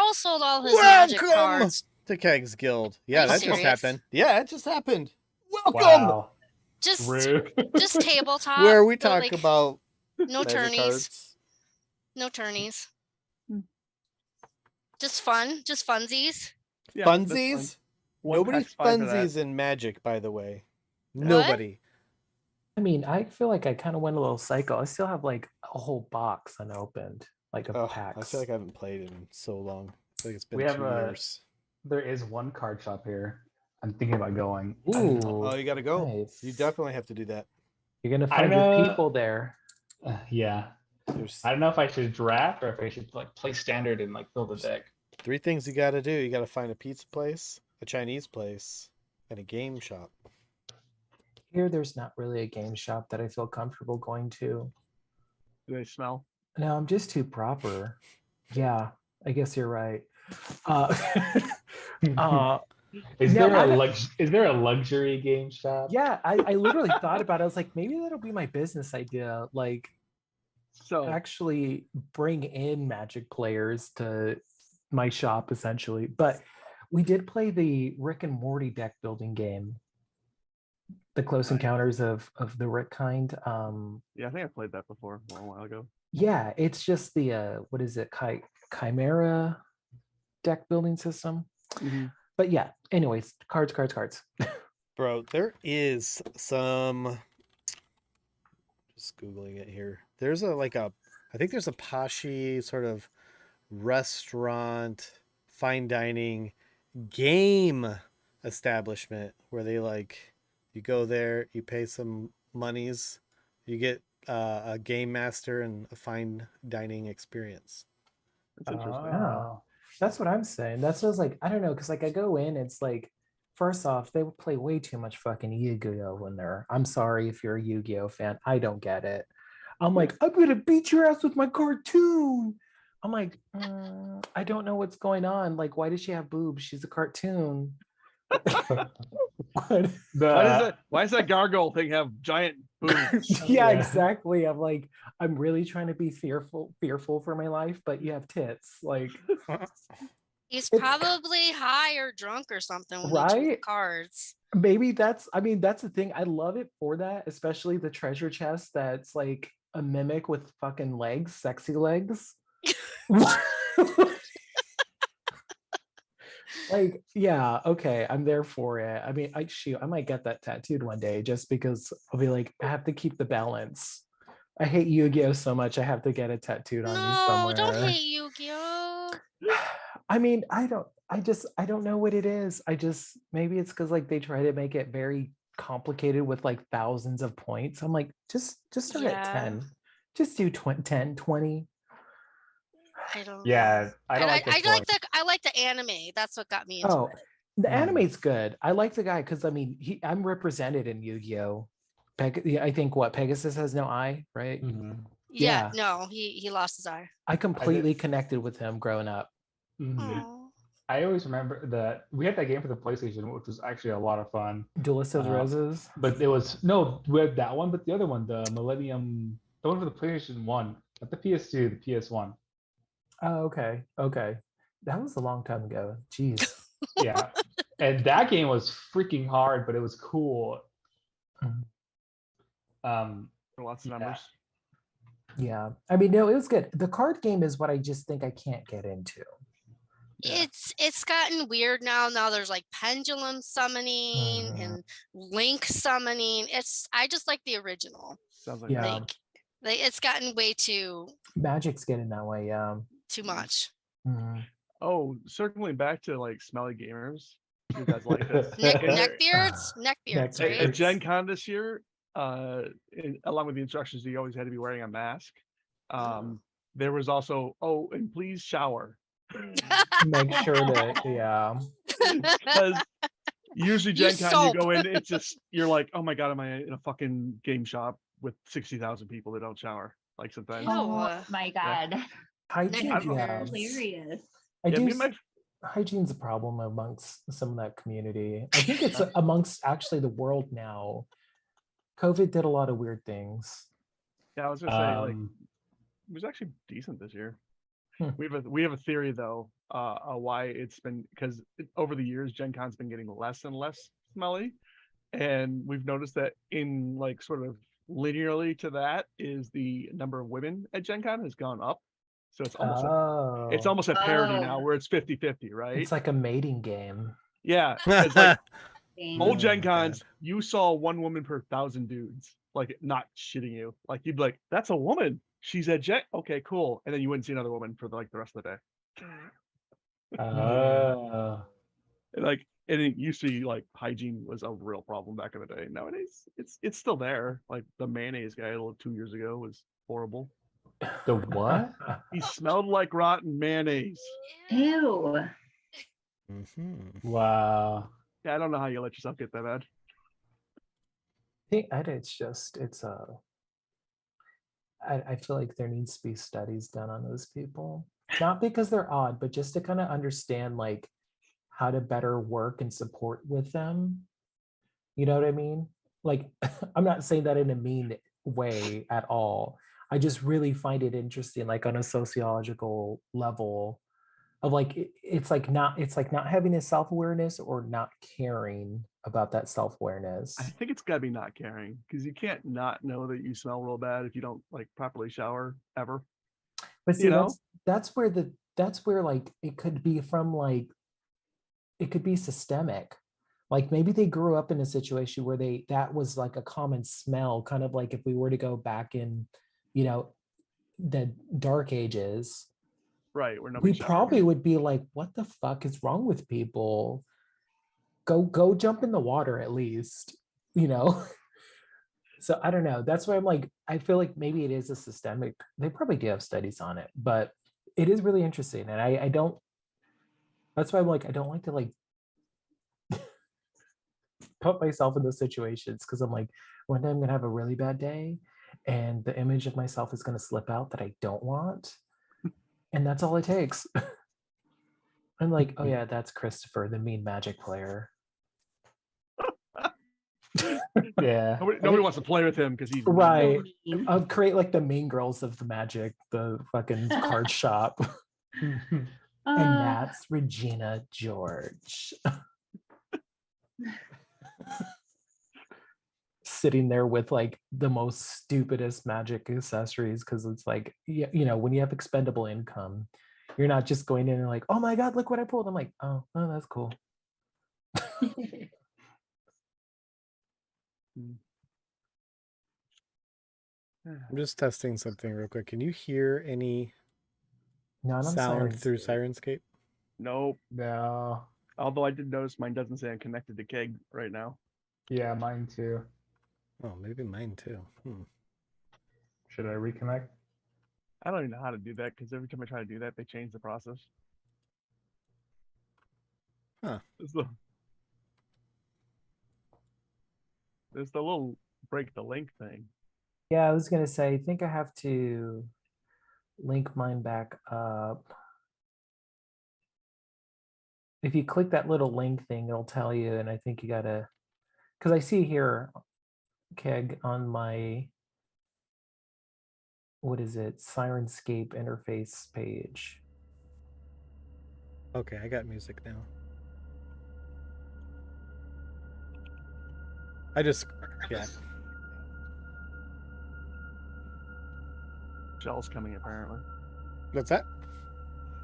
Carl sold all his magic cards. To Kegs Guild. Yeah, that serious? just happened. Yeah, it just happened. Welcome. Wow. Just Rude. just tabletop. Where we but, talk like, about no magic tourneys. cards. No tourneys. Just fun. Just funsies. Yeah, Funsies? Nobody's funsies in Magic, by the way. Nobody. I mean, I feel like I kind of went a little psycho. I still have like a whole box unopened, like of packs. I feel like I haven't played in so long. I feel like it's been We 2 have years. There is one card shop here. I'm thinking about going. Ooh. Oh, you got to go. Nice. You definitely have to do that. You're going to find your people there. Yeah. I don't know if I should draft or if I should like play standard and like build a deck. 3 things you got to do. You got to find a pizza place, a Chinese place, and a game shop. Here, there's not really a game shop that I feel comfortable going to. Do they smell? No, I'm just too proper. Yeah, I guess you're right. Is there a luxury game shop? Yeah, I literally thought about it. I was like, maybe that'll be my business idea. Like, so actually bring in Magic players to my shop, essentially. But we did play the Rick and Morty deck building game, the Close Encounters of the Rick kind. Yeah, I think I played that before a while ago. Yeah, it's just the what is it, Chimera deck building system. Mm-hmm. But yeah, anyways, cards. Bro, there is some. Just Googling it here. There's I think there's a poshy sort of restaurant, fine dining game establishment where they you go there, you pay some monies, you get a game master and a fine dining experience. That's interesting. Oh, that's what I'm saying. That's what I was like, I don't know, because I go in, it's like, first off, they would play way too much fucking Yu-Gi-Oh when they're. I'm sorry if you're a Yu-Gi-Oh fan, I don't get it. I'm like, I'm gonna beat your ass with my cartoon. I'm like, I don't know what's going on. Like, why does she have boobs? She's a cartoon. Why does that gargoyle thing have giant boobs? Yeah, exactly. I'm like, I'm really trying to be fearful for my life, but you have tits. Like, He's probably high or drunk or something. Right? Cards. Maybe that's the thing. I love it for that, especially the treasure chest that's like a mimic with fucking legs, sexy legs. Like, yeah, okay, I'm there for it. I mean, I might get that tattooed one day just because I'll be like, I have to keep the balance. I hate Yu-Gi-Oh so much. I have to get it tattooed on me somewhere. No, don't hate Yu-Gi-Oh. I mean, I don't know what it is. Maybe it's because like they try to make it very complicated with like thousands of points. I'm like, just start at 10. Just do 10, 20. I don't. Yeah, I like the anime. That's what got me into it. The anime's good. I like the guy because I mean, I'm represented in Yu-Gi-Oh. I think Pegasus has no eye, right? Mm-hmm. Yeah, no, he lost his eye. I completely connected with him growing up. Mm-hmm. I always remember that we had that game for the PlayStation, which was actually a lot of fun. Duelist of Roses. But we had that one, but the other one, the Millennium, the one for the PlayStation 1, not the PS2, the PS1. Oh, okay. That was a long time ago. Jeez. Yeah. And that game was freaking hard, but it was cool. Lots of numbers. Yeah. I mean, no, it was good. The card game is what I just think I can't get into. Yeah. It's gotten weird now. Now there's like pendulum summoning and link summoning. I just like the original. Sounds like it's gotten way too. Magic's getting that way, yeah. Too much. Mm-hmm. Oh, circling back to like smelly gamers. You guys like this? Neckbeards, right? At Gen Con this year, along with the instructions, you always had to be wearing a mask. There was also, and please shower. Make sure that, yeah. Because usually Gen Con, you go in, it's just, you're like, oh my God, am I in a fucking game shop with 60,000 people that don't shower? Like sometimes. Oh my God. Yeah. Hygiene, hilarious. Hygiene's a problem amongst some of that community. I think it's amongst actually the world now. COVID did a lot of weird things. Yeah, I was gonna say, it was actually decent this year. We have a theory though, why it's been, because over the years Gen Con's been getting less and less smelly, and we've noticed that in like sort of linearly to that is the number of women at Gen Con has gone up, so it's almost a parity now where it's 50-50, right? It's like a mating game. Yeah, it's like old Oh Gen my Cons, God. you saw one woman per 1,000 dudes, like not shitting you, like you'd be like, that's a woman, she's at Gen, okay, cool, and then you wouldn't see another woman for like the rest of the day. And it used to be like hygiene was a real problem back in the day. Nowadays, it's still there. Like the mayonnaise guy 2 years ago was horrible. The what? He smelled like rotten mayonnaise. Ew. Wow. Yeah, I don't know how you let yourself get that bad. I feel like there needs to be studies done on those people, not because they're odd, but just to kind of understand like how to better work and support with them. You know what I mean? Like, I'm not saying that in a mean way at all. I just really find it interesting, like on a sociological level, of like it's like not having a self-awareness or not caring about that self-awareness. I think it's gotta be not caring, because you can't not know that you smell real bad if you don't like properly shower ever. But see, You know? that's where like it could be from, like it could be systemic. Like maybe they grew up in a situation where that was like a common smell, kind of like if we were to go back in, the dark ages, Right, where we nobody showered. probably would be like, what the fuck is wrong with people? Go jump in the water at least, So I don't know. That's why I'm like, I feel like maybe it is a systemic, they probably do have studies on it, but it is really interesting. And I don't, that's why I'm like, I don't like to like put myself in those situations, because I'm like, one day I'm gonna have a really bad day and the image of myself is gonna slip out that I don't want. And that's all it takes. I'm like, oh yeah, that's Christopher, the mean magic player. Yeah. Nobody wants to play with him because he's Right. Mean. I'll create like the mean girls of the magic, the fucking card shop. And that's Regina George. Sitting there with like the most stupidest magic accessories, because it's like, when you have expendable income, you're not just going in and like, oh my God, look what I pulled. I'm like, oh that's cool. I'm just testing something real quick. Can you hear any Not on sound through Syrinscape. Syrinscape? Nope. No. Although I did notice mine doesn't say I'm connected to Keg right now. Yeah, mine too. Oh, maybe mine too. Should I reconnect? I don't even know how to do that, because every time I try to do that, they change the process. Huh. There's the little break the link thing. Yeah, I was gonna say, I think I have to link mine back up. If you click that little link thing, it'll tell you, and I think you gotta, because I see here, Keg, on my, what is it, Syrinscape interface page. Okay, I got music now. Yeah. Rochelle's coming apparently. What's that?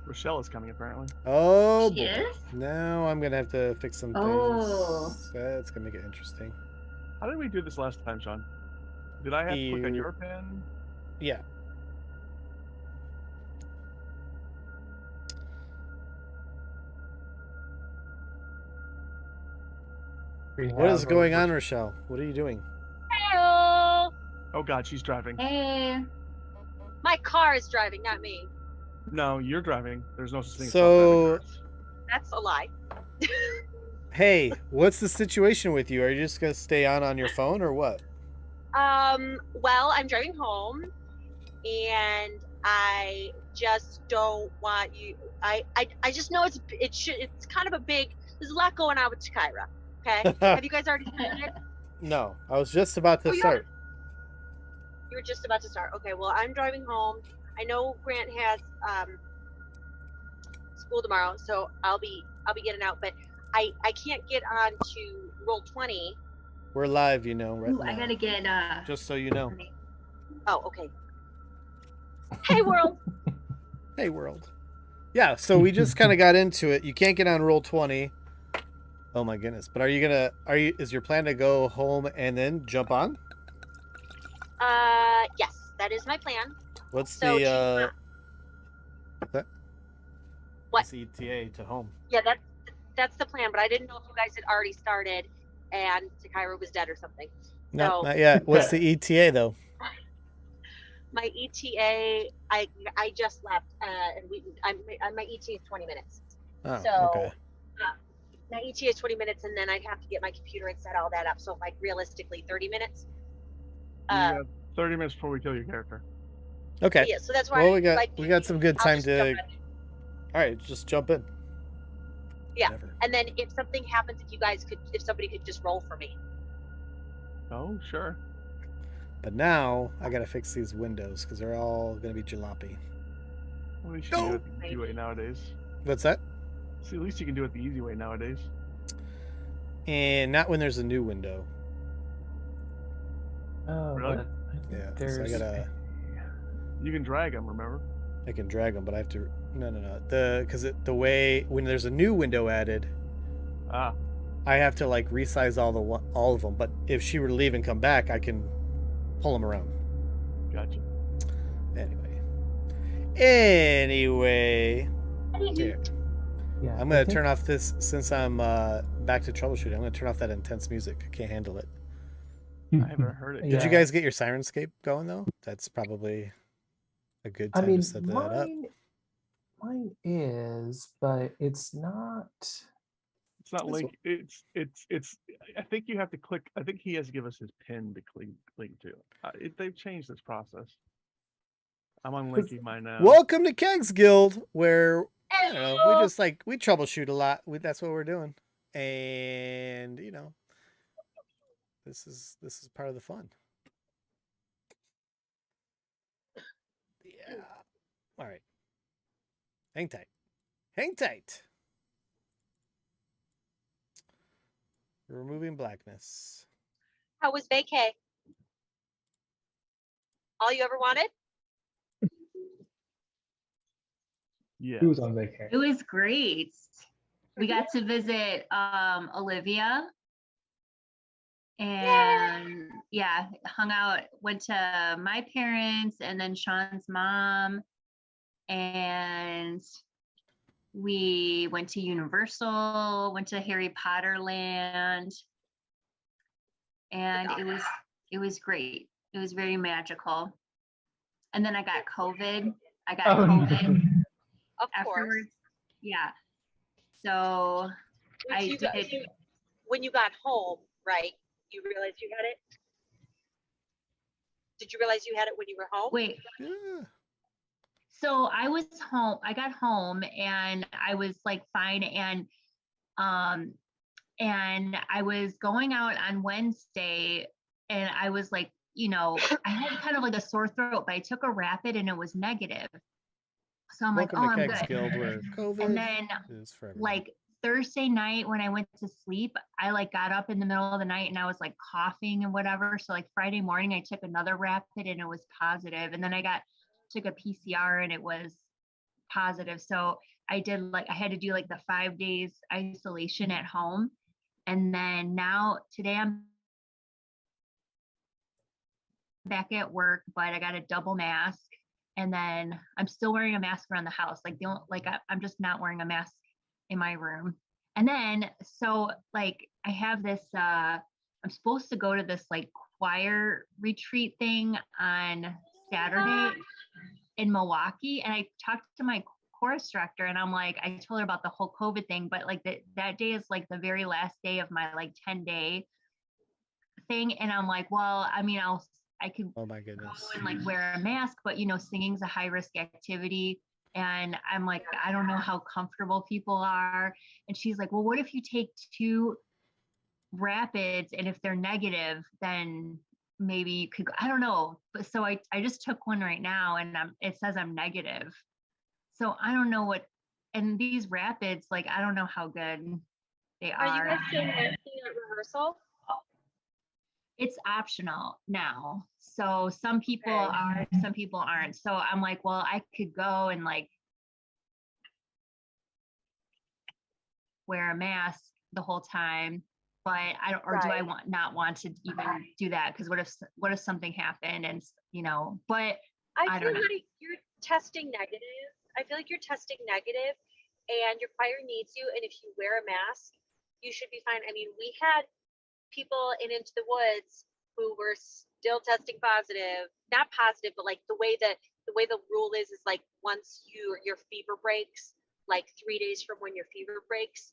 Rochelle is coming apparently. Oh, She boy. is? Now I'm gonna have to fix some things. That's gonna make it interesting. How did we do this last time, Sean? Did I have to click on your pen? Yeah. What is going on, Rochelle? What are you doing? Hello. Oh God, she's driving. Hey. My car is driving, not me. No, you're driving. There's no such thing as So- self-driving cars. That's a lie. Hey, what's the situation with you? Are you just gonna stay on your phone or what? Well, I'm driving home, and I just don't want you. I just know it's kind of a big. There's a lot going on with Chikira. Okay, have you guys already started it? No, I was just about to Oh, start. You were just about to start. Okay, well, I'm driving home. I know Grant has school tomorrow, so I'll be getting out. But I can't get on to Roll20. We're live, you know, right Ooh, I now. gotta get Just so you know. Oh, okay. Hey, world. Hey, world. Yeah, so we just kind of got into it. You can't get on Roll20. Oh my goodness! But is your plan to go home and then jump on? Yes, that is my plan. What's So the What? What's the ETA to home? Yeah, that's the plan. But I didn't know if you guys had already started and Takira was dead or something. No, So not yet. What's the ETA though? my ETA, I just left, and my ETA is 20 minutes. Oh, So okay. my ETA is 20 minutes, and then I'd have to get my computer and set all that up. So like realistically, 30 minutes. You have 30 minutes before we kill your character. Okay. Yeah, so that's why. Well, we got some good I'll time just to. jump in. All right, just jump in. Yeah, Whatever. and then if something happens, if somebody could just roll for me. Oh, sure. But now I gotta fix these windows because they're all gonna be jalopy. At least you can do it the easy way nowadays. What's that? See, at least you can do it the easy way nowadays. And not when there's a new window. Oh, Really? but Yeah, so there's. You can drag them, remember? I can drag them, but I have to. No. Because the way when there's a new window added, Ah, I have to like resize all of them. But if she were to leave and come back, I can pull them around. gotcha. Anyway. Here. Yeah, I'm gonna turn off this since I'm back to troubleshooting. I'm gonna turn off that intense music. I can't handle it. I haven't heard it. Did you guys get your Syrinscape going though? That's probably a good time to set that up. Mine is, but it's not. It's not link. It's. I think you have to click. I think he has to give us his pin to link to. They've changed this process. I'm unlinking mine now. Welcome to Kegs Guild, where I don't know, we troubleshoot a lot. That's what we're doing, and you know, this is part of the fun. Yeah. All right. Hang tight. Hang tight. Removing blackness. How was vacay? All you ever wanted? Yeah. He was on vacation. It was great. We got to visit Olivia. And yeah, hung out, went to my parents and then Sean's mom. And we went to Universal, went to Harry Potter Land. And it was great. It was very magical. And then I got COVID. COVID Of afterwards. course. Yeah. So When you got home, right? You realized you had it? Did you realize you had it when you were home? Wait. Yeah. So I was home. I got home and I was like fine, and I was going out on Wednesday, and I was like, you know, I had kind of like a sore throat, but I took a rapid and it was negative. So I'm Welcome like, oh, to I'm Kegs good. Guild, where COVID And then is for everyone. like Thursday night when I went to sleep, I like got up in the middle of the night and I was like coughing and whatever. So like Friday morning, I took another rapid and it was positive. And then I took a PCR and it was positive. So I had to do like the 5 days isolation at home. And then today I'm back at work, but I got a double mask. And then I'm still wearing a mask around the house. I'm just not wearing a mask in my room. And then, so like, I have this, I'm supposed to go to this like choir retreat thing on Saturday in Milwaukee. And I talked to my chorus director and I'm like, I told her about the whole COVID thing, but like that day is like the very last day of my like 10-day thing. And I'm like, well, I mean, I could oh my goodness. go and like wear a mask, but you know, singing's a high risk activity. And I'm like, I don't know how comfortable people are. And she's like, well, what if you take 2 rapids and if they're negative, then maybe you could go. I don't know. But so I just took one right now and it says I'm negative. So I don't know what and these rapids, like, I don't know how good they Are you are. guys still masking at rehearsal? It's optional now. So some people Okay. are, some people aren't. So I'm like, well, I could go and like wear a mask the whole time, but I don't, or do I Right. not want to even do that? Because what if something happened and but I feel don't know. like you're testing negative. I feel like you're testing negative and your choir needs you. And if you wear a mask, you should be fine. I mean, we had people in Into the Woods who were still testing positive, not positive, but like the way the rule is like once your fever breaks, like 3 days from when your fever breaks,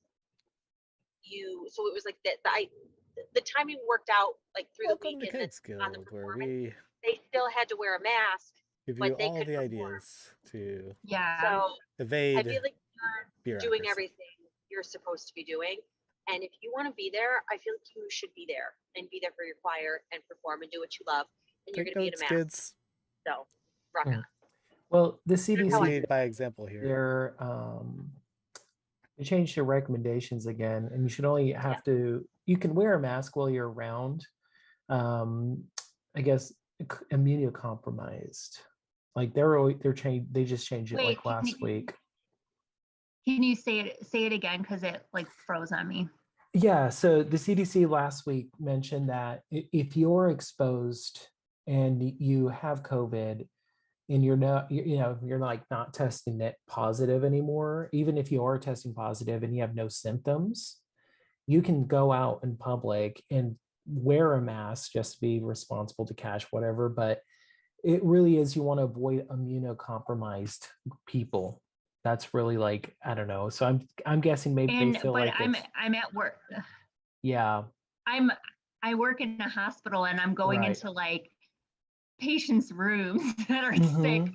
so it was like the timing worked out like through Welcome the to week and Kegs then on the Guild, where performance we they still had to wear a mask, give but you they all could the perform. ideas to Yeah. So I evade feel like you're doing bureaucracy. everything you're supposed to be doing. And if you want to be there, I feel like you should be there and be there for your choir and perform and do what you love. And you're Take going to be in a notes, mask. kids. So rock Mm. on. Well, the how We CDC, I lead by example here. they changed their recommendations again, and you should only have to. You can wear a mask while you're around. I guess immunocompromised. Like they're changed. They just changed it Wait, like last week. Can you say it again? Because it like froze on me. Yeah. So the CDC last week mentioned that if you're exposed and you have COVID and you're not, you're like not testing it positive anymore, even if you are testing positive and you have no symptoms, you can go out in public and wear a mask, just to be responsible to catch whatever. But it really is, you want to avoid immunocompromised people. That's really like, I don't know. So I'm guessing maybe they feel But like I'm at work. yeah. I work in a hospital and I'm going Right. into like patients' rooms that are Mhm. sick.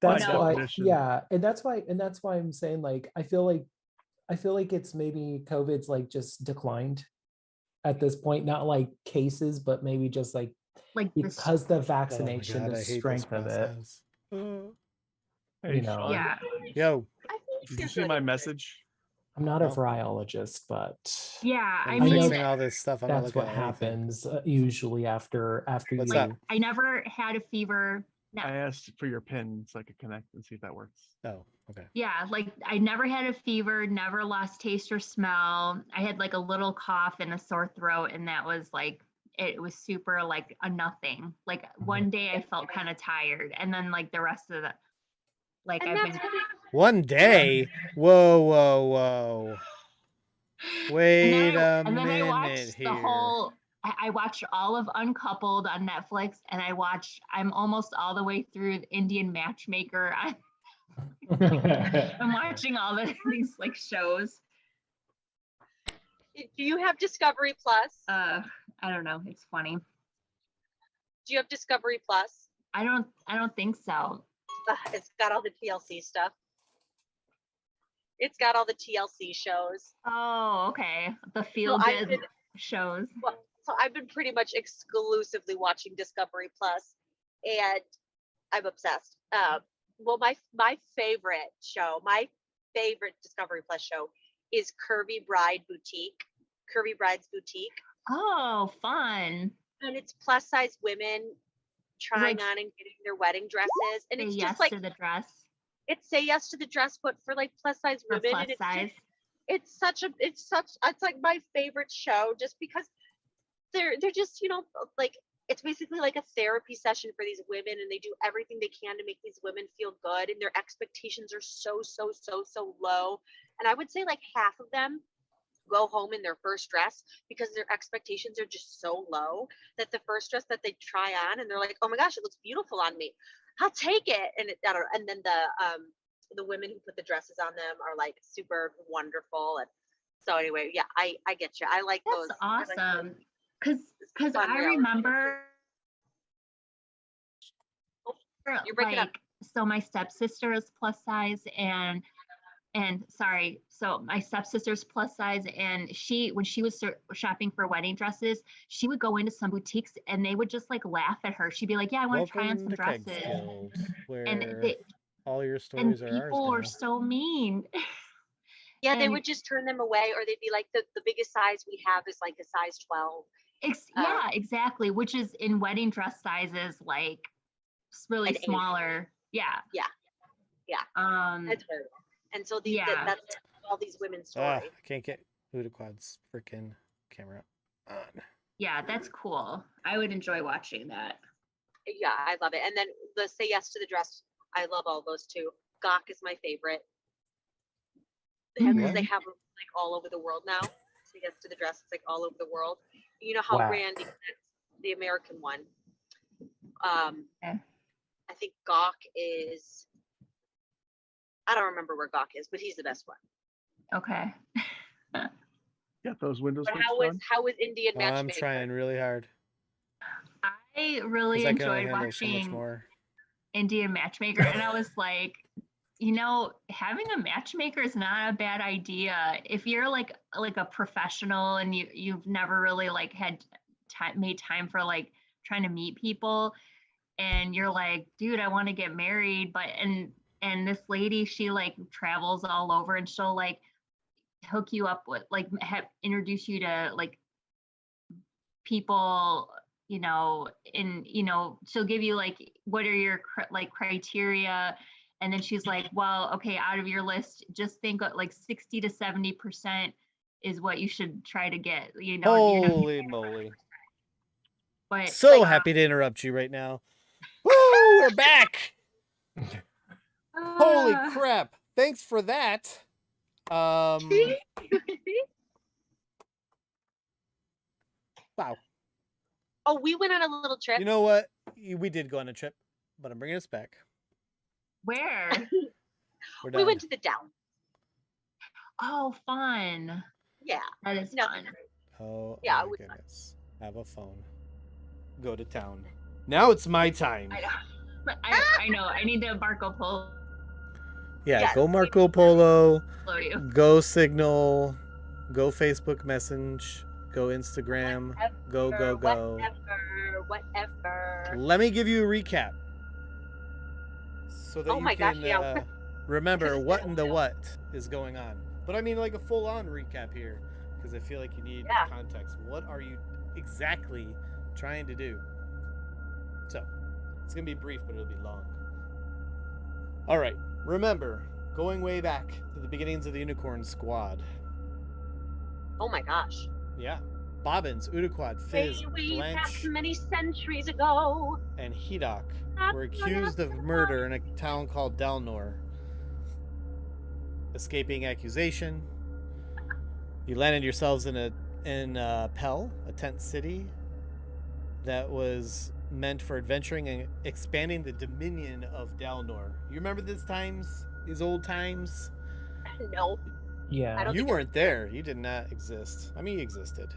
That's By why, definition. yeah, and that's why I'm saying, like, I feel like it's maybe COVID's like just declined at this point, not like cases, but maybe just like This, because the Oh my vaccination, god, the I hate this strength of it, process. Oh. Hey, you know. Sean, yeah. Yo, I think did you're you see good my at it. message? I'm not a No. virologist, but Yeah. I'm I mean, fixing all this stuff. I'm not that's looking what at anything. happens usually after What's you. up? I never had a fever. No. I asked for your pin so I could connect and see if that works. Oh, okay. Yeah, like I never had a fever, never lost taste or smell. I had like a little cough and a sore throat, and that was like it was super like a nothing. Like one day I felt kind of tired, and then like the rest of the like And I've that's been what One day? Whoa. Wait a and then I minute watched here. the whole I watched all of Uncoupled on Netflix, and I'm almost all the way through the Indian Matchmaker. I'm watching all these like shows. do you have Discovery Plus? I don't know. It's funny. Do you have Discovery Plus? I don't think so. It's got all the TLC stuff. It's got all the TLC shows. Oh, okay. The feel I've good been- shows. So I've been pretty much exclusively watching Discovery Plus, and I'm obsessed. Well, my favorite show, my favorite Discovery Plus show is Curvy Bride's Boutique. Oh, fun. And it's plus size women trying on and getting their wedding dresses. And Say it's yes just like to the dress. it's say yes to the dress, but for like plus size For women. plus And size. it's like my favorite show just because they're just, like it's basically like a therapy session for these women, and they do everything they can to make these women feel good, and their expectations are so low. And I would say like half of them go home in their first dress because their expectations are just so low that the first dress that they try on and they're like, oh my gosh, it looks beautiful on me, I'll take it. And and then the women who put the dresses on them are like super wonderful. And so anyway, yeah, I get you. I like those. That's awesome. Because fun I reality remember You're breaking up. so my stepsister is plus size and sorry, so my stepsister's plus size, and when she was shopping for wedding dresses, she would go into some boutiques and they would just like laugh at her. She'd be like, yeah, I want to try on some Welcome to Kegs dresses. Guild, where And all your and stories are ours people now. are so mean. Yeah, they And- would just turn them away, or they'd be like, the biggest size we have is like a size 12. Yeah, exactly. Which is in wedding dress sizes, like really An 8. smaller. Yeah. Yeah. That's horrible. And so Yeah. that's all these women's I story. can't get Udaquad's freaking camera on. Yeah, that's cool. I would enjoy watching that. Yeah, I love it. And then the Say Yes to the Dress, I love all those too. Gawk is my favorite. And Mhm. they have them like all over the world now. Say Yes to the Dress, it's like all over the world. You know how Whack. Randy, that's the American one. Okay. I think Gawk is, I don't remember where Gawk is, but he's the best one. Okay. Get those windows But fixed on. how was Indian Matchmaker? I'm trying really hard. I 'cause really I can only enjoyed handle so much watching more. Indian Matchmaker, and I was like, having a matchmaker is not a bad idea if you're like a professional and you've never really like had made time for like trying to meet people, and you're like, dude, I want to get married, but and this lady, she like travels all over, and she'll like hook you up with like introduce you to like people, she'll give you like, what are your criteria, and then she's like, well, okay, out of your list, just think like 60 to 70% is what you should try to get, you're not Holy moly. but So like, happy to interrupt you right now. Woo, we're back. Holy crap. Thanks for that. Wow. Oh, we went on a little trip. You know what? We did go on a trip, but I'm bringing us back. where? We're We done. went to the Down. Oh, fun. Yeah. That is Nothing fun. crazy. Oh Yeah, my it was fun. goodness. Have a phone. Go to town. Now it's my time. I know. I know. I need to Marco Polo Yeah, Yes. go Marco Polo, you. go Signal, go Facebook Message, go Instagram, go. Whatever. Let me give you a recap. So that Oh you my gosh, can yeah. remember what and the what is going on. But I mean like a full-on recap here, because I feel like you need Yeah. context. What are you exactly trying to do? So, it's going to be brief, but it'll be long. All right. Remember, going way back to the beginnings of the Unicorn Squad. Oh my gosh. Yeah. Bobbins, Udaquad, Fizz, Way back Blanche, many centuries ago. and Hedok were accused of murder in a town called Dalnor. Escaping accusation, you landed yourselves in Pell, a tent city that was meant for adventuring and expanding the dominion of Dalnor. You remember these old times? No. Yeah. I don't You think I- weren't there. You did not exist. I mean, you existed.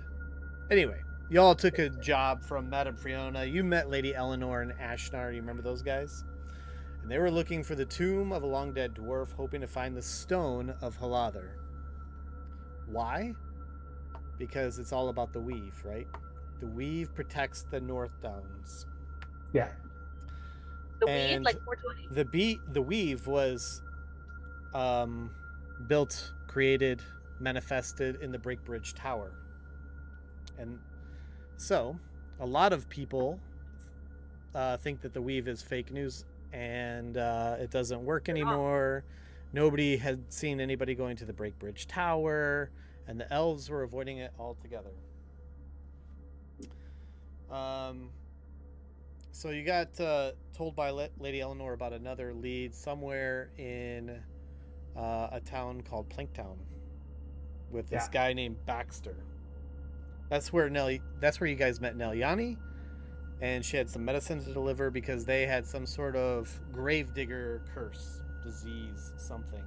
Anyway, y'all took a job from Madame Fiona. You met Lady Eleanor and Ashnar. You remember those guys? And they were looking for the tomb of a long-dead dwarf, hoping to find the stone of Halather. Why? Because it's all about the weave, right? The weave protects the North Downs. Yeah. The weed, And like 420. The weave was built, created, manifested in the Breakbridge Tower. And so, a lot of people think that the weave is fake news and it doesn't work anymore. Nobody had seen anybody going to the Breakbridge Tower, and the elves were avoiding it altogether. So you got told by Lady Eleanor about another lead somewhere in a town called Planktown with this guy named Baxter. That's where you guys met Nelyani, and she had some medicine to deliver because they had some sort of gravedigger curse, disease, something.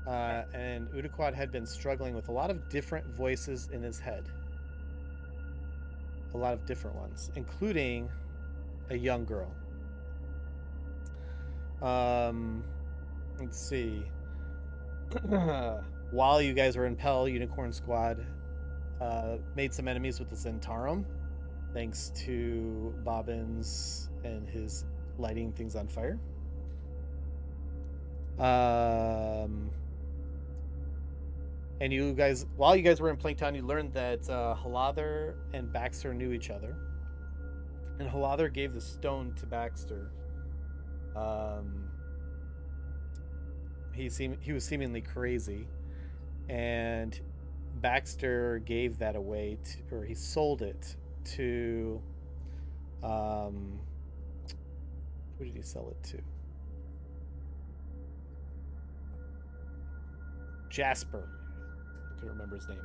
And Udaquad had been struggling with a lot of different voices in his head. A lot of different ones, including a young girl. Let's see. While you guys were in Pell, Unicorn Squad made some enemies with the Zentarum, thanks to Bobbins and his lighting things on fire. And you guys, while you guys were in Planktown, you learned that Halather and Baxter knew each other. And Halather gave the stone to Baxter. He was seemingly crazy, and Baxter gave that away, or he sold it to. Who did he sell it to? Jasper. I can't remember his name.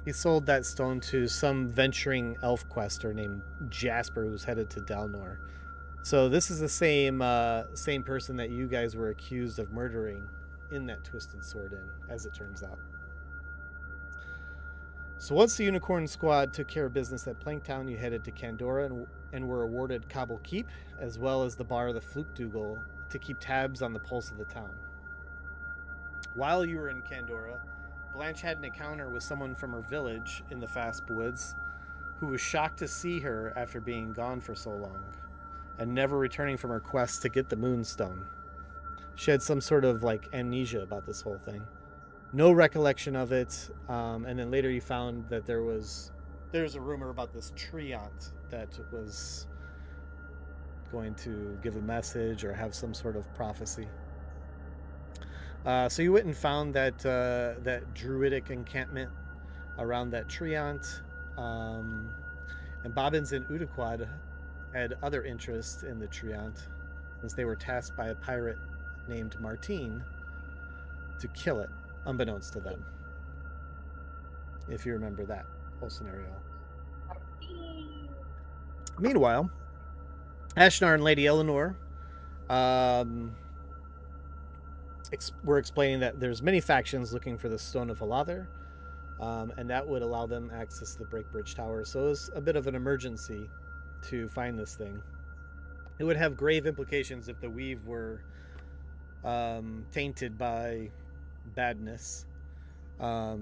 He sold that stone to some venturing elf quester named Jasper, who was headed to Dalnor. So this is the same person that you guys were accused of murdering in that Twisted Sword Inn, as it turns out. So once the Unicorn Squad took care of business at Planktown, you headed to Kandora and were awarded Cobble Keep, as well as the Bar of the Flukedougal, to keep tabs on the pulse of the town. While you were in Kandora, Blanche had an encounter with someone from her village in the Fast Woods, who was shocked to see her after being gone for so long, and never returning from her quest to get the Moonstone. She had some sort of amnesia about this whole thing. No recollection of it, and then later you found that there's a rumor about this treant that was going to give a message or have some sort of prophecy. So you went and found that druidic encampment around that treant, and Bobbins and Udaquad had other interests in the treant, since they were tasked by a pirate named Martine to kill it, unbeknownst to them. If you remember that whole scenario. Meanwhile, Ashnar and Lady Eleanor were explaining that there's many factions looking for the Stone of Halather, and that would allow them access to the Breakbridge Tower. So it was a bit of an emergency to find this thing. It would have grave implications if the weave were tainted by badness. So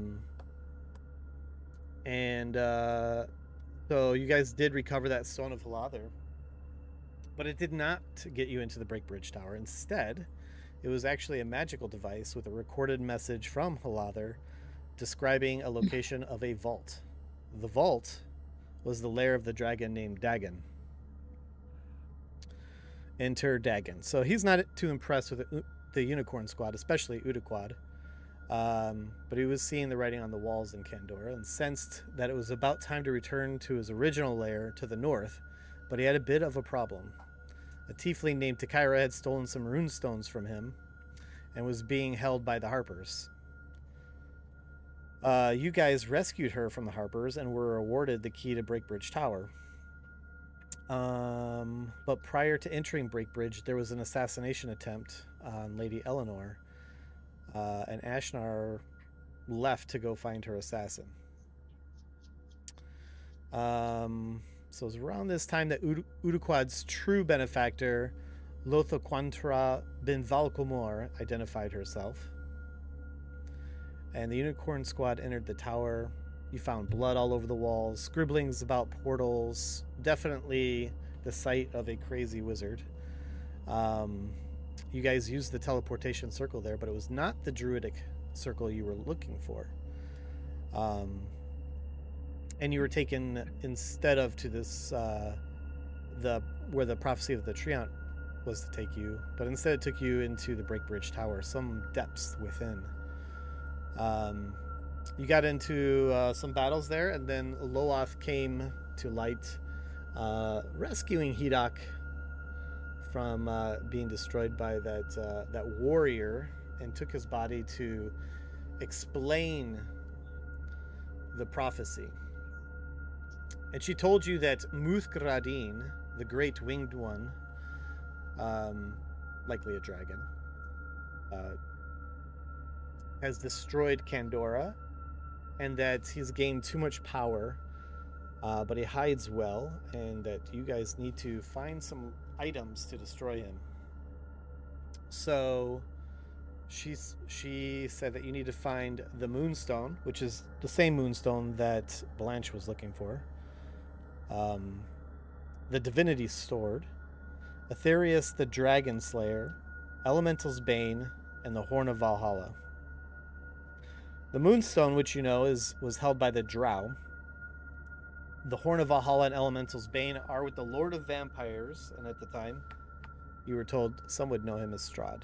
you guys did recover that Stone of Halather, but it did not get you into the Breakbridge Tower. Instead, it was actually a magical device with a recorded message from Halather describing a location of a vault. The vault was the lair of the dragon named Dagon. Enter Dagon. So he's not too impressed with the Unicorn Squad, especially Udaquad. But he was seeing the writing on the walls in Kandora and sensed that it was about time to return to his original lair to the north, but he had a bit of a problem. A tiefling named Takaira had stolen some runestones from him and was being held by the Harpers. You guys rescued her from the Harpers and were awarded the key to Breakbridge Tower. But prior to entering Breakbridge, there was an assassination attempt on Lady Eleanor, and Ashnar left to go find her assassin. So it was around this time that Udaquad's true benefactor, Lothoquantra bin Valkomor, identified herself. And the Unicorn Squad entered the tower. You found blood all over the walls, scribblings about portals, definitely the site of a crazy wizard. You guys used the teleportation circle there, but it was not the druidic circle you were looking for. And you were taken instead of to this where the prophecy of the treant was to take you, but instead it took you into the Breakbridge Tower, some depths within. You got into some battles there, and then Loath came to light, rescuing Hedok from being destroyed by that warrior, and took his body to explain the prophecy. And she told you that Muthgradin, the Great Winged One, likely a dragon, has destroyed Kandora, and that he's gained too much power, but he hides well, and that you guys need to find some items to destroy him. So she said that you need to find the Moonstone, which is the same Moonstone that Blanche was looking for, the Divinity Sword, Aetherius the Dragon Slayer, Elemental's Bane, and the Horn of Valhalla. The Moonstone, which you know was held by the Drow. The Horn of Valhalla and Elemental's Bane are with the Lord of Vampires, and at the time, you were told some would know him as Strahd.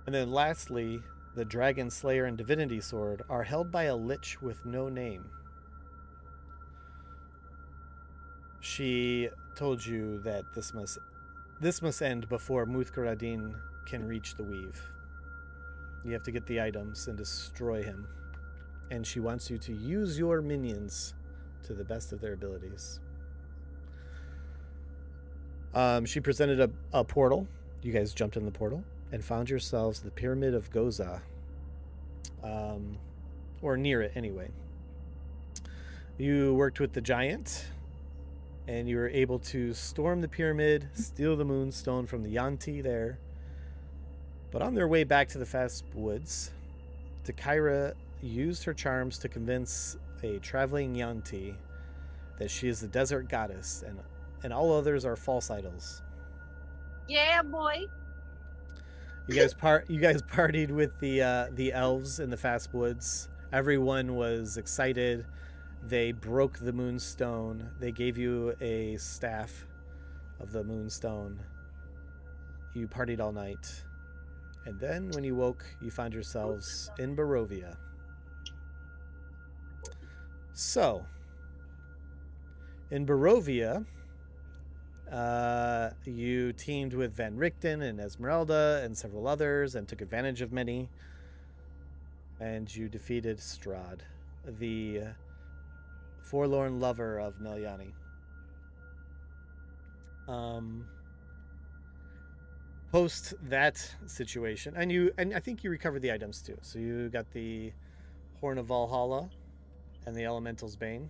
And then lastly, the Dragon Slayer and Divinity Sword are held by a lich with no name. She told you that this must end before Muthgaradin can reach the Weave. You have to get the items and destroy him. And she wants you to use your minions to the best of their abilities. She presented a portal. You guys jumped in the portal and found yourselves the Pyramid of Goza. Or near it anyway. You worked with the giant, and you were able to storm the pyramid, steal the Moonstone from the yuan-ti there. But on their way back to the Fast Woods, Takaira used her charms to convince a traveling yuan-ti that she is the desert goddess, and all others are false idols. Yeah, boy. You guys partied with the elves in the Fast Woods. Everyone was excited. They broke the Moonstone. They gave you a staff of the Moonstone. You partied all night. And then when you woke, you found yourselves in Barovia. So, in Barovia, you teamed with Van Richten and Esmeralda and several others and took advantage of many. And you defeated Strahd, the forlorn lover of Nelyani. Post that situation, and I think you recovered the items too. So you got the Horn of Valhalla and the Elemental's Bane.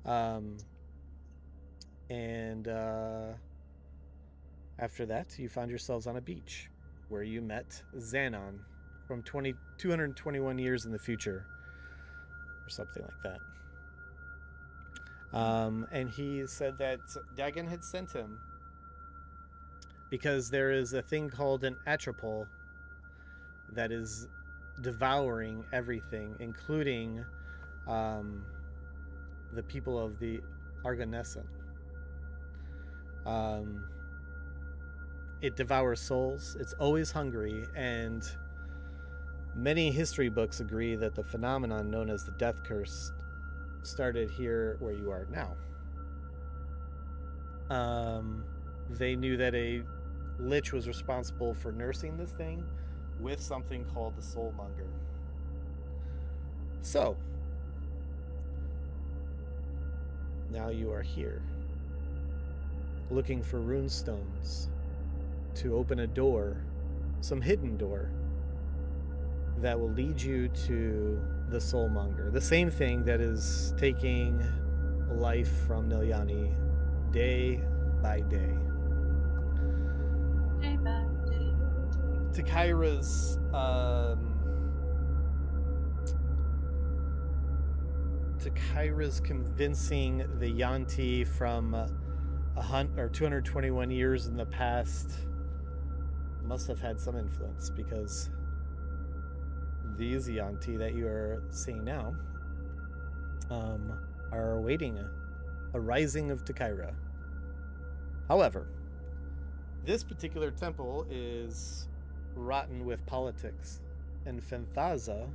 And after that, you found yourselves on a beach where you met Xanon from 221 years in the future, or something like that. And he said that Dagon had sent him because there is a thing called an atropole that is devouring everything, including the people of the Arganesan. It devours souls. It's always hungry, and many history books agree that the phenomenon known as the Death Curse started here where you are now. They knew that a lich was responsible for nursing this thing with something called the Soulmonger. So, now you are here, looking for runestones to open a door, some hidden door, that will lead you to the Soulmonger, the same thing that is taking life from Nelyani day by day. Day by day. Takaira's convincing the yuan-ti from 221 years in the past must have had some influence, because these yuan-ti that you are seeing now are awaiting a rising of Takaira. However, this particular temple is rotten with politics, and Fenthaza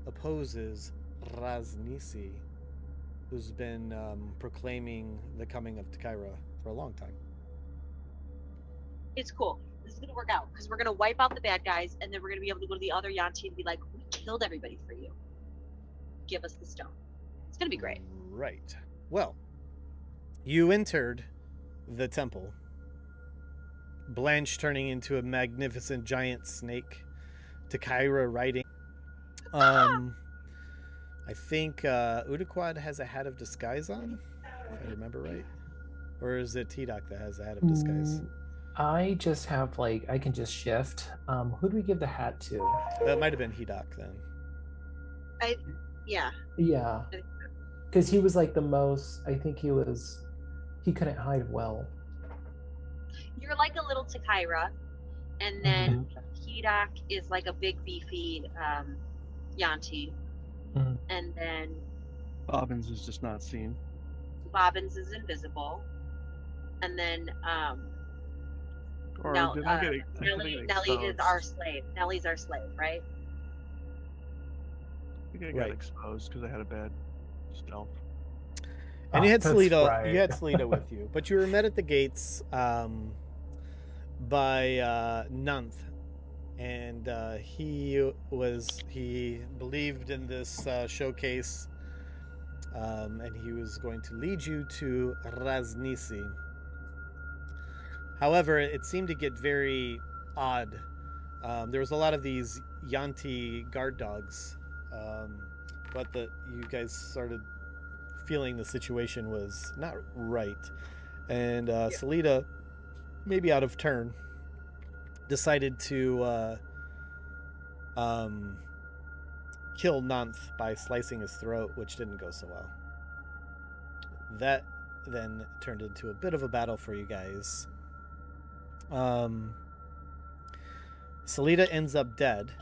opposes Raznisi, who's been proclaiming the coming of Takaira for a long time. It's cool. This is going to work out because we're going to wipe out the bad guys, and then we're going to be able to go to the other yuan-ti and be like, we killed everybody for you. Give us the stone. It's going to be great. Right. Well, you entered the temple, Blanche turning into a magnificent giant snake, Takaira riding. I think Udaquad has a hat of disguise on, if I remember right. Or is it T-Doc that has a hat of disguise? I just have, I can just shift. Who do we give the hat to? That might have been He-Doc then. Yeah. Yeah. Because he was the most, I think he couldn't hide well. You're like a little Takaira, and then he Hidak is like a big beefy yuan-ti, Mhm. and then Bobbins is just not seen. Bobbins is invisible, and then Or Nell, did I get Nelly is exposed? our slave. Nelly's our slave, right? I think I got Right. exposed because I had a bad stealth. And you had that's Selita. right. You had Selita with you, but you were met at the gates by Nunth, and he believed in this showcase, and he was going to lead you to Raznisi. However, it seemed to get very odd. There was a lot of these yuan-ti guard dogs, but you guys started feeling the situation was not right, and Selita, maybe out of turn, decided to kill Nanth by slicing his throat, which didn't go so well. That then turned into a bit of a battle for you guys. Selita ends up dead,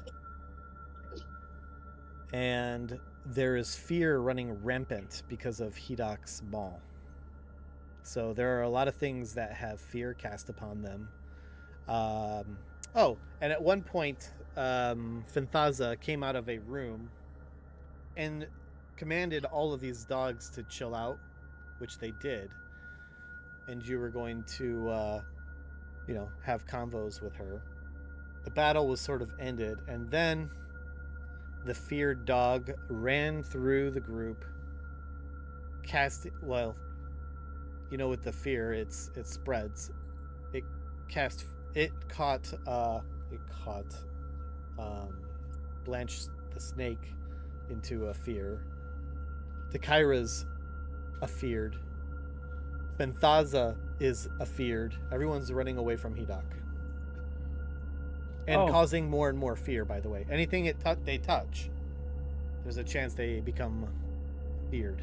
and there is fear running rampant because of Hidak's maul. So there are a lot of things that have fear cast upon them. And at one point, Finthaza came out of a room and commanded all of these dogs to chill out, which they did. And you were going to, have convos with her. The battle was sort of ended, and then the feared dog ran through the group, with the fear, it spreads. It caught Blanche the snake into a fear. Takira's afeared. Fenthaza is afeared. Everyone's running away from Hidak. And causing more and more fear, by the way. Anything they touch, there's a chance they become feared.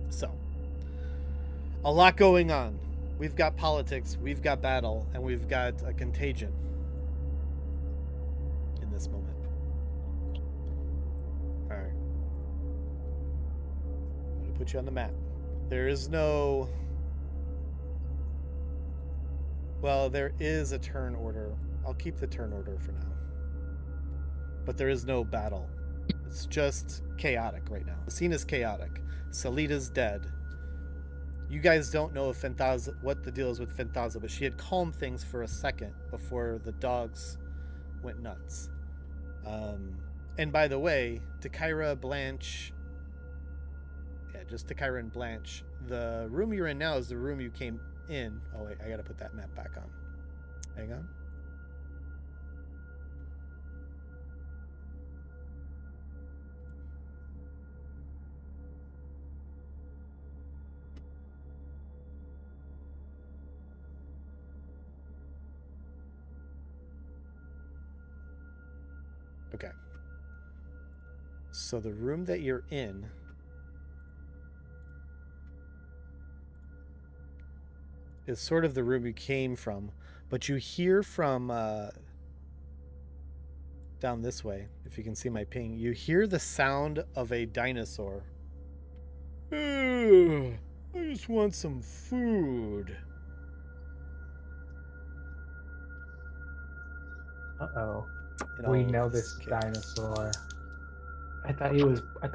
So, a lot going on. We've got politics, we've got battle, and we've got a contagion in this moment. All right. I'm going to put you on the map. There is no... Well, there is a turn order. I'll keep the turn order for now. But there is no battle. It's just chaotic right now. The scene is chaotic. Selita's dead. You guys don't know if what the deal is with Fenthaza, but she had calmed things for a second before the dogs went nuts. And by the way, Takira, Blanche... Yeah, just Takira and Blanche. The room you're in now is the room you came in. Oh wait, I gotta put that map back on. Hang on. Okay. So the room that you're in is sort of the room you came from, but you hear from down this way, if you can see my ping, you hear the sound of a dinosaur. I just want some food. Uh-oh. In We all know of this chaos. dinosaur. I thought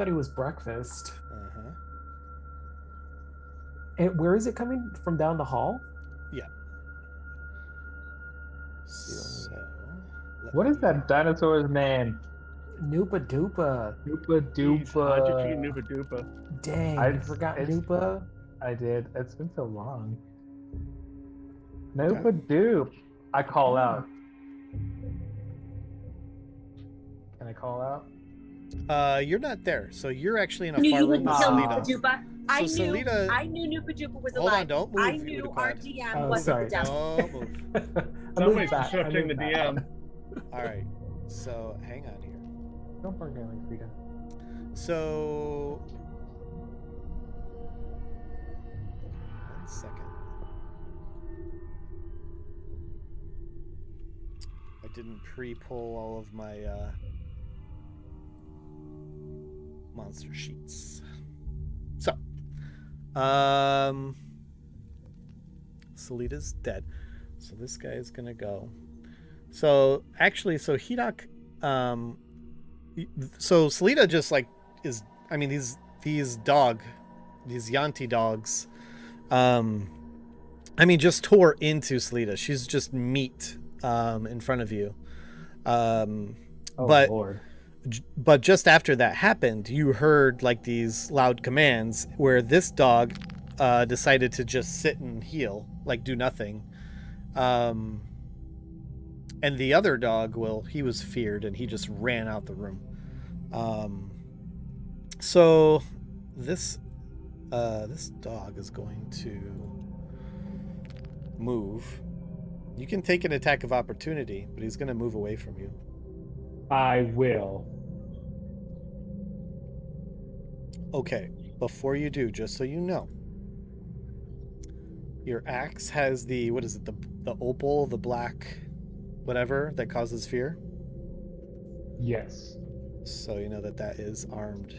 he was breakfast. Uh-huh. And where is it coming from? Down the hall? Yeah. So, What is that dinosaur's name? Noopa Doopa. Noopa Jeez, how'd you cheat Doopa. Noopa Doopa? Dang, I you forgot it's- Noopa? I did. It's been so long. Noopa Doop. I call out. Can I call out? you're not there, so you're actually in a Knew far you room would with kill Selena. Noopa Doopa. I So knew Selena- I knew Noopa Doopa was Hold on, alive. don't move, I knew our Unicode. DM Oh, wasn't sorry. the devil. Don't move. I Somebody's moved back. disrupting the DM. All right. So hang on here. Don't forget like Frida. So 1 second. didn't pre-pull all of my monster sheets. So, Selita's dead. So this guy is gonna go. So actually, so Hidok, so Selita just like is. I mean, these yuan-ti dogs, I mean, just tore into Selita. She's just meat in front of you. Oh, but Lord. But just after that happened, you heard like these loud commands where this dog decided to just sit and heal, like do nothing. And the other dog, well, he was feared and he just ran out the room. So this dog is going to move. You can take an attack of opportunity, but he's going to move away from you. I will. Okay, before you do, just so you know, your axe has the, what is it, the opal, the black, whatever, that causes fear. Yes. So you know that is armed.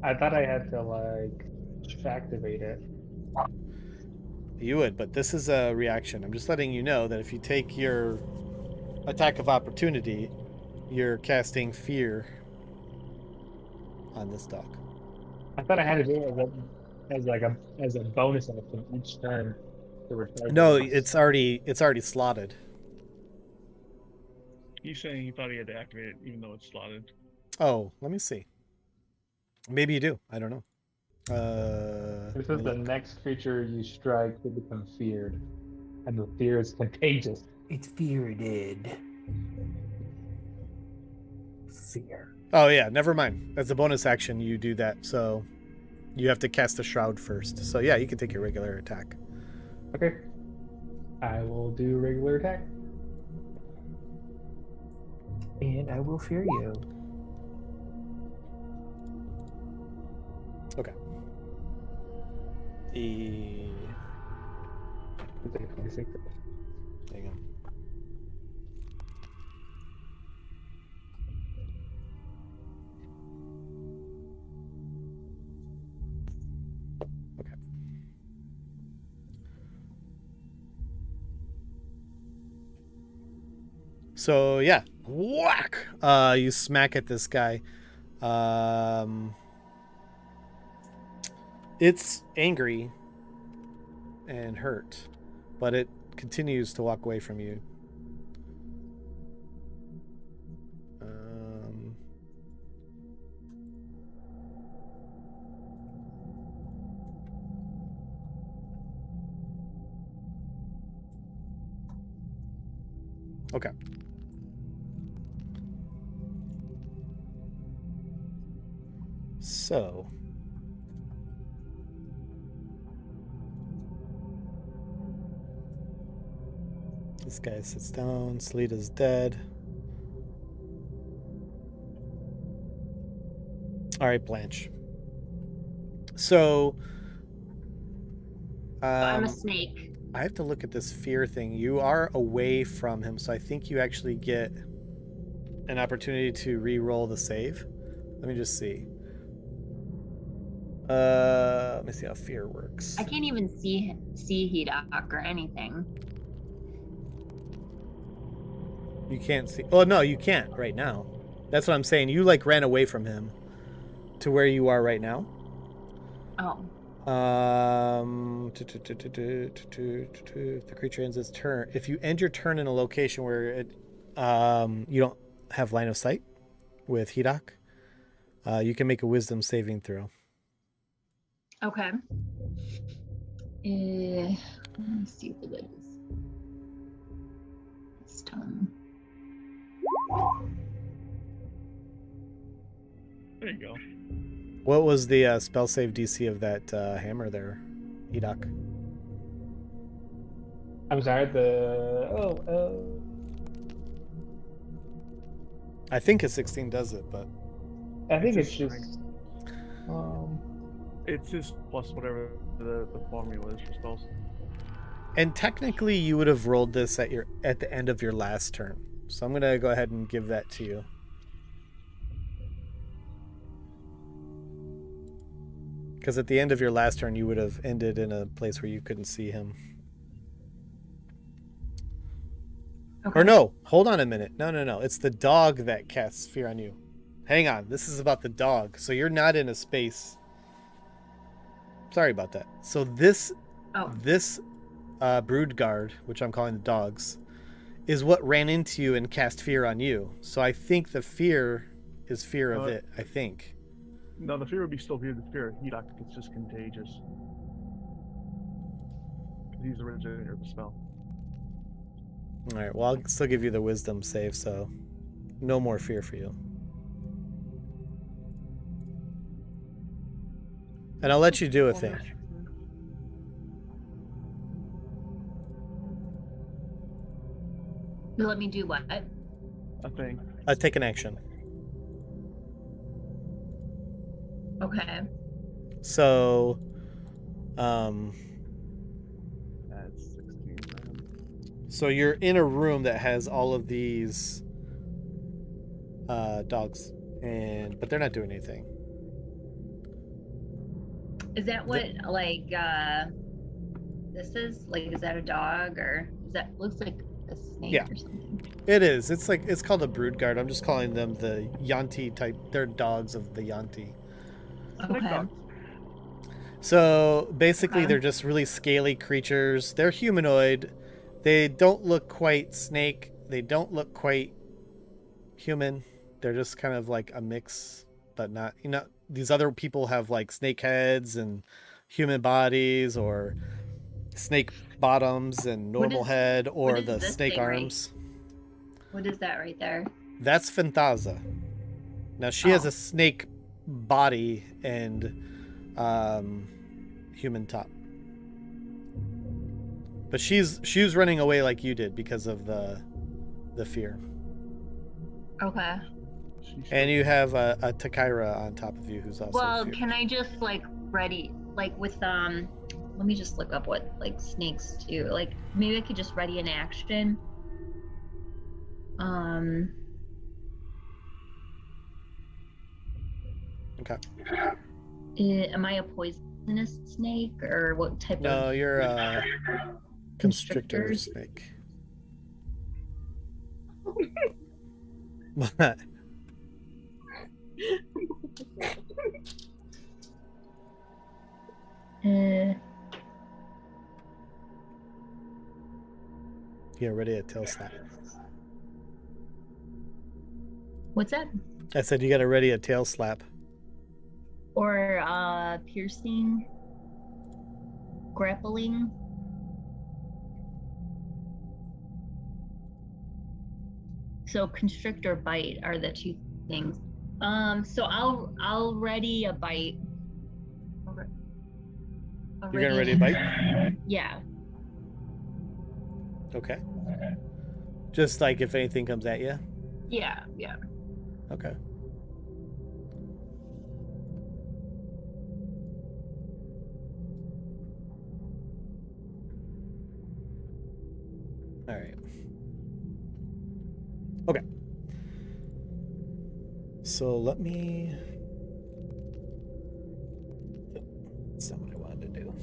I thought I had to, like, activate it. You would, but this is a reaction. I'm just letting you know that if you take your attack of opportunity, you're casting fear on this dog. I thought I had to do it as a bonus action each turn. No, it's already slotted. He's saying he thought he had to activate it even though it's slotted. Oh, let me see. Maybe you do. I don't know. This is the next creature you strike will become feared, and the fear is contagious. It's feared. Fear. Oh yeah, never mind. As a bonus action, you do that. So you have to cast a shroud first. So yeah, you can take your regular attack. Okay. I will do regular attack. And I will fear you. Okay. Hang on. Okay. So yeah, whack! You smack at this guy. It's angry and hurt, but it continues to walk away from you. Okay. So this guy sits down. Selita's dead. All right, Blanche. So I'm a snake. I have to look at this fear thing. You are away from him, so I think you actually get an opportunity to re-roll the save. Let me just see. Let me see how fear works. I can't even see Hidok or anything. You can't see. Oh no, you can't right now. That's what I'm saying. You like ran away from him to where you are right now. Oh. The creature ends its turn. If you end your turn in a location where it, you don't have line of sight with Hidok, you can make a wisdom saving throw. Okay. Let me see what it is. This time. There you go. What was the spell save DC of that hammer there, Hidok? I'm sorry, I think a 16 does it, but I think it's just just it's just plus whatever the formula is for spells. And technically, you would have rolled this at the end of your last turn. So I'm gonna go ahead and give that to you. Because at the end of your last turn, you would have ended in a place where you couldn't see him. Okay. Or no, hold on a minute. No. It's the dog that casts fear on you. Hang on. This is about the dog. So you're not in a space. Sorry about that. So this brood guard, which I'm calling the dogs, is what ran into you and cast fear on you. So I think the fear is fear of it, I think. No, the fear would be still fear. The fear of Hedok, it's just contagious. He's the originator of the spell. Alright, well, I'll still give you the wisdom save, so no more fear for you. And I'll let you do a thing. You let me do what? A thing. Take an action. Okay. So, That's 16. so you're in a room that has all of these dogs, but they're not doing anything. Is that what this is? Like, is that a dog or is that looks like a snake or something? It is. It's called a brood guard. I'm just calling them the yuan-ti type. They're dogs of the yuan-ti. Okay. So basically, they're just really scaly creatures. They're humanoid. They don't look quite snake. They don't look quite human. They're just kind of like a mix, but not. These other people have like snake heads and human bodies, or snake bottoms and normal head, or the snake arms. What is that right there? That's Fanthaza. Now she has a snake body and human top, but she was running away like you did because of the fear. Okay. And you have a Takaira on top of you who's also feared. Can I just ready with let me just look up what snakes do. Maybe I could just ready an action. Okay. Am I a poisonous snake or what type of? No, you're a constrictor snake. What? Yeah, ready a tail slap. What's that? I said you got to ready a tail slap. Or piercing, grappling. So constrictor bite are the two things. So I'll ready a bite. You're gonna ready a bite? Yeah. Okay. Just like if anything comes at you? Yeah. Okay. All right. Okay. So let me... That's not what I wanted to do.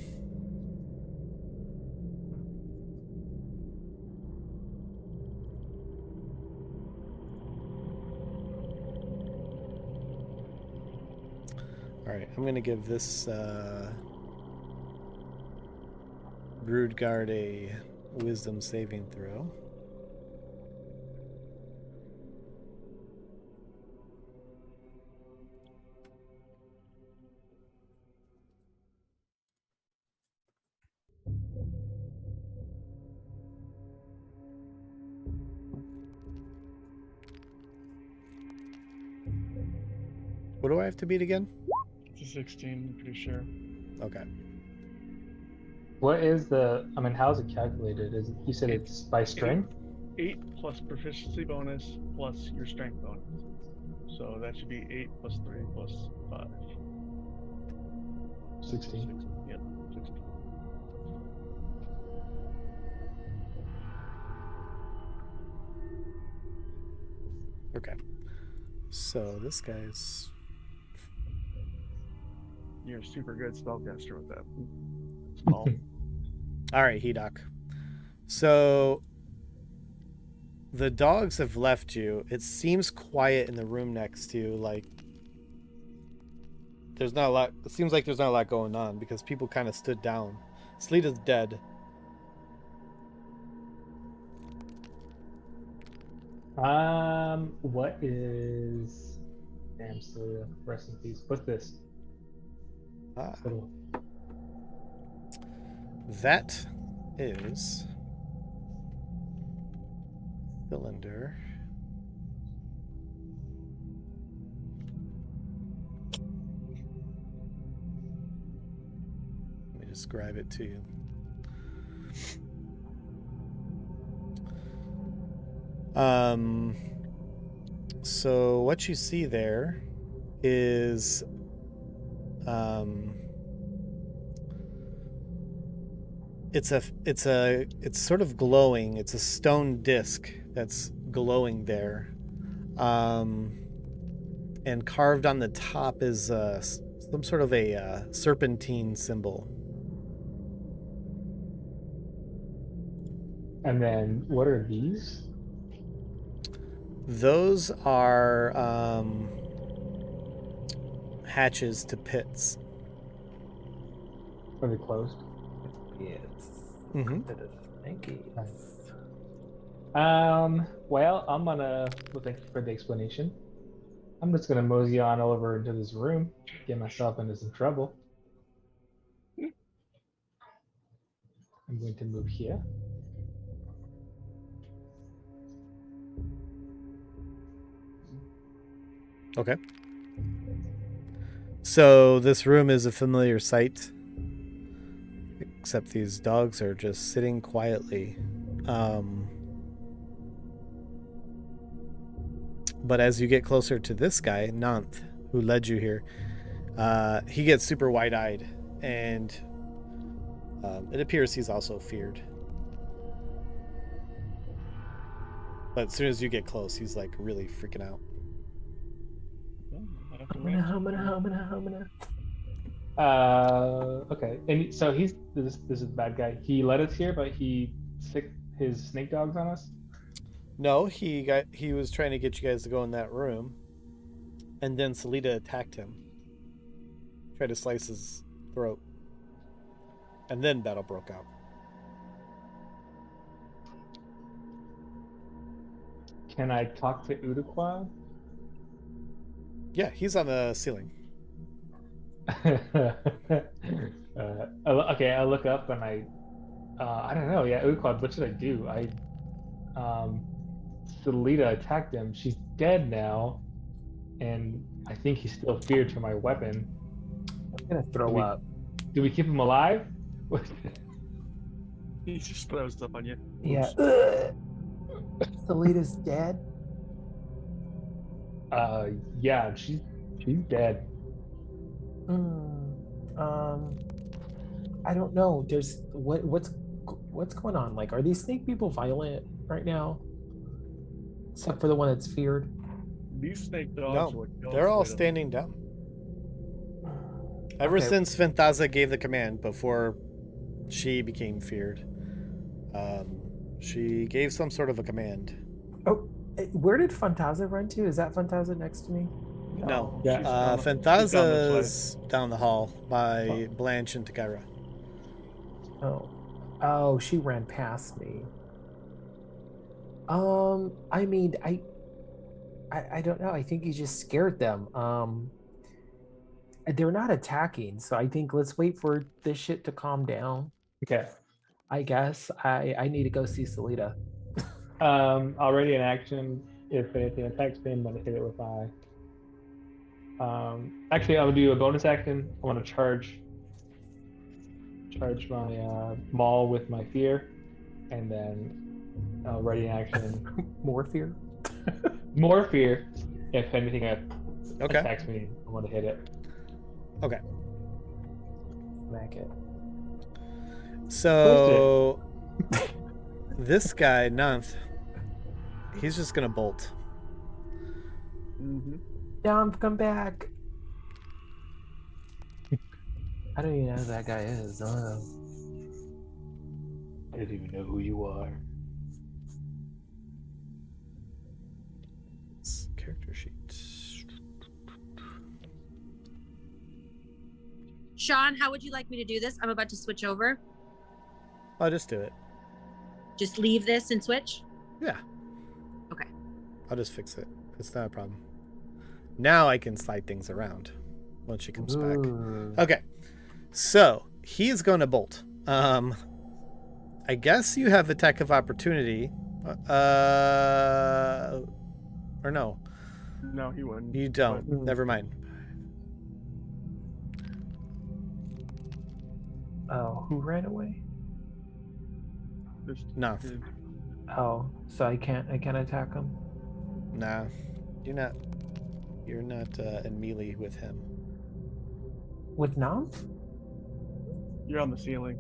All right, I'm going to give this Brood Guard a wisdom saving throw. What do I have to beat again? It's a 16, I'm pretty sure. Okay. What is how's it calculated? You said it's by strength? 8 plus proficiency bonus plus your strength bonus. So that should be 8 plus 3 plus 5. 16. Yep, 16. Okay. So this guy's... You're a super good spellcaster with that. Small. All right, Hedok. So the dogs have left you. It seems quiet in the room next to you. Like, there's not a lot. It seems like there's not a lot going on because people kind of stood down. Sleeta's dead. What is? Damn, Selita. Rest in peace. What's this? Little... That is cylinder. Let me describe it to you. So what you see there is it's sort of glowing. It's a stone disc that's glowing there. And carved on the top is some sort of a serpentine symbol. And then what are these? Those are hatches to pits. Are they closed? Yes. Mm-hmm. Thank you. Well, thank you for the explanation. I'm just gonna mosey on over into this room, get myself into some trouble. I'm going to move here. Okay. So this room is a familiar sight, except these dogs are just sitting quietly. But as you get closer to this guy, Nanth, who led you here, he gets super wide-eyed, and it appears he's also feared. But as soon as you get close, he's like really freaking out. Okay. And so this is a bad guy. He led us here, but he sicked his snake dogs on us. No, he was trying to get you guys to go in that room, and then Selita attacked him. Tried to slice his throat. And then battle broke out. Can I talk to Udakwa? Yeah, he's on the ceiling. Okay, I look up and I don't know. Yeah, Udakwa, what should I do? Selita attacked him. She's dead now, and I think he's still feared for my weapon. I'm gonna throw up. Do we keep him alive? He just throws stuff on you. Yeah. Selita's dead. Yeah, she's dead. I don't know. There's what's going on? Like, are these snake people violent right now? Except for the one that's feared. These snake dogs. No, they're all standing down. Ever since Fenthaza gave the command before she became feared, she gave some sort of a command. Oh, where did Fenthaza run to? Is that Fenthaza next to me? No. Yeah. Fenthaza's down the hall by Blanche and Takara. Oh, she ran past me. I mean, I don't know. I think he just scared them. They're not attacking, so I think let's wait for this shit to calm down. Okay. I guess I need to go see Selita. Already in action. If anything attacks me, I'm gonna hit it with my. Actually, I'll do a bonus action. I want to charge my maul with my fear, and then ready in action. More fear. More fear. If anything Okay. attacks me, I want to hit it. Okay. Smack it. So this guy, Nanth, he's just gonna bolt. Mm-hmm. Dom, come back. I don't even know who that guy is. I don't even know who you are. Character sheet. Sean, how would you like me to do this? I'm about to switch over. I'll just do it. Just leave this and switch? Yeah. Okay. I'll just fix it. It's not a problem. Now I can slide things around once she comes back. Okay. So he is going to bolt. I guess you have attack of opportunity. Or no. No, he wouldn't. You don't. Never mind. Oh, who ran away? Just No. Oh, so I can't attack him. Nah. You're not in melee with him. With Nom? You're on the ceiling.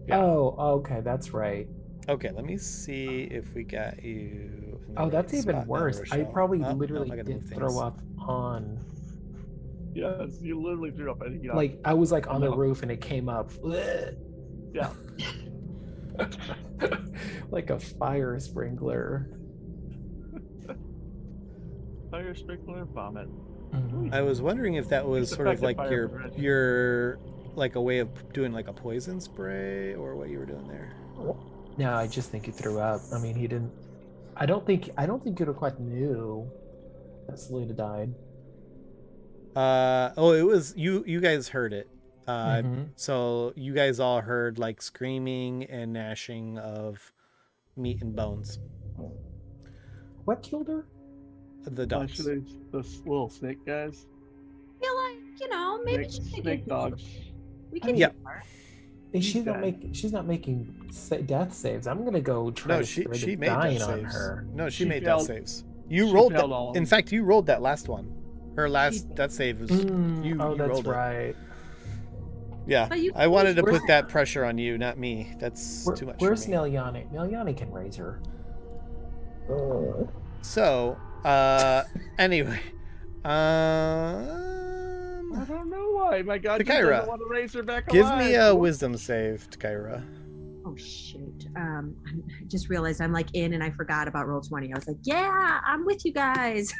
Yeah. Oh, okay, that's right. Okay, let me see if we got you. In the Oh, right that's even spot now, worse. I Rochelle. probably Oh, no, literally I gotta move did throw things. up on. Yes, you literally threw up. I think. Like I was like on the No. roof and it came up. Yeah. Like a fire sprinkler. Fire sprinkler vomit. Mhm. I was wondering if that was It's sort of effective like fire prevention. your like a way of doing like a poison spray or what you were doing there. No, I just think he threw up. I mean, he didn't. I don't think Uruquat knew that Selena died. It was you guys heard it. Mhm. So you guys all heard like screaming and gnashing of meat and bones. What killed her? The dogs. Actually, it's those little snake guys. I feel like, maybe Snake, just snake dogs. We can Yeah. She's not dead. She's not making death saves. I'm gonna go try No, to spread she the made dying death on saves. her. No, she She made failed- death saves. You she rolled failed that. all of In them. fact, you rolled that last one. Her last death save was you. Oh, You that's rolled it. right. Yeah, But you I wanted to Where's- put that pressure on you, not me. That's too much Where's for me. Nelyani? Nelyani can raise her. So, anyway, I don't know why. My God, just Takaira, doesn't want to raise her back give alive. me a wisdom save, Tyra. Oh shoot. I just realized I'm like in and I forgot about roll 20. I was like, yeah, I'm with you guys.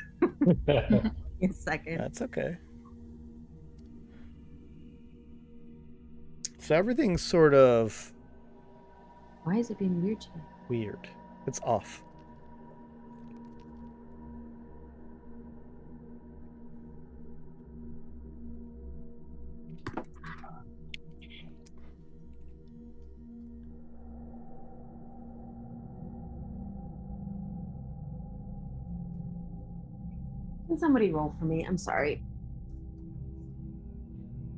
In a second. That's okay. So everything's sort of Why is it being weird today? weird. It's off. Can somebody roll for me? I'm sorry.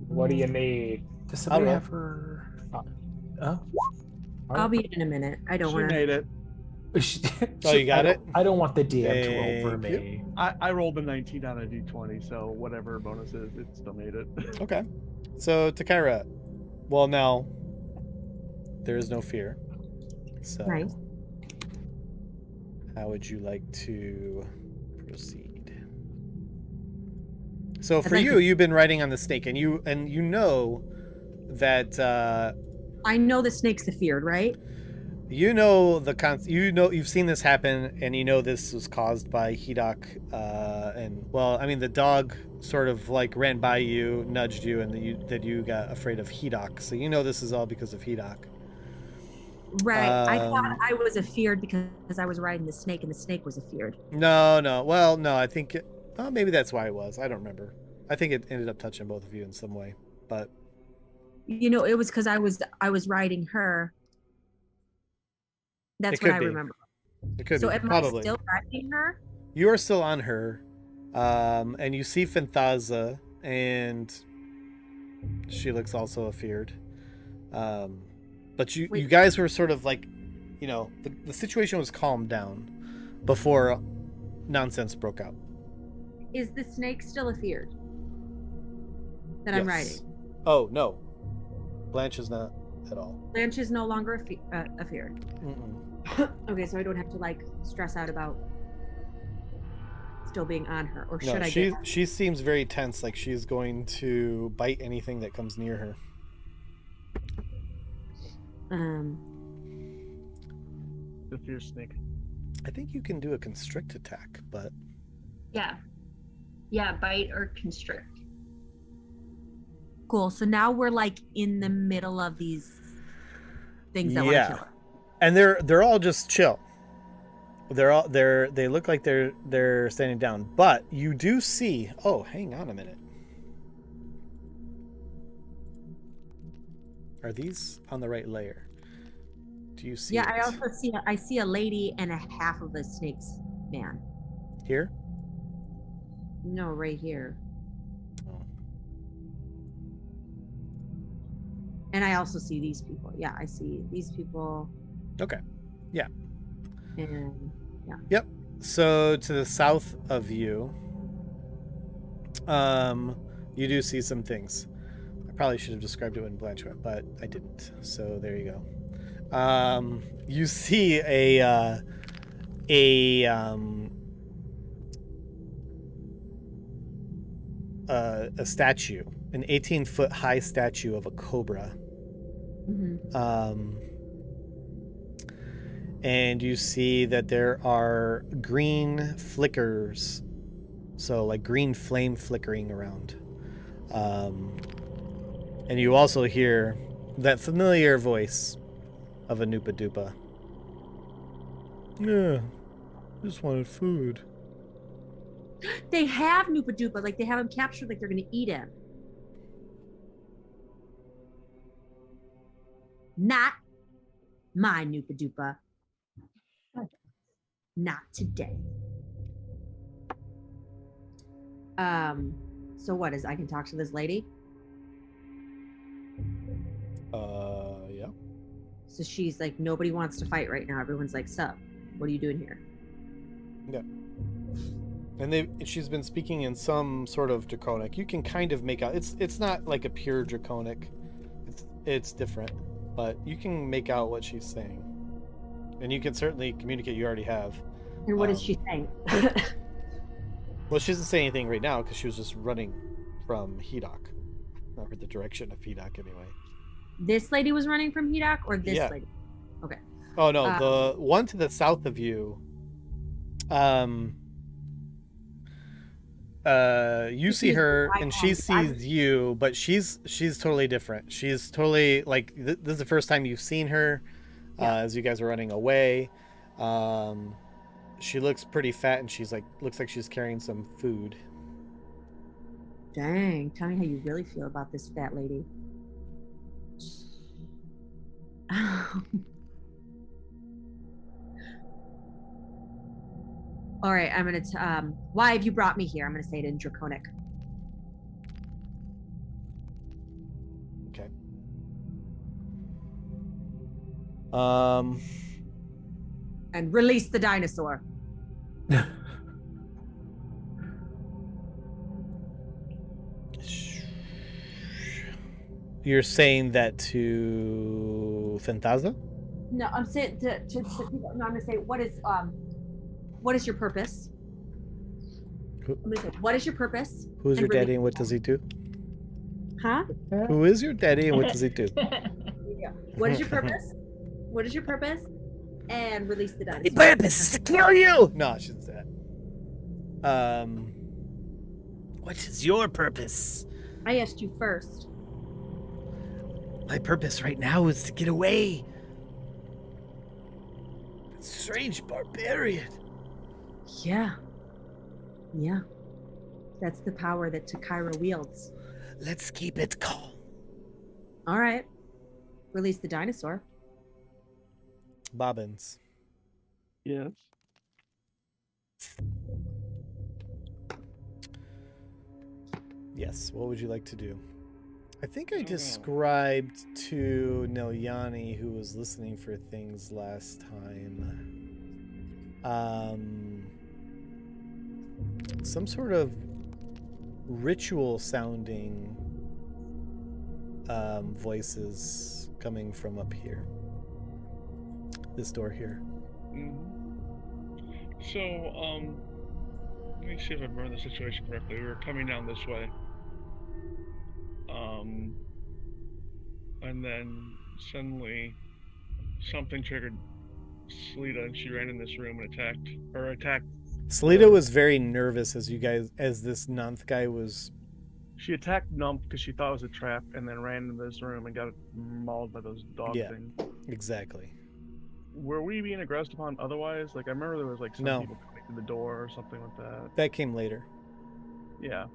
What do you need? Does somebody roll. have her? Oh. I'll be in a minute. I don't She want to. made it. Oh, you got it? I don't want the DM to roll for Thank you. me. I rolled a 19 on a d20, so whatever bonus is, it still made it. Okay. So, Takaira, well, now there is no fear. So, Nice. how would you like to proceed? So, for like you, you've been riding on the snake, and you know that I know the snake's the feared, right? you know you've seen this happen, and you know this was caused by Hidok, and well, I mean, the dog sort of like ran by you, nudged you, and that you got afraid of Hidok. So you know this is all because of Hidok. Right. I thought Um, I was a feared because I was riding the snake and the snake was a feared. No. Well, no, I think maybe that's why it was. I don't remember. I think it ended up touching both of you in some way, but It was because I was riding her. That's It what could I be. remember. it could So be, am probably. I still riding her? You are still on her, and you see Finthaza, and she looks also afeared. But you Wait. guys were sort of like, the situation was calmed down before nonsense broke out. Is the snake still a feared that I'm Yes. riding? Oh, no. Blanche is not at all. Blanche is no longer a feared. Mm-mm. Okay, so I don't have to like stress out about still being on her, or should No, I? she seems very tense, like she's going to bite anything that comes near her. The fierce snake. I think you can do a constrict attack, but Yeah, bite or constrict. Cool. So now we're like in the middle of these things that want to kill us. And they're all just chill. They look like they're standing down, but you do see. Oh, hang on a minute. Are these on the right layer? Do you see? Yeah, it? I also see a lady and a half of a snake's man. Here? No, right here. Oh. And I also see these people. Yeah, I see these people. Okay. Yeah. And Yep. So to the south of you, you do see some things. I probably should have described it when Blanche went, but I didn't. So there you go. You see a statue, an 18-foot high statue of a cobra. And you see that there are green flickers, so like green flame flickering around. And you also hear that familiar voice of a Noopa Doopa. Yeah, just wanted food. they have Noopa Doopa, like they have him captured, like they're gonna eat him. Not my Noopa Doopa. Not today. So what is I can talk to this lady? Yeah. So she's like, nobody wants to fight right now. Everyone's like, sup, what are you doing here? Yeah. And she's been speaking in some sort of Draconic. You can kind of make out, it's not like a pure Draconic. It's different, but you can make out what she's saying. And you can certainly communicate, you already have. And what is she saying? Well, she doesn't say anything right now because she was just running from Hedok. Or the direction of Hedok anyway. This lady was running from Hedok, or this lady? Okay. Oh no, the one to the south of you. You see her and she sees you, but she's totally different. She's totally like this is the first time you've seen her. As you guys are running away. She looks pretty fat and she's like looks like she's carrying some food. Dang, tell me how you really feel about this fat lady. All right, I'm gonna why have you brought me here? I'm gonna say it in Draconic. Okay. And release the dinosaur. You're saying that to Fantaza? No, I'm saying to people. No, I'm gonna say what is your purpose? I'm gonna say what is your purpose? Who's your daddy and what does he do? Huh? Who is your daddy and what does he do? Yeah. What is your purpose? What is your purpose? And release the dinosaur. My purpose is to kill you! No, she doesn't say that. What is your purpose? I asked you first. My purpose right now is to get away. That strange barbarian. Yeah. Yeah. That's the power that Takira wields. Let's keep it calm. All right. Release the dinosaur. Bobbins. Yes. Yes, what would you like to do? I think I described to Nelyani, who was listening for things last time, some sort of ritual sounding voices coming from up here. This door here. So, Let me see if I remember the situation correctly. We were coming down this way. And then suddenly something triggered Selita, and she ran in this room and attacked. Selita was very nervous as this nunth guy was. She attacked Nump because she thought it was a trap, and then ran into this room and got mauled by those dog things. Exactly. Were we being aggressed upon otherwise? Like, I remember there was like some people coming to the door or something like that. That came later. Yeah.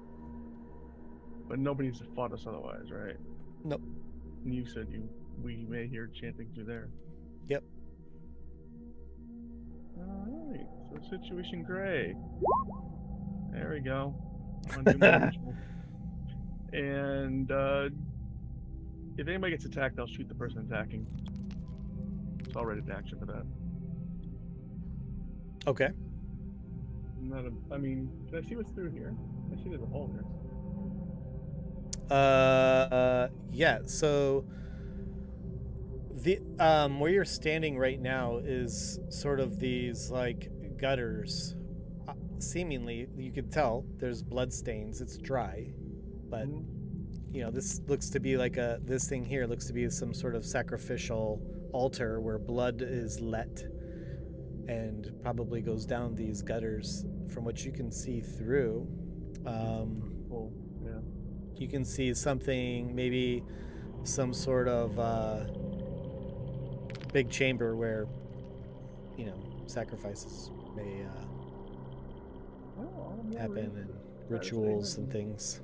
But nobody's fought us otherwise, right? Nope. And you said we may hear chanting through there. Yep. Alright, so situation gray. There we go. And if anybody gets attacked, I'll shoot the person attacking. So I'll ready to action for that. Okay. I mean, can I see what's through here? I see there's a hole here. Yeah, so the where you're standing right now is sort of these like gutters. Seemingly, you could tell there's blood stains. It's dry, but you know, this looks to be like this thing here looks to be some sort of sacrificial altar where blood is let and probably goes down these gutters from what you can see through. You can see something, maybe some sort of big chamber where, you know, sacrifices may happen, and rituals and things.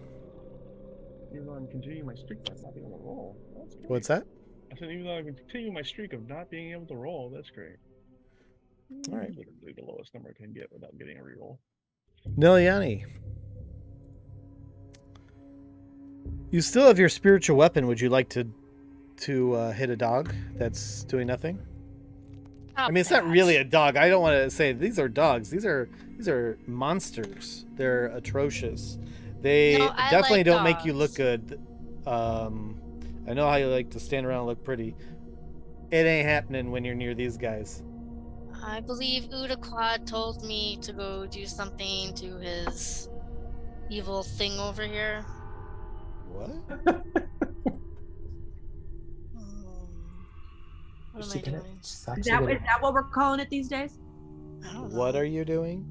Even though I'm continuing my streak of not being able to roll. That's great. What's that? I said even though I'm continuing my streak of not being able to roll, that's great. All right. Literally the lowest number I can get without getting a reroll. Niliani. You still have your spiritual weapon. Would you like to hit a dog that's doing nothing? I mean, it's not really a dog. I don't want to say these are dogs. These are monsters. They're atrocious. They definitely don't make you look good. I know how you like to stand around and look pretty. It ain't happening when you're near these guys. I believe Udaclad told me to go do something to his evil thing over here. What? What am I doing? Is that what we're calling it these days? I don't know. What are you doing?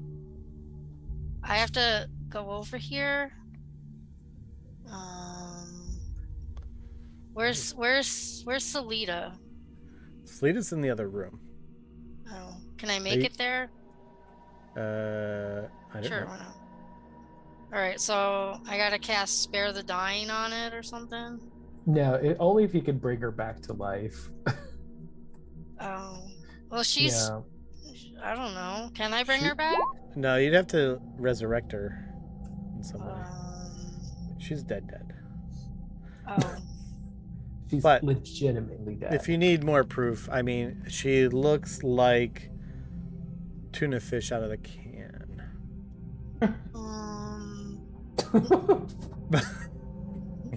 I have to go over here. Where's Selita? Selita's in the other room. Oh, can I make it there? I don't know. Why not? All right, so I gotta cast Spare the Dying on it or something. No, only if you could bring her back to life. Oh, well, she's. Yeah. I don't know. Can I bring her back? No, you'd have to resurrect her in some way. She's dead. Oh. She's But legitimately dead. if you need more proof, I mean, she looks like tuna fish out of the can.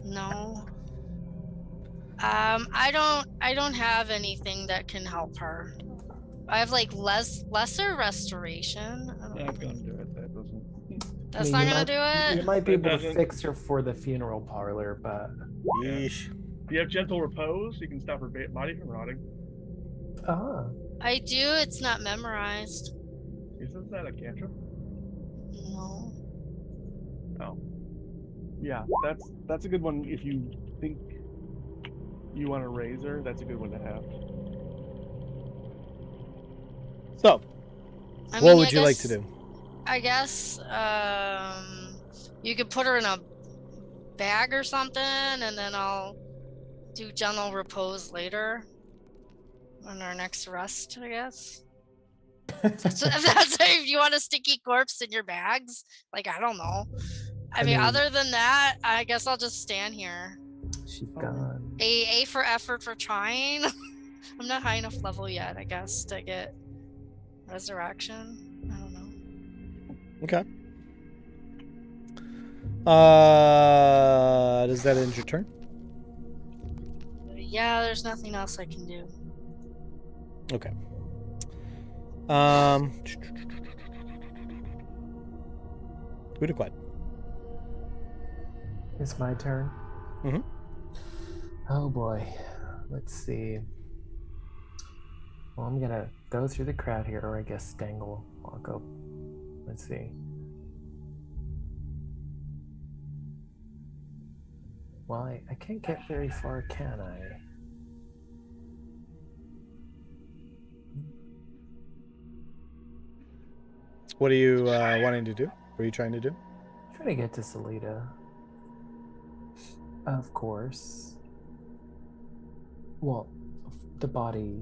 No. I don't have anything that can help her. I have like lesser restoration. Not gonna do it. That doesn't. That's not gonna do it. You might be able to fix her for the funeral parlor, but Yeesh. If you have gentle repose, you can stop her body from rotting. I do. It's not memorized. Isn't that a cantrip? No. Oh. Yeah, that's a good one. If you think you want a razor, that's a good one to have. So, what would you like to do? I guess you could put her in a bag or something, and then I'll do gentle repose later on our next rest, I guess. That's if you want a sticky corpse in your bags. Like, I don't know. I mean, other than that, I guess I'll just stand here. She's gone. A for effort for trying. I'm not high enough level yet, I guess, to get resurrection. I don't know. Okay. Does that end your turn? Yeah, there's nothing else I can do. Okay. Hudaquad. It's my turn. Mhm. Oh boy. Let's see. Well, I'm gonna go through the crowd here, or I guess Stangle. I'll go. Let's see. Well, I can't get very far, can I? What are you wanting to do? What are you trying to do? Trying to get to Salida. Of course. Well, the body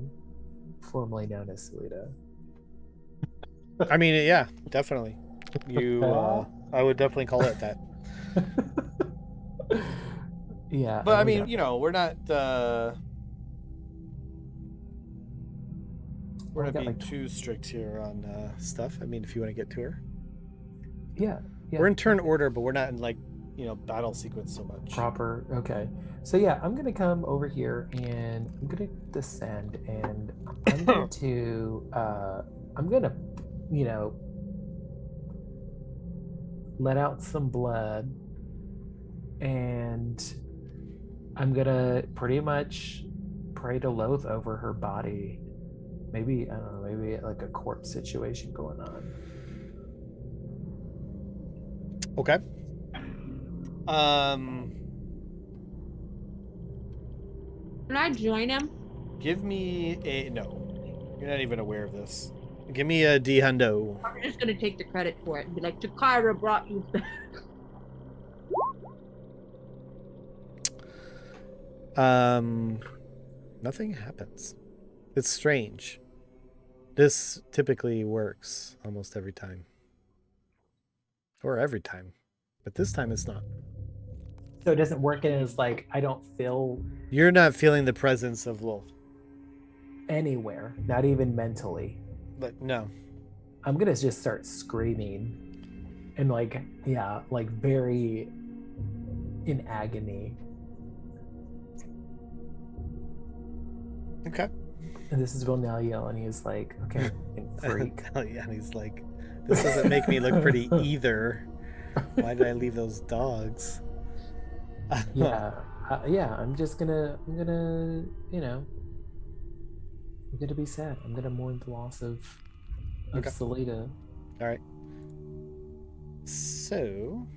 formerly known as Salida. I mean, yeah, definitely. You, I would definitely call it that. Yeah. But I I'm mean, gonna- you know, we're not we got being like- too strict here on stuff. I mean, if you want to get to her, Yeah. we're in turn order, but we're not in like, you know, battle sequence so much. Proper. Okay. So yeah, I'm gonna come over here and I'm gonna descend and I'm going to I'm gonna, you know, let out some blood and I'm gonna pretty much pray to Loth over her body. Maybe, I don't know, maybe like a corpse situation going on. Okay. Can I join him? Give me a no. You're not even aware of this. Give me a D hundo. I'm just gonna take the credit for it and be like, Takara brought you back. Nothing happens. It's strange. This typically works almost every time. Or every time. But this time it's not. So it doesn't work and it's like I don't feel You're not feeling the presence of Wolf. anywhere, not even mentally. But no. I'm gonna just start screaming and like, yeah, like very in agony. Okay. And this is Will now yell and he's like, okay, and freak. Oh yeah, and he's like, this doesn't make me look pretty either. Why did I leave those dogs? Yeah. Yeah, I'm gonna, you know, I'm gonna be sad. I'm gonna mourn the loss of Okay. Salida. All right. So,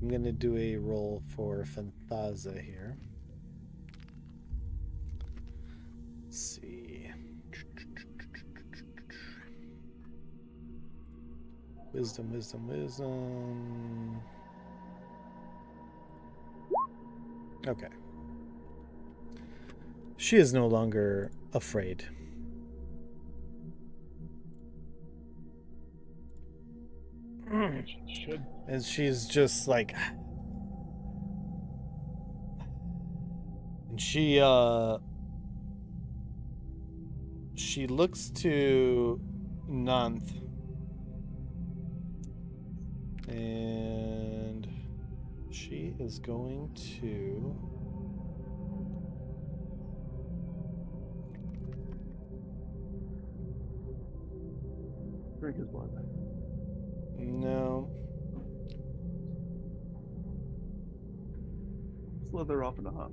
I'm going to do a roll for Fanthaza here. Let's see. Wisdom, wisdom, wisdom. Okay. She is no longer afraid. Should. And she's just like, and she looks to Nanth and she is going to Drink his blood. no. Slither off in a huff.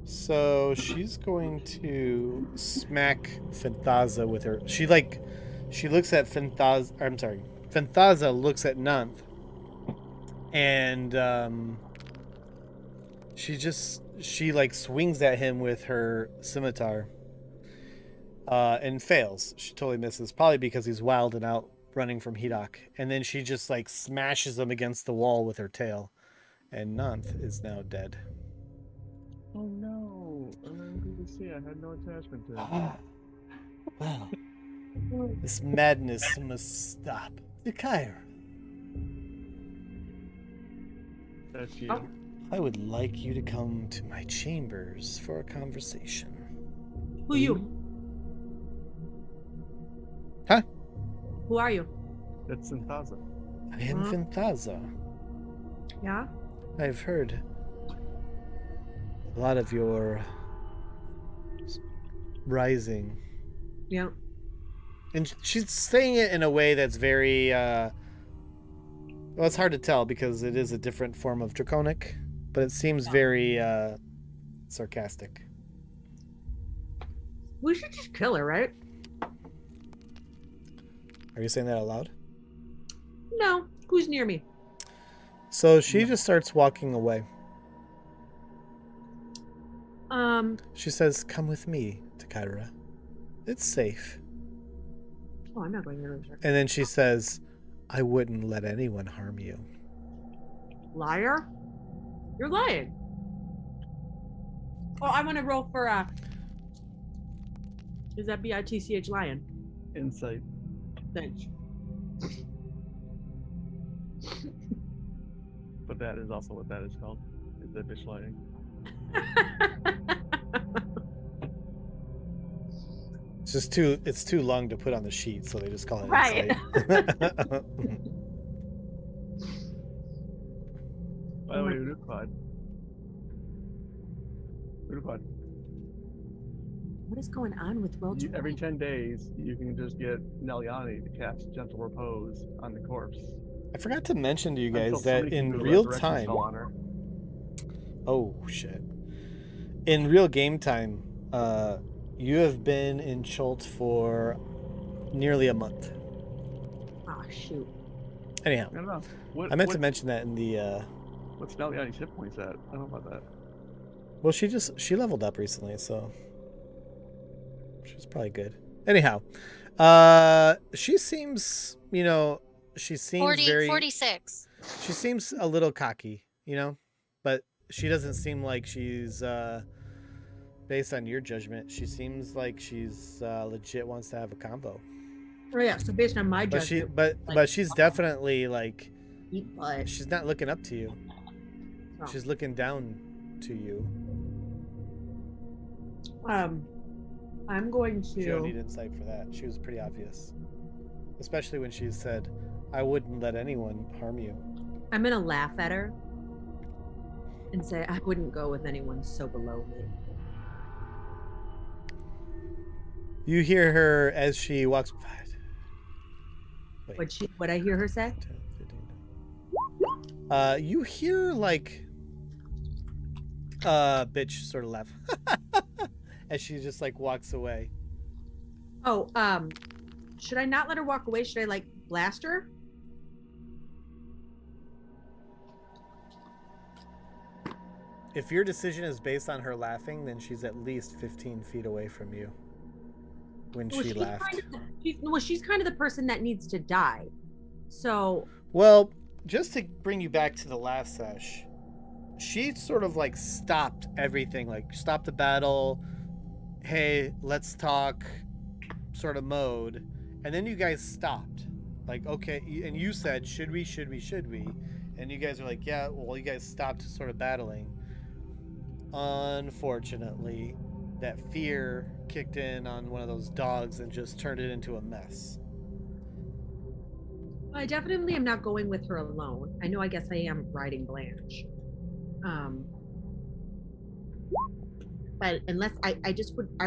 So she's going to smack Fanthaza with her. She looks at Fanthaza. I'm sorry. Fanthaza looks at Nanth, and she like swings at him with her scimitar, and fails. She totally misses, probably because he's wild and out running from Hedok. And then she just like smashes him against the wall with her tail, and Nanth is now dead. Oh no! I'm going to see. I had no attachment to it. Well, this madness must stop. Takara, That's you. I would like you to come to my chambers for a conversation. Who you? Huh? Who are you? That's Synthaza. I am Huh? Fanthaza. Yeah? I've heard a lot of your rising. Yeah. And she's saying it in a way that's very, well, it's hard to tell because it is a different form of draconic, but it seems very sarcastic. We should just kill her, right? Are you saying that out loud? No. Who's near me? So she just starts walking away. She says, "Come with me, Takira. It's safe." Oh, I'm not going near her. And then she says, "I wouldn't let anyone harm you." Liar? You're lying. Oh, I want to roll for is that BITCH lion? Insight. Thanks. But that is also what that is called. Is that bitch lighting? It's too long to put on the sheet, so they just call it Right. insight. By the way, Urukod. What is going on with Roll Every 10 days, you can just get Nelyani to cast Gentle Repose on the corpse. I forgot to mention to you guys Until that somebody can in do a real resurrection time. spell on her. Oh shit! In real game time, you have been in Chult for nearly a month. Oh shoot. Anyhow, I don't know. I meant to mention that in the. What's Nelyani's hit points at? I don't know about that. Well, she leveled up recently, so she's probably good. Anyhow, she seems, she seems 46. She seems a little cocky, but she doesn't seem like she's, based on your judgment, she seems like she's legit wants to have a combo. Oh yeah, so based on my judgment. But she's definitely like, eat butt. she's not looking up to you. Oh. She's looking down to you. I'm going to. You don't need insight for that. She was pretty obvious, especially when she said, "I wouldn't let anyone harm you." I'm gonna laugh at her and say I wouldn't go with anyone so below me. You hear her as she walks. Wait. What I hear her say? You hear like bitch sort of laugh as she just like walks away. Oh, should I not let her walk away? Should I like blast her? If your decision is based on her laughing, then she's at least 15 feet away from you when she laughed. She's kind of the person that needs to die. So. Well, just to bring you back to the last sesh, she sort of like stopped everything, like stopped the battle. Hey, let's talk sort of mode. And then you guys stopped. Like, okay. And you said, should we? And you guys are like, yeah, well, you guys stopped sort of battling. Unfortunately, that fear kicked in on one of those dogs and just turned it into a mess. I definitely am not going with her alone. I guess I am riding Blanche. But unless I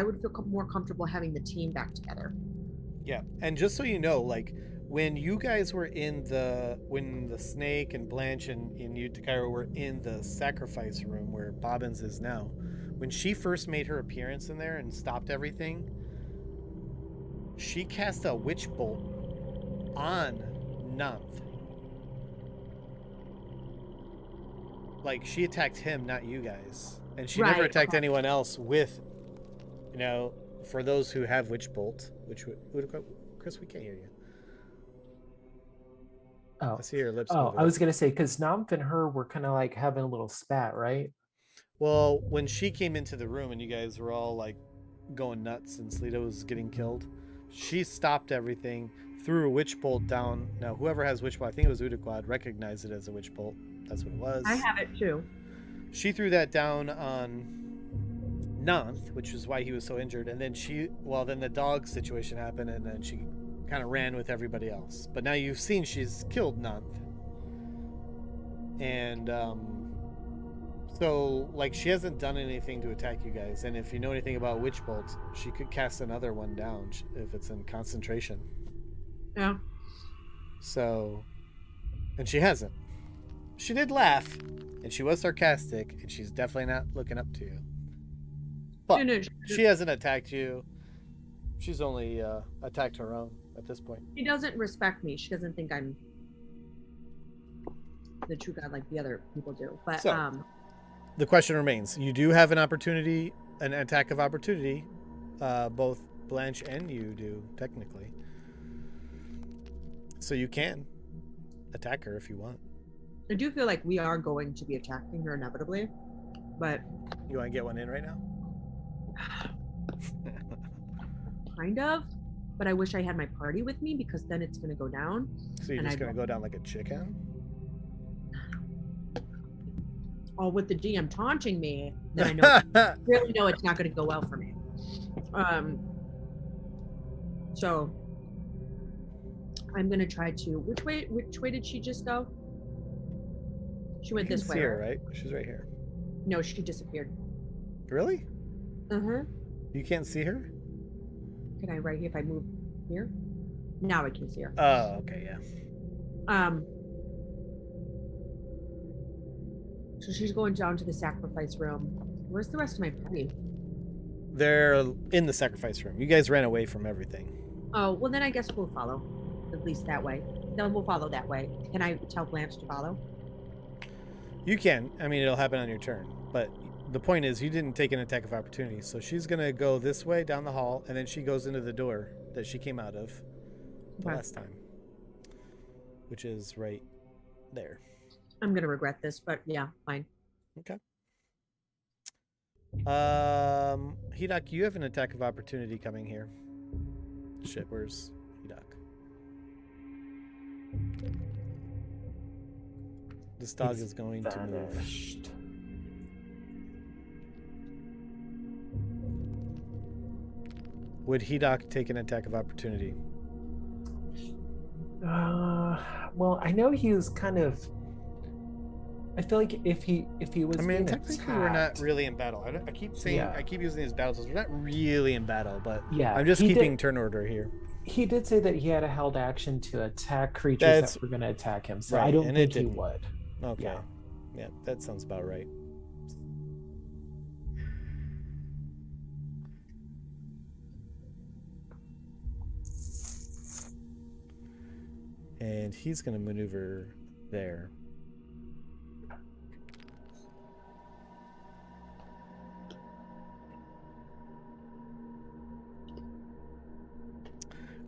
would feel more comfortable having the team back together. Yeah, and just so you know, like when you guys were when the snake and Blanche and you, Takira, were in the sacrifice room where Bobbins is now, when she first made her appearance in there and stopped everything, she cast a witch bolt on Nanth. Like she attacked him, not you guys. And she never attacked anyone else with, for those who have witch bolt, Chris, we can't hear you. Oh, I see your lips. Oh, I was gonna say because Namth and her were kind of like having a little spat, right? Well, when she came into the room and you guys were all like going nuts and Sleeta was getting killed, she stopped everything, threw a witch bolt down. Now, whoever has witch bolt, I think it was Udaquad, recognized it as a witch bolt. That's what it was. I have it too. She threw that down on Nanth, which is why he was so injured. And then then the dog situation happened, and then she kind of ran with everybody else. But now you've seen she's killed Nanth. And so like she hasn't done anything to attack you guys, and if you know anything about witch bolt, she could cast another one down if it's in concentration. Yeah. So, and she hasn't. She did laugh, and she was sarcastic, and she's definitely not looking up to you. But No, she hasn't attacked you. She's only attacked her own at this point. She doesn't respect me. She doesn't think I'm the true god like the other people do. But So, the question remains. You do have an opportunity, an attack of opportunity. Both Blanche and you do, technically. So you can attack her if you want. I do feel like we are going to be attacking her inevitably. But You want to get one in right now? kind of. But I wish I had my party with me because then it's going to go down. So you're And just I going to go down like a chicken? All with the GM taunting me, then I really know it's not going to go well for me. So I'm going to try to. Which way did she just go? She went You can this way. see her, right? She's right here. No, she disappeared. Really? Uh-huh. You can't see her? Can I right here if I move here? Now I can see her. Oh, okay, yeah. So she's going down to the sacrifice room. Where's the rest of my party? They're in the sacrifice room. You guys ran away from everything. Oh, well then I guess we'll follow. At least that way. Then we'll follow that way. Can I tell Blanche to follow? You can. I mean, it'll happen on your turn. But the point is, you didn't take an attack of opportunity. So she's going to go this way down the hall, and then she goes into the door that she came out of the last time, which is right there. I'm going to regret this, but yeah, fine. Okay. Hidak, you have an attack of opportunity coming here. Shit, where's Hidak? This dog is going to move. Vanished. Would Hidak take an attack of opportunity? Well, I know he was kind of. I feel like if he was. I mean, being technically, we're not attacked- really in battle. I keep saying, Yeah. I keep using these battle tools. We're not really in battle, but Yeah, I'm just he keeping did- turn order here. He did say that he had a held action to attack creatures That's- that were going to attack him, so right, I don't and it think he didn't. would. Okay. Yeah. Yeah, that sounds about right. And he's going to maneuver there.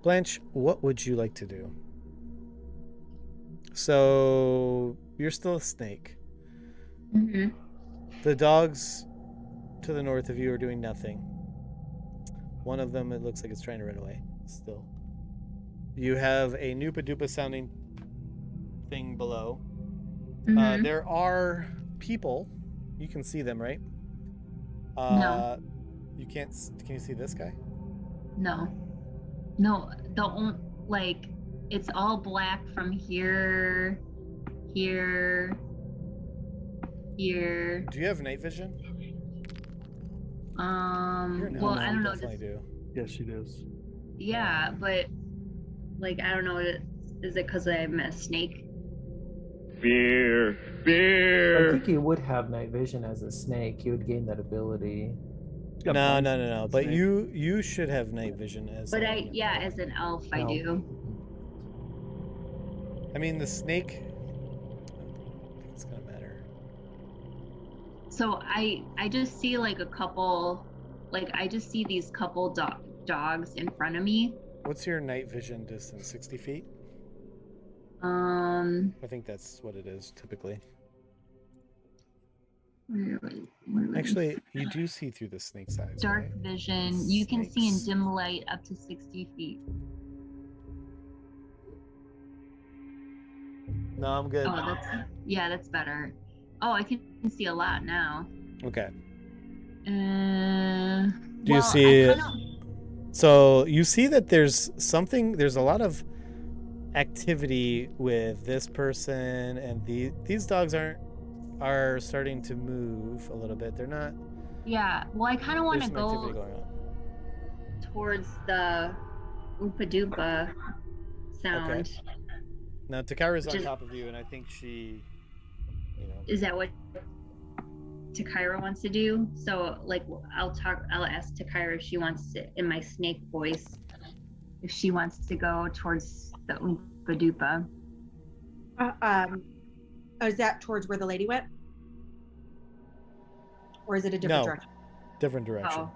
Blanche, what would you like to do? So, you're still a snake. Mm-hmm. The dogs to the north of you are doing nothing. One of them, it looks like it's trying to run away still. You have a Noopa Doopa sounding thing below. Mm-hmm. There are people. You can see them, right? No. You can't. Can you see this guy? No, like it's all black from here. Do you have night vision? You're an Well, elf, I you don't know. definitely do. Yes, she does. Yeah, but like I don't know. Is it because I'm a snake? I think you would have night vision as a snake. You would gain that ability. Yeah, No. Blanche- But snake. you should have night vision as. But as an elf, I No. do. I mean, the snake. I don't think it's gonna matter. So I just see like a couple, like I just see these couple dogs in front of me. What's your night vision distance? 60 feet? I think that's what it is typically. Actually, you do see through the snake's eyes. Dark right? vision. You can see in Snakes. dim light up to 60 feet. No, I'm good. Oh, that's better. Oh, I can see a lot now. Okay. Do Do you see? So you see that there's a lot of activity with this person, and these dogs are starting to move a little bit. They're not. Yeah. Well, I kind of want There's to some activity go going on. towards the Oopa Doopa sound. Okay. Now Takara's Which on is- top of you, and I think she, Is that what Takira wants to do? So, like, I'll ask Takira if she wants to, in my snake voice, if she wants to go towards the Oompa Doopa. Is that towards where the lady went? Or is it a different No. direction? different direction. Oh.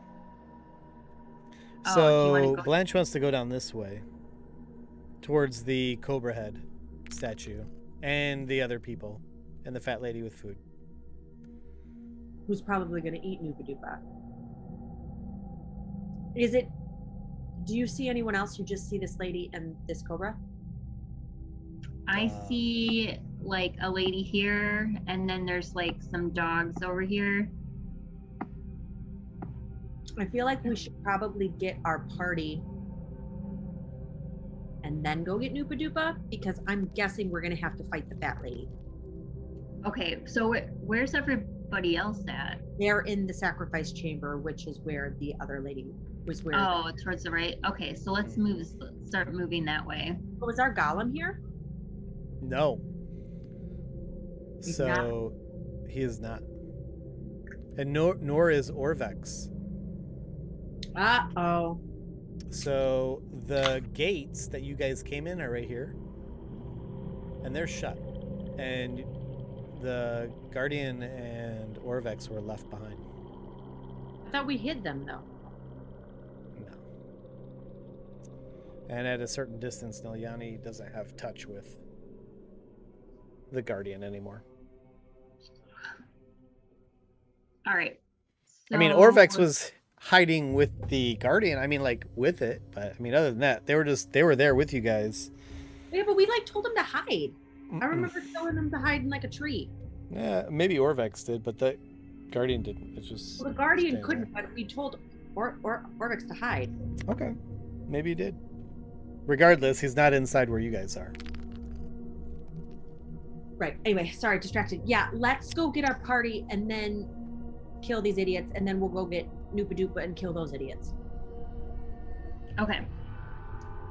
Oh, do you wanna So go- Blanche wants to go down this way, towards the Cobra Head statue, and the other people, and the fat lady with food. Who's probably going to eat Noopa Doopa? Is it? Do you see anyone else? You just see this lady and this cobra? I see like a lady here, and then there's like some dogs over here. I feel like we should probably get our party and then go get Noopa Doopa, because I'm guessing we're going to have to fight the fat lady. Okay, so where's everybody else at? They're in the sacrifice chamber, which is where the other lady was. Where? Oh, towards the right. Okay, so let's start moving that way. Oh, is our golem here? No. He's So he is not. And nor is Orvex. Uh-oh. So the gates that you guys came in are right here. And they're shut. And the Guardian and Orvex were left behind. I thought we hid them, though. No. And at a certain distance, Nilyani doesn't have touch with the Guardian anymore. All right. I mean, So- Orvex was hiding with the Guardian. I mean, like, with it. But, I mean, other than that, they were there with you guys. Yeah, but we like told them to hide. I Mm-mm. remember telling them to hide in like a tree. Yeah, maybe Orvex did, but the Guardian didn't. It's just Well, the Guardian staying couldn't, but we told Orvex to hide. there. Okay, maybe he did. Regardless, he's not inside where you guys are. Right. Anyway, sorry, distracted. Yeah, let's go get our party and then kill these idiots, and then we'll go get Noopa Doopa and kill those idiots. Okay.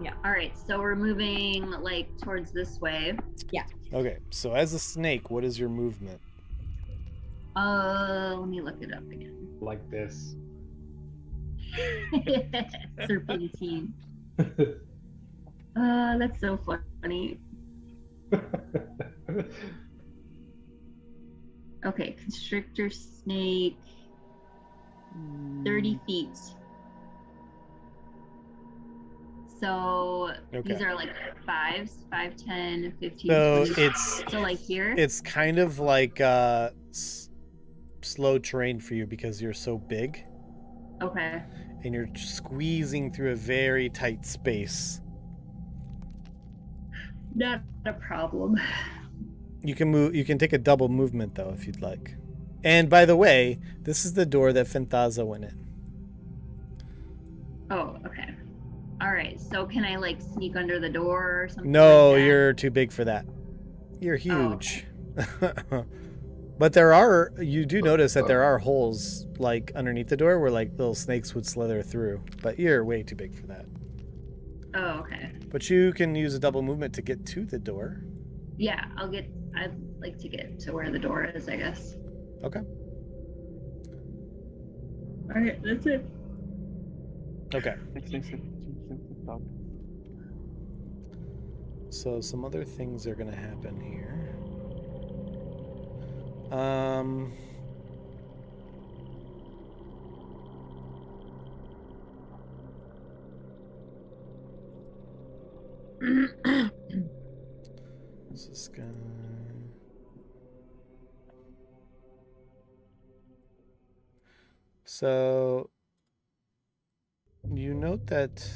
Yeah. All right. So we're moving like towards this way. Okay, so as a snake, what is your movement? Let me look it up again. Like this. Serpentine. That's so funny. Okay, constrictor snake, 30 feet. So these Okay. are like 5s, 5, 10, 15, So 20. it's So like here? it's kind of like slow terrain for you because you're so big Okay. and you're squeezing through a very tight space. Not a problem. You can move. You can take a double movement though if you'd like. And by the way, this is the door that Fenthaza went in. Oh, okay. All right. So can I like sneak under the door or something? No, like that? you're too big for that. You're Oh, huge. But you do notice that there are holes like underneath the door where like little snakes would slither through. But you're way too big for that. Oh, okay. But you can use a double movement to get to the door. Yeah, I'd like to get to where the door is, I guess. Okay. All right, that's it. Okay. Thanks, dog. So some other things are gonna happen here. What's this guy? So you note that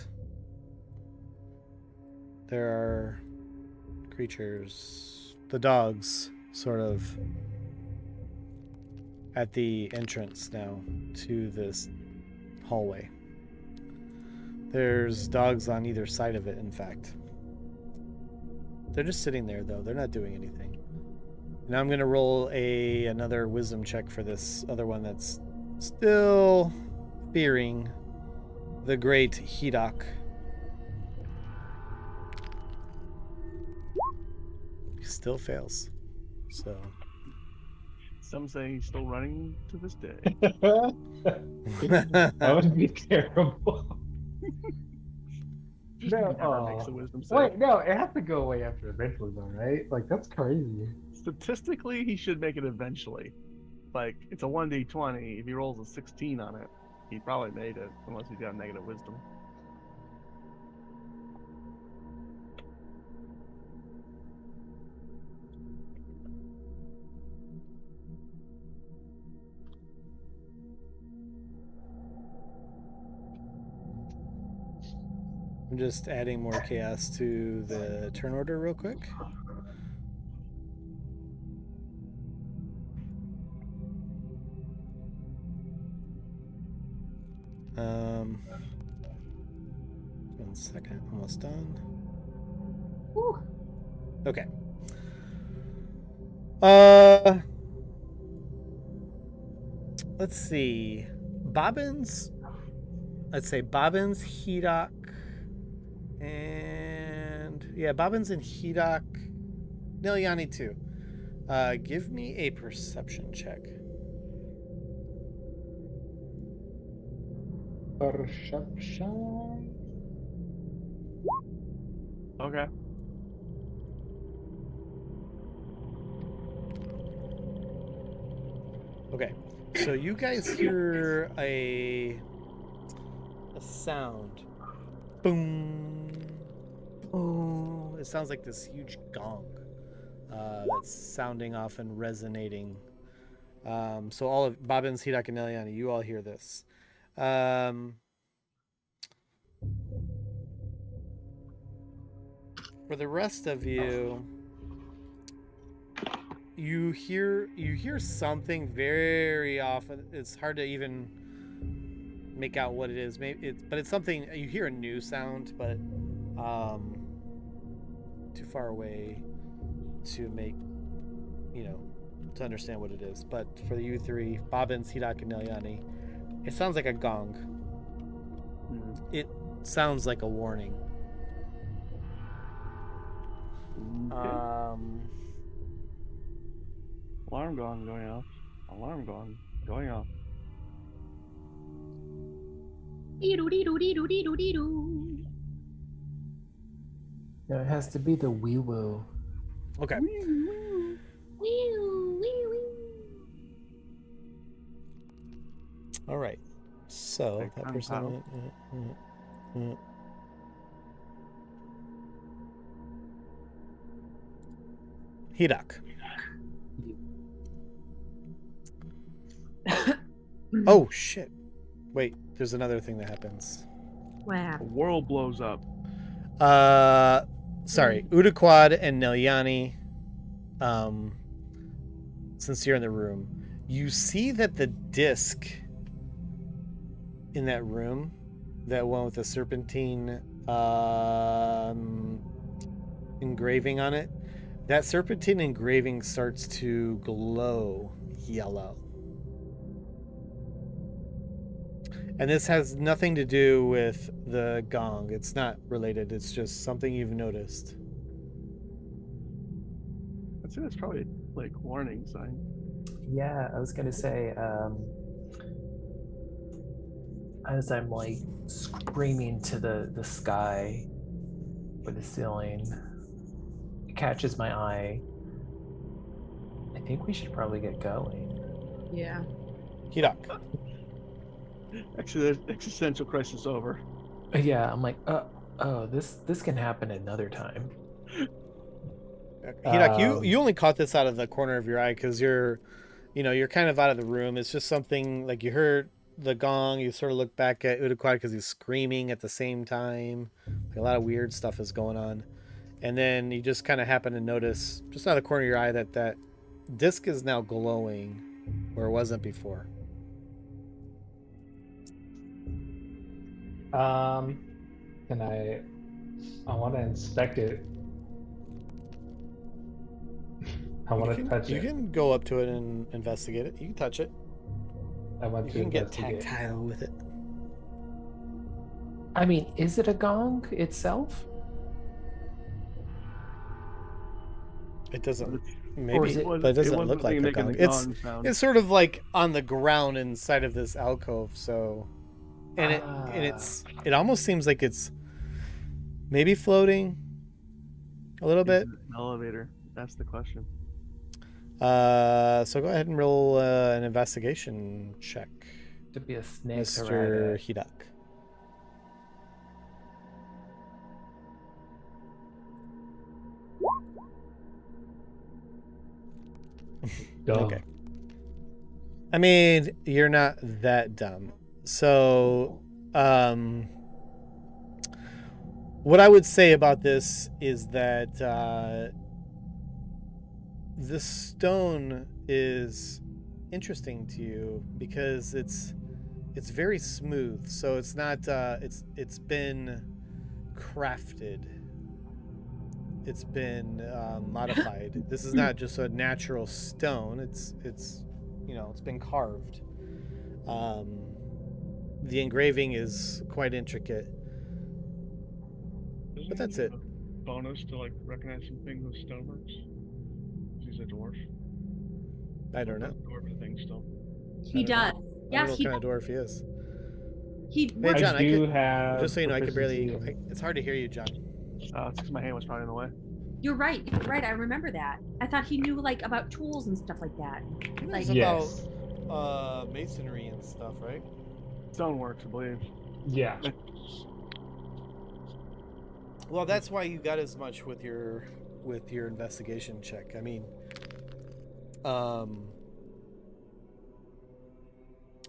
there are creatures, the dogs, sort of at the entrance now to this hallway. There's dogs on either side of it, in fact. They're just sitting there though. They're not doing anything. Now I'm gonna roll another wisdom check for this other one that's still fearing the great Hidok. He still fails. So Some say he's still running to this day. That would be terrible. Just No, never makes a wisdom save. wait, no, it has to go away after eventually, though, right? Like, that's crazy. Statistically, he should make it eventually. Like, it's a 1d20. If he rolls a 16 on it, he probably made it, unless he's got negative wisdom. I'm just adding more chaos to the turn order real quick. One second, almost done. Whew. Okay. Let's see. Bobbins. Let's say Bobbins, Hidok, and yeah, Bobbins and Hidok. Nilyani too. Give me a perception check. Perception. Okay. Okay, so you guys hear a sound. Boom. Boom. It sounds like this huge gong that's sounding off and resonating. So all of Bobbins, Hidok, and Nilyani, you all hear this. For the rest of you, you hear something very often. It's hard to even make out what it is. Maybe but it's something. You hear a new sound, but too far away to make, to understand what it is. But for the you three, Bobbins, Hidok, and Nilyani, it sounds like a gong. It sounds like a warning. Okay. Alarm gong going off. Alarm gong going off. Dee-doo-dee-doo-dee-doo-dee-doo-dee-doo. No, it has to be the wee woo. Okay. Wee-woo, wee-woo. All right. So Like that tongue person. Hidok. Oh shit! Wait, there's another thing that happens. What The happened? world blows up. Sorry, Udaquad and Nilyani. Since you're in the room, you see that the disc in that room, that one with the serpentine engraving on it, that serpentine engraving starts to glow yellow. And this has nothing to do with the gong. It's not related. It's just something you've noticed. I'd say that's probably like warning sign. Yeah, I was gonna say, as I'm like screaming to the sky or the ceiling, it catches my eye. I think we should probably get going. Yeah. Hidok. Existential crisis over. Yeah, I'm like, oh, this can happen another time. Hidok, you only caught this out of the corner of your eye because you're kind of out of the room. It's just something like you heard the gong. You sort of look back at Udaquad because he's screaming at the same time. Like a lot of weird stuff is going on, and then you just kind of happen to notice just out of the corner of your eye that disc is now glowing where it wasn't before. Can I want to inspect it I want to touch You it. can go up to it and investigate it. You can touch it. I want You to can get investigate. tactile with it. I mean, is it a gong itself? It doesn't. Or Maybe, is it- but it doesn't wasn't look like a making gong. the gong sound. It's sort of like on the ground inside of this alcove. So, and it almost seems like it's maybe floating a little Is bit. it an elevator? That's the question. So go ahead and roll an investigation check, To be a snake to ride Mr. it. Hidak. Dumb. Okay. I mean, you're not that dumb. So, what I would say about this is that the stone is interesting to you because it's very smooth. So it's not it's been crafted. It's been modified. This is not just a natural stone. It's it's been carved. The engraving is quite intricate. Doesn't But that's he it. have a bonus to like recognizing things with stoneworks? He's a dwarf. I don't know. Dwarf thing still. He don't know. does. I don't know Yes, what he kind of dwarf he is. he Hey, John, I do could, have. just so you know, I could barely. proficiency. It's hard to hear you, John. It's because my hand was probably in the way. You're right. You're right. I remember that. I thought he knew like about tools and stuff like that. He Like knows Yes. about masonry and stuff, right? Stoneworks, I believe. Yeah. Well, that's why you got as much with your investigation check. I mean,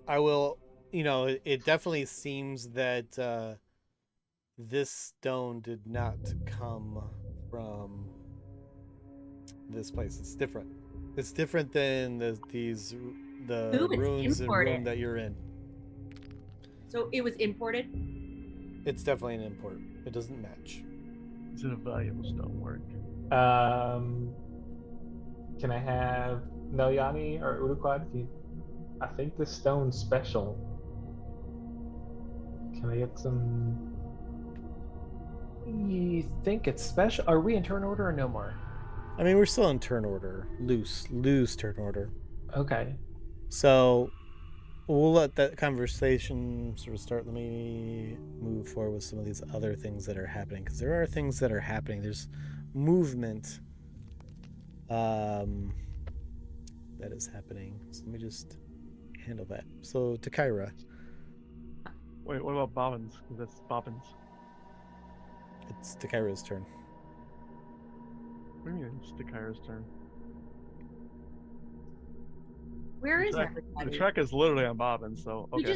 I will. It definitely seems that this stone did not come from this place. It's different. It's different than the Ooh, it's ruins and imported. room that you're in. So it was imported. It's definitely an import. It doesn't match. Is it a valuable stonework? Can I have Nelyani or Uruquad? I think this stone's special. Can I get some? You think it's special? Are we in turn order or no more? I mean, we're still in turn order, loose turn order. Okay. So we'll let that conversation sort of start. Let me move forward with some of these other things that are happening, because there are things that are happening. There's movement that is happening. So let me just handle that. So Takira, Wait, what about Bobbins? 'Cause that's Bobbins. it's Takira's turn. What do you mean it's Takira's turn? Where is The everybody? track is literally on Bobbins, so We okay.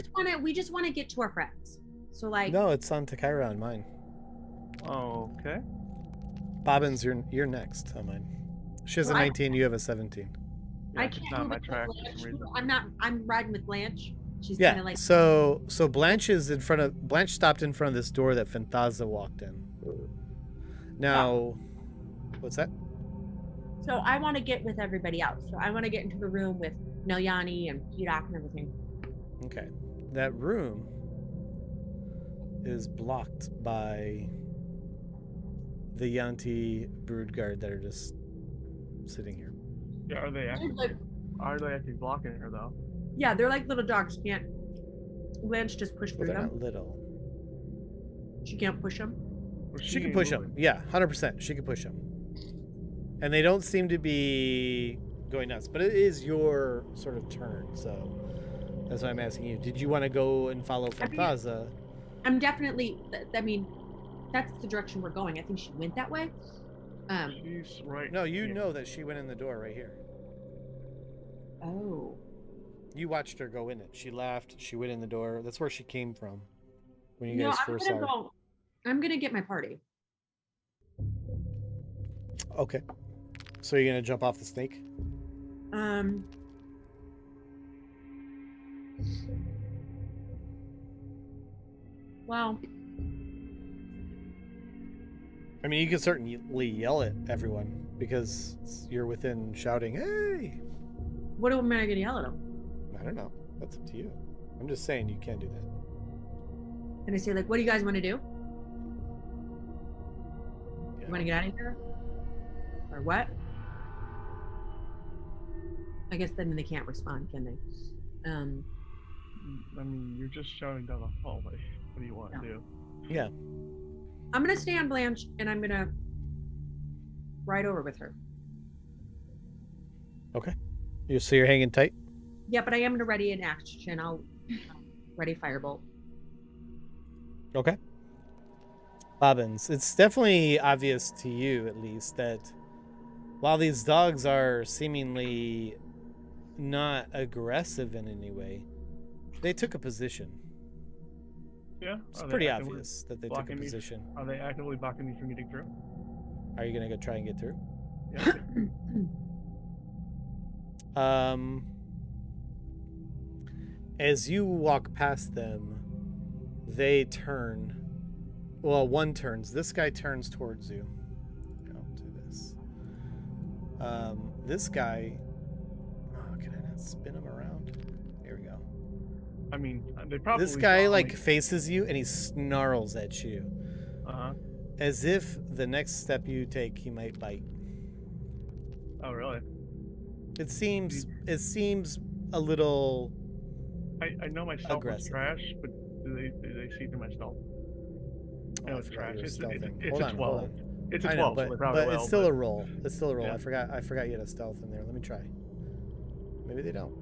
just want to get to our friends. So like No, it's on Takira on mine. Okay. Bobbins, you're next on mine. She has a Well, I- 19. You have a 17. Yeah, I it's can't not on move my it to track for Blanche. some reason. I'm riding with Blanche. She's Yeah. kind of like So Blanche is in front of Blanche stopped in front of this door that Fanthaza walked in. Now, what's that? So I want to get with everybody else. So I want to get into the room with Nelyani and Hidak and everything. Okay. That room is blocked by the yuan-ti brood guard that are just sitting here. Yeah, are they actually blocking her though? Yeah, they're like little dogs. Can't Blanche just push Well, through they're them? not little. She can't push them. Or She can ain't push moving? them. Yeah, 100%. She can push them. And they don't seem to be going nuts. But it is your sort of turn, so that's why I'm asking you. Did you want to go and follow Fanthaza? I'm definitely. I mean, that's the direction we're going. I think she went that way. She's right. No, you here. know that she went in the door right here. Oh. You watched her go in it. She laughed. She went in the door. That's where she came from when you No, guys I'm first gonna saw her. go. I'm gonna get my party. Okay. So you're gonna jump off the snake? Well, I mean, you can certainly yell at everyone because you're within shouting, "Hey!" What am I gonna yell at them? I don't know. That's up to you. I'm just saying you can't do that. And I say, like, what do you guys want to do? Yeah. You want to get out of here? Or what? I guess then they can't respond, can they? I mean, you're just shouting down the hallway. What do you want to do? Yeah. I'm gonna stay on Blanche and I'm gonna ride over with her. Okay. So you're hanging tight? Yeah, but I am gonna ready an action. I'll ready firebolt. Okay. Bobbins, it's definitely obvious to you, at least, that while these dogs are seemingly not aggressive in any way, they took a position. Yeah. It's pretty obvious that they took a position. Are they actively blocking me from getting through? Are you gonna go try and get through? Yeah. As you walk past them, they turn. Well, one turns. This guy turns towards you. I'll do this. This guy. Oh, can I not spin him around? Here we go. I mean, they probably. This guy saw like me. faces you and he snarls at you, as if the next step you take, he might bite. Oh, really? It seems a little. I know my stealth was aggressive. trash, but do they see through my stealth? I know I it's forgot trash. you were It's stealthing. a 12. It's a I 12, know, so they but probably will, it's still a roll. It's still a roll. Yeah. I forgot you had a stealth in there. Let me try. Maybe they don't.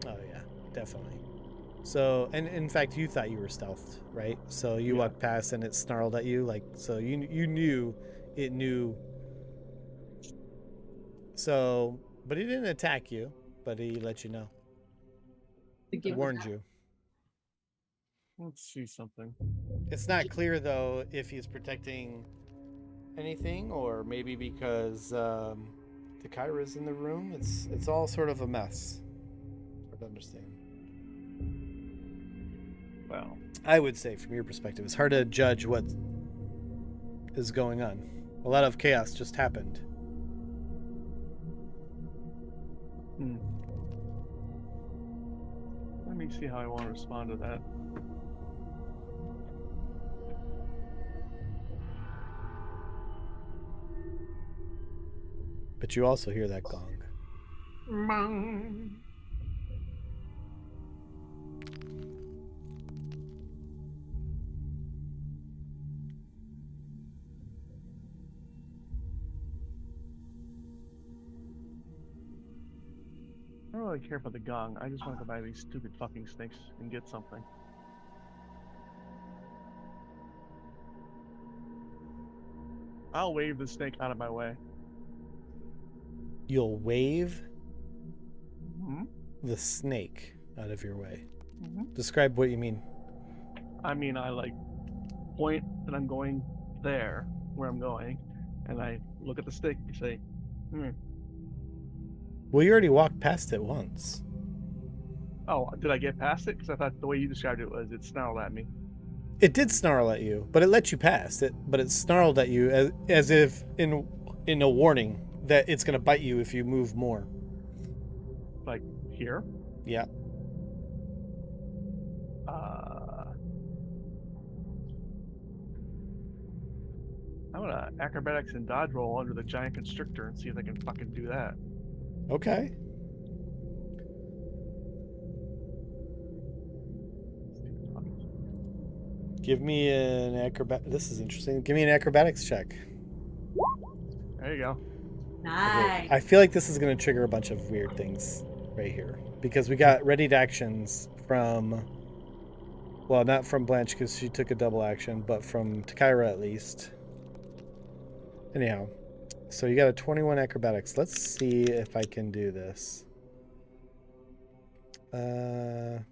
Oh yeah, definitely. So, and in fact, you thought you were stealthed, right? So you walked past and it snarled at you, like, so you knew it knew. So, but he didn't attack you, but he let you know. He warned you. Let's see something. It's not clear though if he's protecting anything, or maybe because the Kyra's in the room. It's all sort of a mess. Hard to understand. Well, I would say from your perspective, it's hard to judge what is going on. A lot of chaos just happened. Let me see how I want to respond to that. But you also hear that gong. Bang. I don't really care about the gong. I just want to go buy these stupid fucking snakes and get something. I'll wave the snake out of my way. You'll wave Mm-hmm. the snake out of your way. Mm-hmm. Describe what you mean. I mean, I like point that I'm going there, where I'm going, and I look at the snake and say, Well, you already walked past it once. Oh, did I get past it? Because I thought the way you described it was it snarled at me. It did snarl at you, but it let you pass it. But it snarled at you as if in a warning that it's going to bite you if you move more. Like here? Yeah. I'm gonna acrobatics and dodge roll under the giant constrictor and see if I can fucking do that. Okay. Give me an acrobat. This is interesting. Give me an acrobatics check. There you go. Nice. I feel like this is going to trigger a bunch of weird things right here because we got readied actions from, well, not from Blanche because she took a double action, but from Takira at least. Anyhow, so you got a 21 acrobatics. Let's see if I can do this. I'm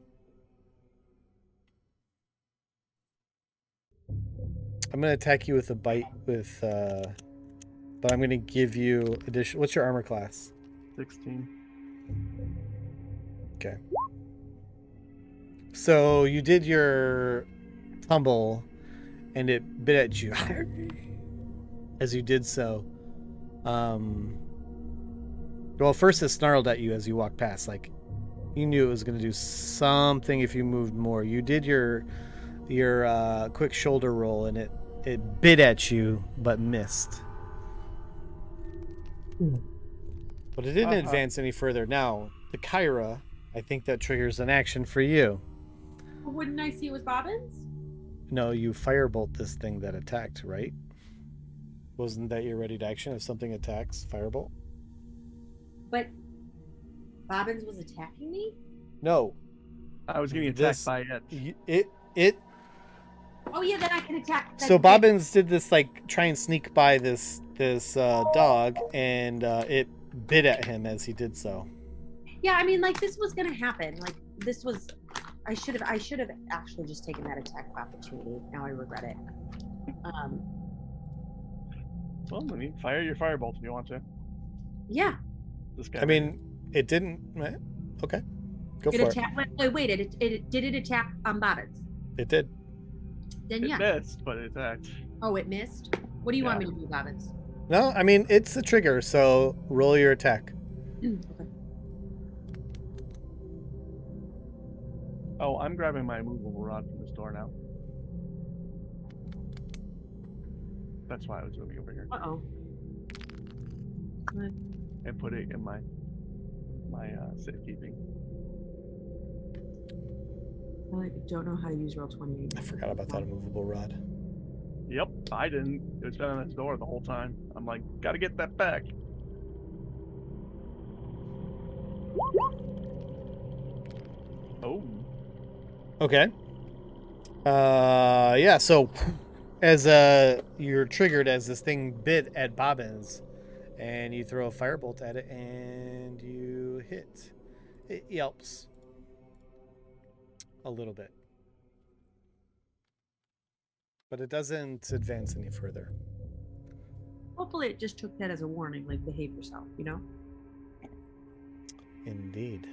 going to attack you with a bite with, but I'm going to give you additional. What's your armor class? 16. Okay. So you did your tumble, and it bit at you. As you did so, well, first it snarled at you as you walked past. Like, you knew it was going to do something if you moved more. You did your quick shoulder roll, and it bit at you, but missed. But it didn't advance any further. Now, the Kyra, I think that triggers an action for you. Wouldn't I see it was Bobbins? No, you firebolt this thing that attacked, right? Wasn't that your ready to action? If something attacks, firebolt? But Bobbins was attacking me? No. I was getting attacked by it. It. Oh yeah, then I can attack. So Bobbins did this, like, try and sneak by this dog, and it bit at him as he did so. Yeah, I mean, like, this was gonna happen. Like, this was. I should have actually just taken that attack of opportunity. Now I regret it. Well, I mean, fire your firebolt if you want to. Yeah. This guy. I mean, it didn't. Okay, go for it. Wait, did it attack Bobbins? It did. Then yeah. It missed, but it attacked. Oh, it missed. What do you want me to do, Bobbins? No, I mean, it's a trigger, so roll your attack. Okay. Oh, I'm grabbing my movable rod from this door now. That's why I was moving over here. Uh-oh. And put it in my safekeeping. I don't know how to use Roll20. I forgot about that immovable rod. Yep, I didn't. It was been on this door the whole time. I'm like, gotta get that back. Oh. Okay. Yeah, so as you're triggered as this thing bit at Bobbins, and you throw a firebolt at it, and you hit. It yelps a little bit, but it doesn't advance any further. Hopefully it just took that as a warning, like, behave yourself, you know? Indeed.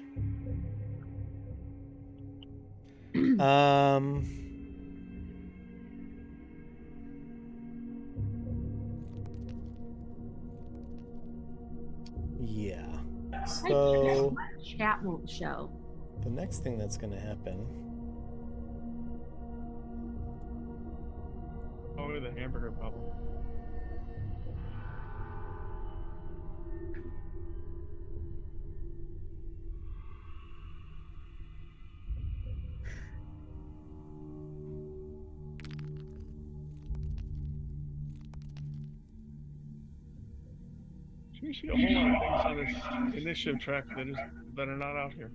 Yeah. So My chat won't show. the next thing that's going to happen. Oh, the hamburger problem. You see a whole lot of things on this initiative track that are not out here.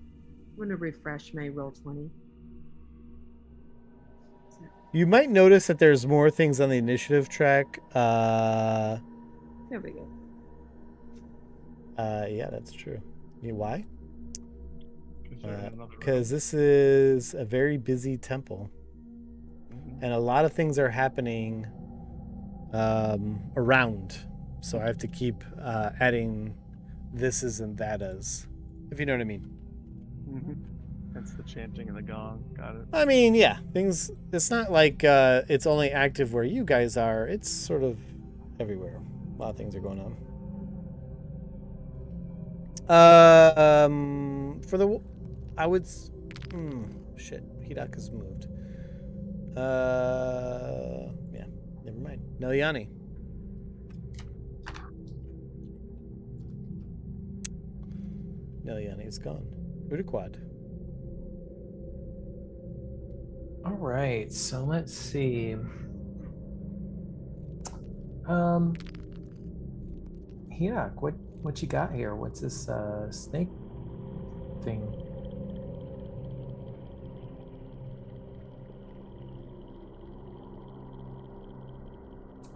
I'm going to refresh my Roll20. You might notice that there's more things on the initiative track. There we go. Yeah, that's true. Why? Because Because this is a very busy temple, and a lot of things are happening around. So I have to keep adding thises and thatas, if you know what I mean. That's the chanting and the gong. Got it. I mean, yeah, things. It's not like it's only active where you guys are. It's sort of everywhere. A lot of things are going on. For the, I would. Shit, Hidaka's moved. Yeah, never mind. Neliani. Neliani's gone. Uduquad. All right, so let's see. Hirak, what you got here? What's this snake thing?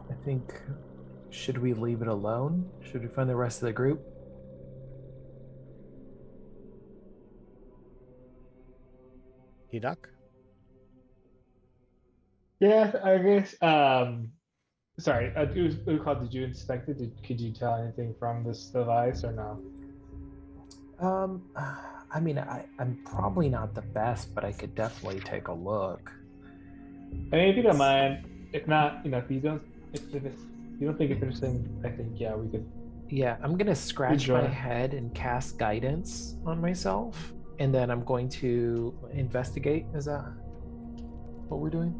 I think, should we leave it alone? Should we find the rest of the group? Hidak? Yeah, I guess. Sorry, Uduquad, did you inspect it? Could you tell anything from this device or no? I mean, I'm probably not the best, but I could definitely take a look. I mean, if you don't mind, if not, if you don't, if you don't think it's interesting, I think we could. Yeah, I'm gonna scratch my join. head and cast guidance on myself, and then I'm going to investigate. Is that what we're doing?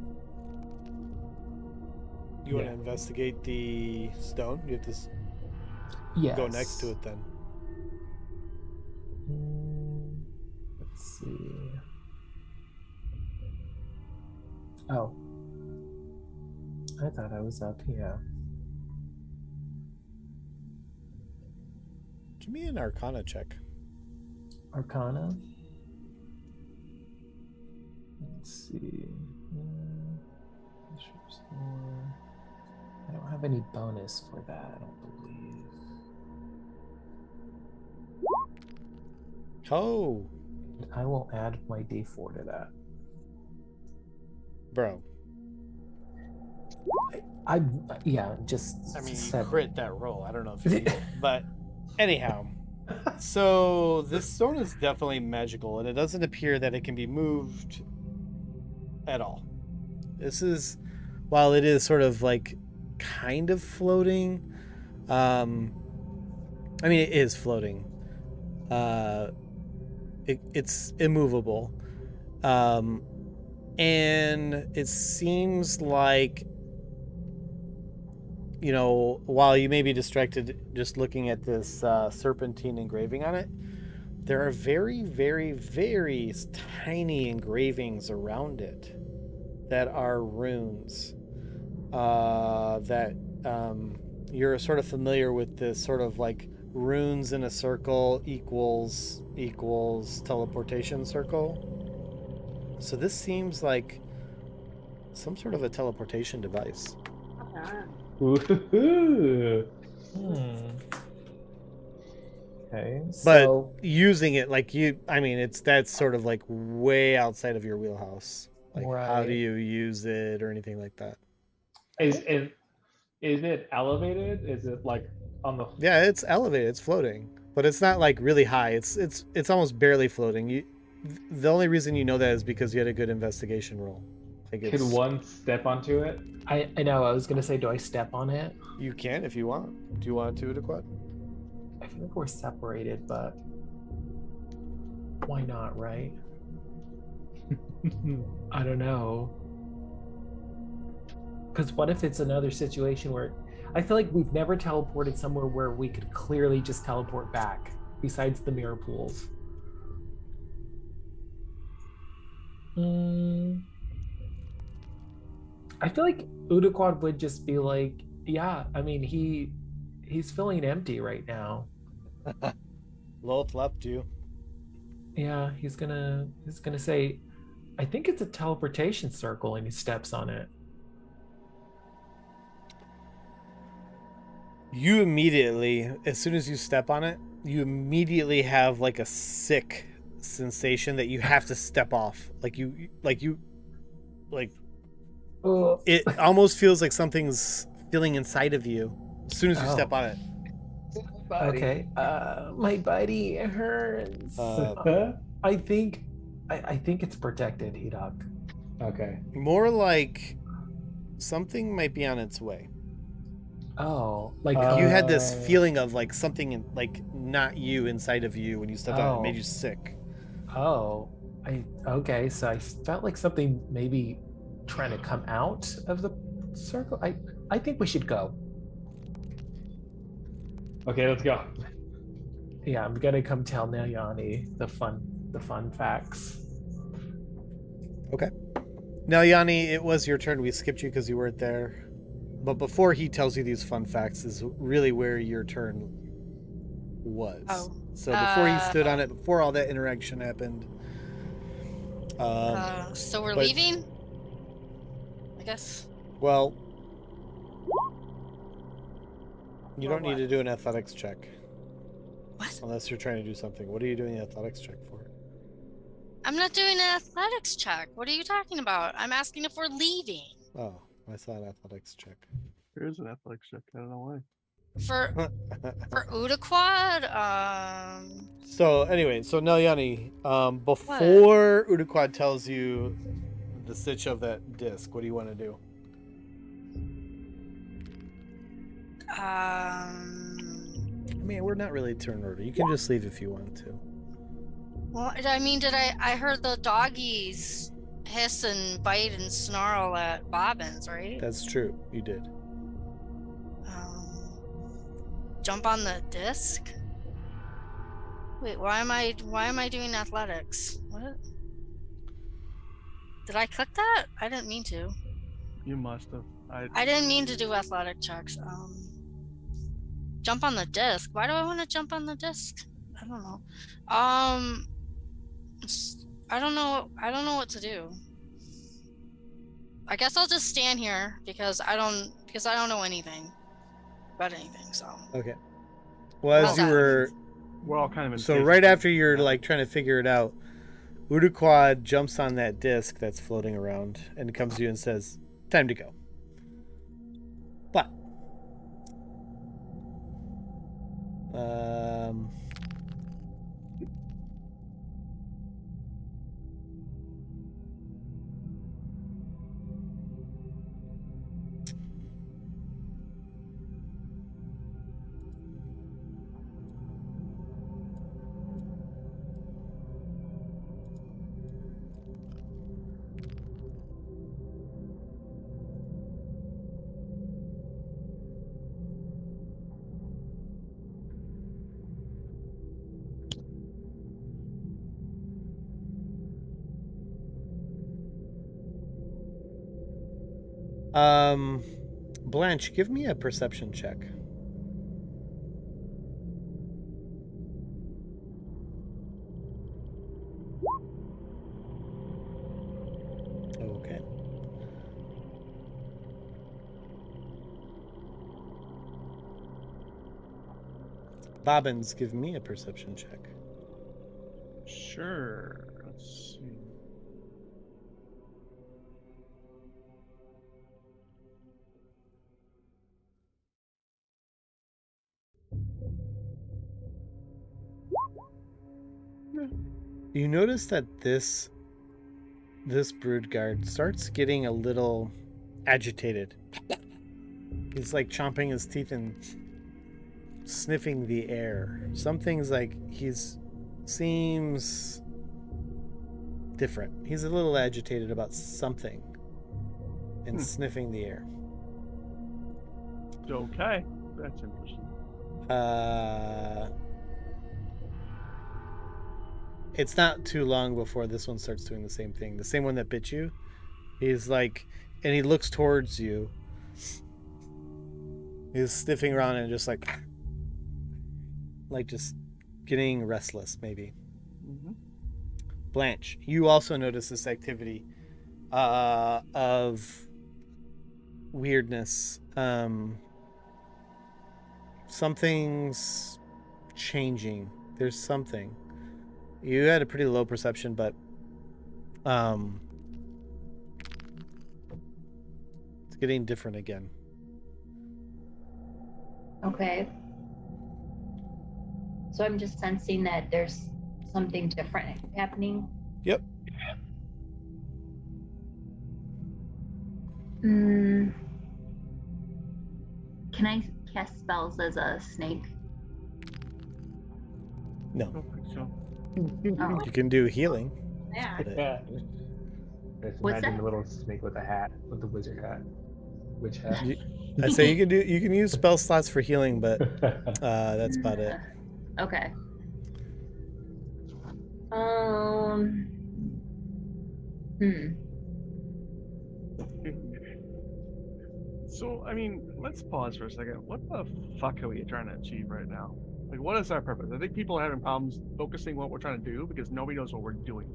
You want to investigate the stone? You have to go next to it then. Let's see. Oh. I thought I was up here. Give me an Arcana check. Arcana? Let's see. I don't have any bonus for that, I don't believe. Oh. I will add my d4 to that. Bro. I just. I mean, you said... crit that roll. I don't know if you did, but anyhow. So this stone is definitely magical, and it doesn't appear that it can be moved at all. This is, while it is sort of like kind of floating, I mean, it is floating. It's immovable. And it seems like, while you may be distracted just looking at this serpentine engraving on it, there are very, very, very tiny engravings around it that are runes. That you're sort of familiar with this sort of like runes in a circle equals teleportation circle. So this seems like some sort of a teleportation device. Ooh. Okay. But using it that's sort of like way outside of your wheelhouse. Like, right. How do you use it or anything like that? Is it elevated? Is it like on the? Yeah, it's elevated. It's floating, but it's not like really high. It's almost barely floating. The only reason you know that is because you had a good investigation roll. Could one step onto it? I know. I was gonna say, do I step on it? You can if you want. Do you want to, Daquad? I feel like we're separated, but why not, right? I don't know. Because what if it's another situation where I feel like we've never teleported somewhere where we could clearly just teleport back, besides the mirror pools. I feel like Udaquad would just be like, yeah, I mean, he's feeling empty right now. Lolth left you. Yeah, he's gonna say, I think it's a teleportation circle, and he steps on it. You immediately, as soon as you step on it, you immediately have like a sick sensation that you have to step off. It almost feels like something's feeling inside of you as soon as you step on it. Okay. My body hurts. I think it's protected, Hedok. Okay. More like something might be on its way. Oh, like you had this feeling of like something like not you inside of you when you stepped on it. It made you sick. Oh, okay. So I felt like something maybe trying to come out of the circle. I think we should go. Okay, let's go. Yeah, I'm gonna come tell Nayani the fun facts. Okay. Now, Yanni, it was your turn. We skipped you because you weren't there. But before he tells you these fun facts is really where your turn was. Oh. So before he stood on it, before all that interaction happened. So we're leaving? I guess. Well, you don't need what? to do an athletics check. What? Unless you're trying to do something. What are you doing an athletics check for? I'm not doing an athletics check. What are you talking about? I'm asking if we're leaving. Oh, I saw an athletics check. There is an athletics check. I don't know why. For Udaquad, So anyway, so Nelyani, before Udaquad tells you the stitch of that disc, what do you want to do? I mean, we're not really turn order. You can just leave if you want to. well, I mean, I heard the doggies hiss and bite and snarl at Bobbins, right? That's true. You did. Jump on the disc? Wait, why am I doing athletics? What? Did I click that? I didn't mean to. You must have. I didn't mean to do athletic checks. Jump on the disc. Why do I want to jump on the disc? I don't know. I don't know what to do. I guess I'll just stand here because I don't know anything about anything. So. Okay. Well, as you were, we're all kind of in so right after you're like trying to figure it out, Udaquad jumps on that disc that's floating around and comes to you and says, "Time to go." But Blanche, give me a perception check. Okay. Bobbins, give me a perception check. Sure. Let's see. You notice that this broodguard starts getting a little agitated. He's like chomping his teeth and sniffing the air. Something's like seems different. He's a little agitated about something and sniffing the air. Okay, that's interesting. It's not too long before this one starts doing the same thing. The same one that bit you. He's like, and he looks towards you. He's sniffing around and just like just getting restless, maybe. Mm-hmm. Blanche, you also notice this activity of weirdness. Something's changing. There's something. You had a pretty low perception, but it's getting different again. Okay. So I'm just sensing that there's something different happening. Yep. Can I cast spells as a snake? No. I don't think so. Oh. You can do healing. Yeah. Yeah. Just What's imagine that? the little snake with a hat, with the wizard hat, witch hat. I say you can use spell slots for healing, but that's about it. Okay. So, I mean, let's pause for a second. What the fuck are we trying to achieve right now? Like, what is our purpose? I think people are having problems focusing what we're trying to do because nobody knows what we're doing.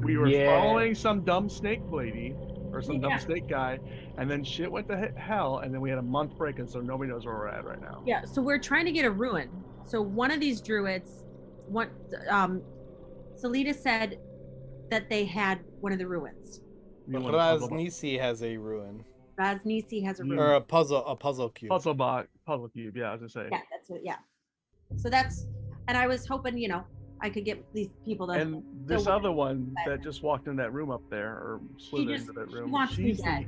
We were following some dumb snake lady or some dumb snake guy, and then shit went to hell, and then we had a month break, and so nobody knows where we're at right now. Yeah, so we're trying to get a ruin. So one of these druids, Salita said that they had one of the ruins. Nisi has a ruin. Raznisi has a room. Or a puzzle cube. Puzzle cube. Yeah, I was gonna say. Yeah, that's it. Yeah. So that's, and I was hoping, I could get these people to. And this other one that just walked in that room up there, or slid into that room, She wants me dead.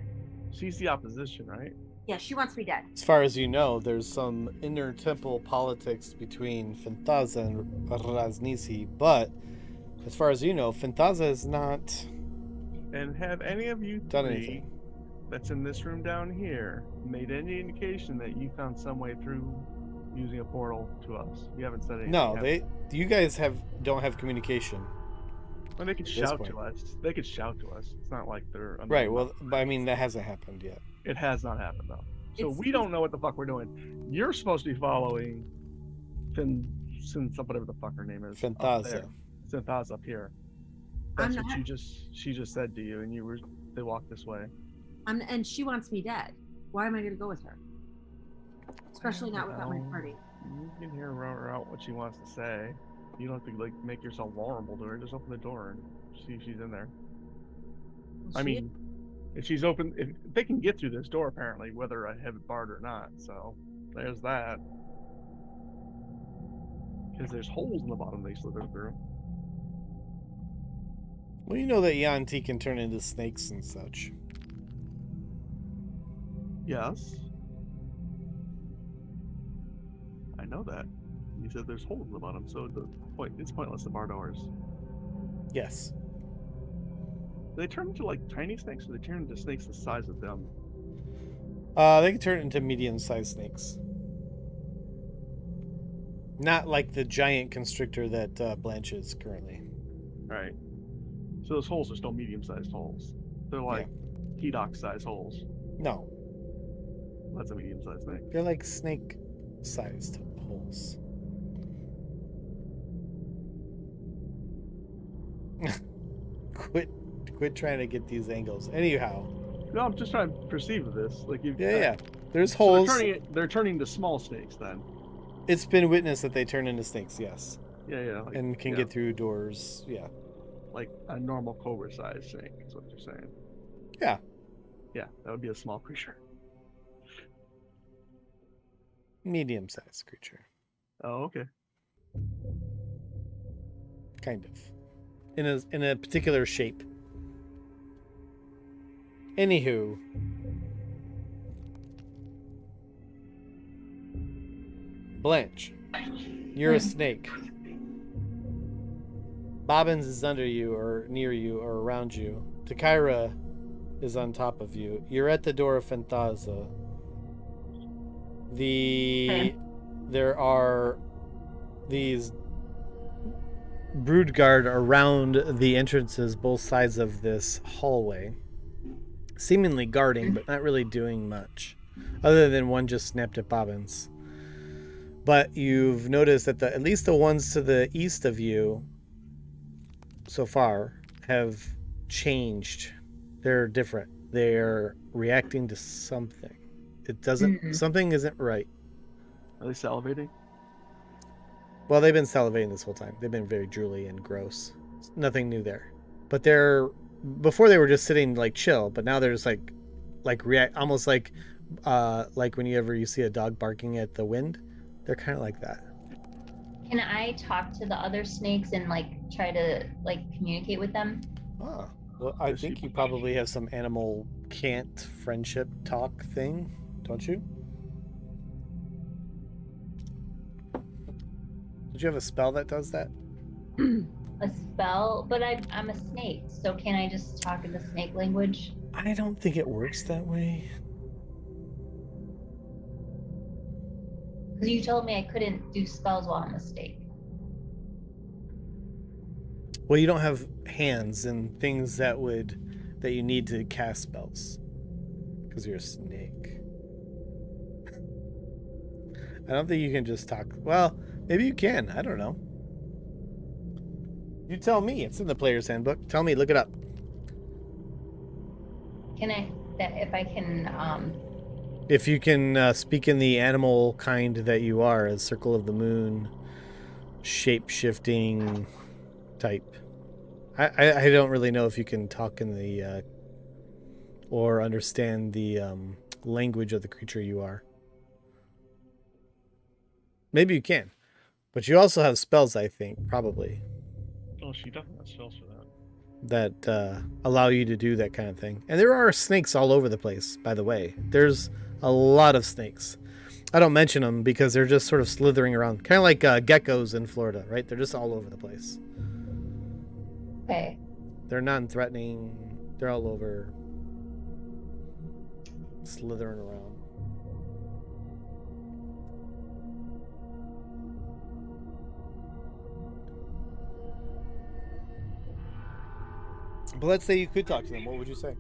She's the opposition, right? Yeah, she wants me dead. As far as you know, there's some inner temple politics between Fenthaza and Raznisi, but as far as you know, Fenthaza is not And have any of you done three anything. that's in this room down here made any indication that you found some way through using a portal to us? You haven't said anything. No, have you guys don't have communication. Well, they could this shout point. to us. They could shout to us. It's not like they're Right, well, but I mean, that hasn't happened yet. It has not happened though. So It's- we don't know what the fuck we're doing. You're supposed to be following whatever the fuck her name is. Fenthaza. Fenthaza up here. I'm That's what not- she just said to you, and they walked this way. And she wants me dead. Why am I going to go with her? Especially not without my know. party. You can hear her out what she wants to say. You don't have to make yourself vulnerable to her. Just open the door and see if she's in there. Well, I she- mean, if she's open, if they can get through this door, apparently, whether I have it barred or not. So there's that. Because there's holes in the bottom they slither through. Well, you know that yuan-ti can turn into snakes and such. Yes. I know that. You said there's holes in the bottom, so it's pointless to bar doors. Yes. Do they turn into like tiny snakes, or they turn into snakes the size of them? They can turn into medium-sized snakes. Not like the giant constrictor that Blanche is currently. Right. So those holes are still medium-sized holes. They're like T-Doc-sized holes. No, That's a medium-sized snake. they're like snake-sized holes. Quit trying to get these angles. Anyhow. No, I'm just trying to perceive this. Like you. Yeah. There's So holes. they're turning to small snakes then. It's been witnessed that they turn into snakes, yes. Yeah. Like, And can yeah, get through doors, yeah. like a normal cobra-sized snake. Is what you're saying. Yeah. Yeah, that would be a small creature. Medium-sized creature. Oh, okay. Kind of. In a particular shape. Anywho. Blanche. You're a snake. Bobbins is under you or near you or around you. Takira is on top of you. You're at the door of Fenthaza. There are these brood guard around the entrances, both sides of this hallway, seemingly guarding, but not really doing much, other than one just snapped at Bobbins. But you've noticed that at least the ones to the east of you, so far, have changed. They're different. They're reacting to something. It doesn't. Something isn't right. Are they salivating? Well, they've been salivating this whole time. They've been very drooly and gross. Nothing new there. But before they were just sitting like chill, but now they're just like react, almost like when you see a dog barking at the wind. They're kind of like that. Can I talk to the other snakes and try to communicate with them? Ah, well, I think you probably have some animal cant friendship talk thing, don't you? Did you have a spell that does that? A spell? But I'm a snake, so can I just talk in the snake language? I don't think it works that way. Because you told me I couldn't do spells while I'm a snake. Well, you don't have hands and things that you need to cast spells because you're a snake. I don't think you can just talk. Well, maybe you can. I don't know. You tell me. It's in the player's handbook. Tell me. Look it up. If you can speak in the animal kind that you are, a circle of the moon, shape-shifting type. I don't really know if you can talk in the or understand the language of the creature you are. Maybe you can, but you also have spells, I think, probably. Oh, she definitely has spells for that. That allow you to do that kind of thing. And there are snakes all over the place, by the way. There's a lot of snakes. I don't mention them because they're just sort of slithering around, kind of like geckos in Florida, right? They're just all over the place. Okay. They're non-threatening. They're all over, slithering around. But let's say you could talk to them. What would you say?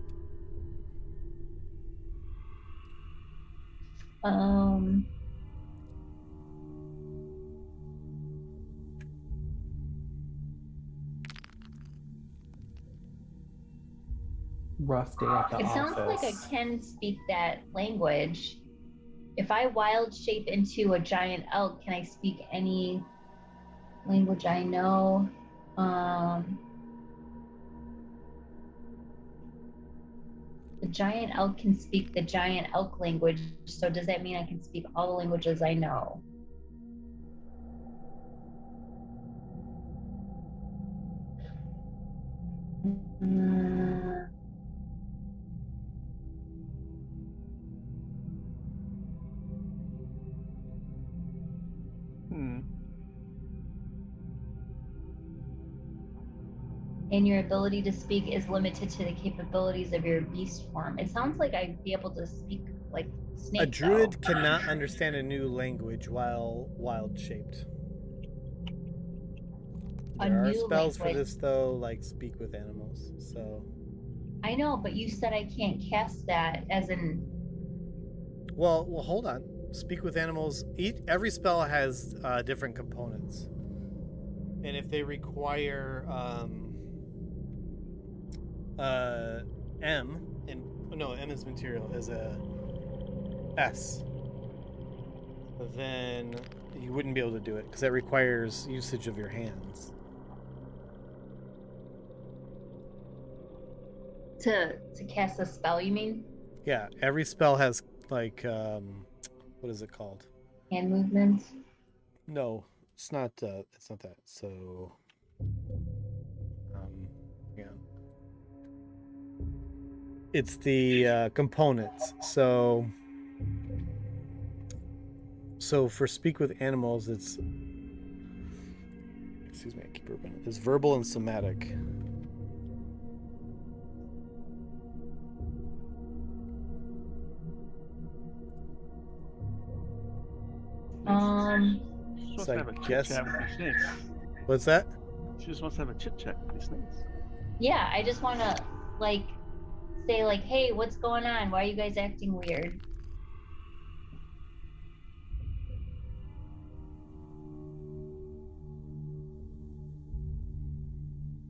Rough day at the It office. sounds like I can speak that language. If I wild shape into a giant elk, can I speak any language I know? The giant elk can speak the giant elk language, so does that mean I can speak all the languages I know? And your ability to speak is limited to the capabilities of your beast form. It sounds like I'd be able to speak like snake. A druid cannot understand a new language while wild shaped. There are spells for this though, like speak with animals. So I know, but you said I can't cast that as in. Well, hold on. Speak with animals. Every spell has different components, and if they require M is material is a S, then you wouldn't be able to do it because that requires usage of your hands. To cast a spell, you mean? Yeah, every spell has like what is it called? Hand movements? No, it's not that. So yeah. It's the components. So for speak with animals, it's excuse me, I keep repeating it. It's verbal and somatic. So I guess. Chit-chat with these snakes. What's that? She just wants to have a chit chat with these snakes. Yeah, I just want to like say like, hey, what's going on? Why are you guys acting weird?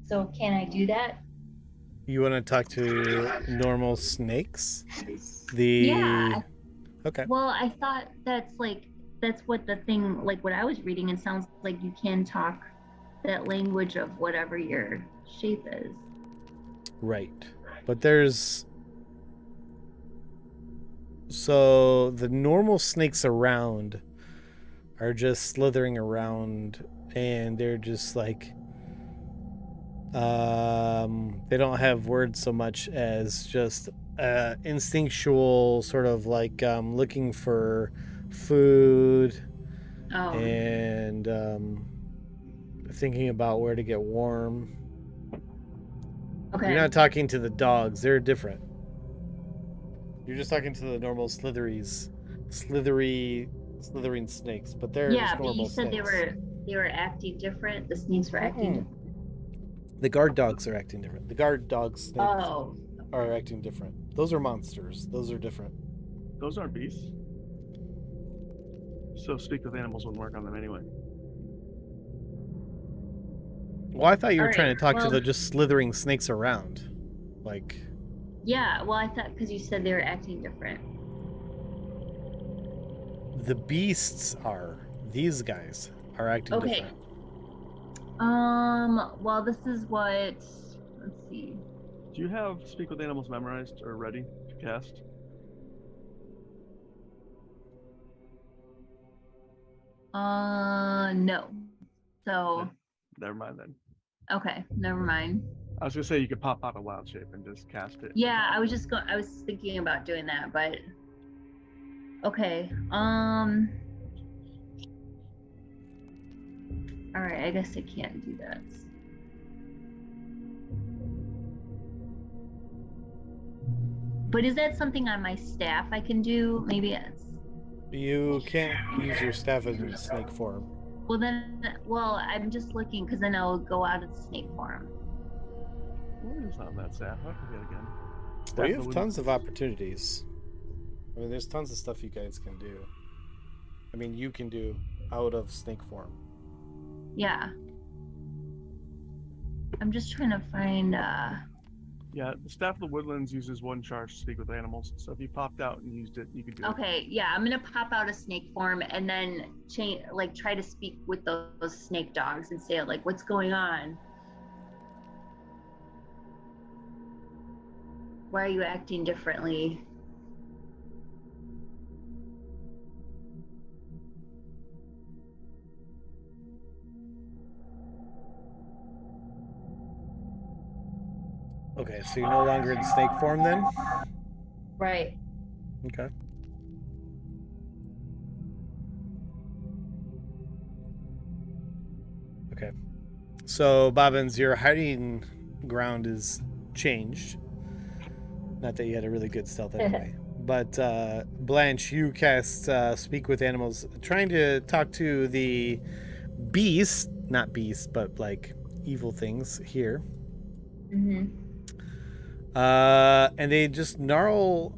So can I do that? You want to talk to normal snakes? Yeah. Okay. Well, I thought that's what the thing, like what I was reading, it sounds like you can talk that language of whatever your shape is. Right. But so the normal snakes around are just slithering around, and they're just like they don't have words so much as just instinctual sort of like looking for food and thinking about where to get warm. Okay. You're not talking to the dogs. They're different. You're just talking to the normal slithering snakes, but they're just normal but you said snakes. they were acting different. The snakes were acting different. The guard dogs are acting different. The guard dog snakes are acting different. Those are monsters. Those are different. Those aren't beasts. So speak with animals wouldn't work on them anyway. Well, I thought you were trying to talk to the just slithering snakes around. Like. Yeah, well, I thought because you said they were acting different. The beasts are. These guys are acting different. Well, this is what. Let's see. Do you have Speak with Animals memorized or ready to cast? No. So Never mind then. okay, never mind. I was gonna say you could pop out a wild shape and just cast it. Yeah, I was thinking about doing that, but okay. All right, I guess I can't do that. But is that something on my staff I can do? Maybe it's. You can't use your staff in snake form. Well, I'm just looking because then I'll go out of the snake form. What is on that staff? I forget again. Well, you have tons of opportunities. I mean, there's tons of stuff you guys can do. I mean, you can do out of snake form. Yeah. I'm just trying to find. Yeah, the Staff of the Woodlands uses 1 charge to speak with animals. So if you popped out and used it, you could do it. Okay, yeah, I'm gonna pop out a snake form and then try to speak with those snake dogs and say like, "What's going on? Why are you acting differently?" Okay, so you're no longer in snake form then? Right. Okay. Okay. So, Bobbins, your hiding ground is changed. Not that you had a really good stealth anyway. But, Blanche, you cast Speak with Animals, trying to talk to the beast, not beast, but like evil things here. Mm-hmm. And they just gnarl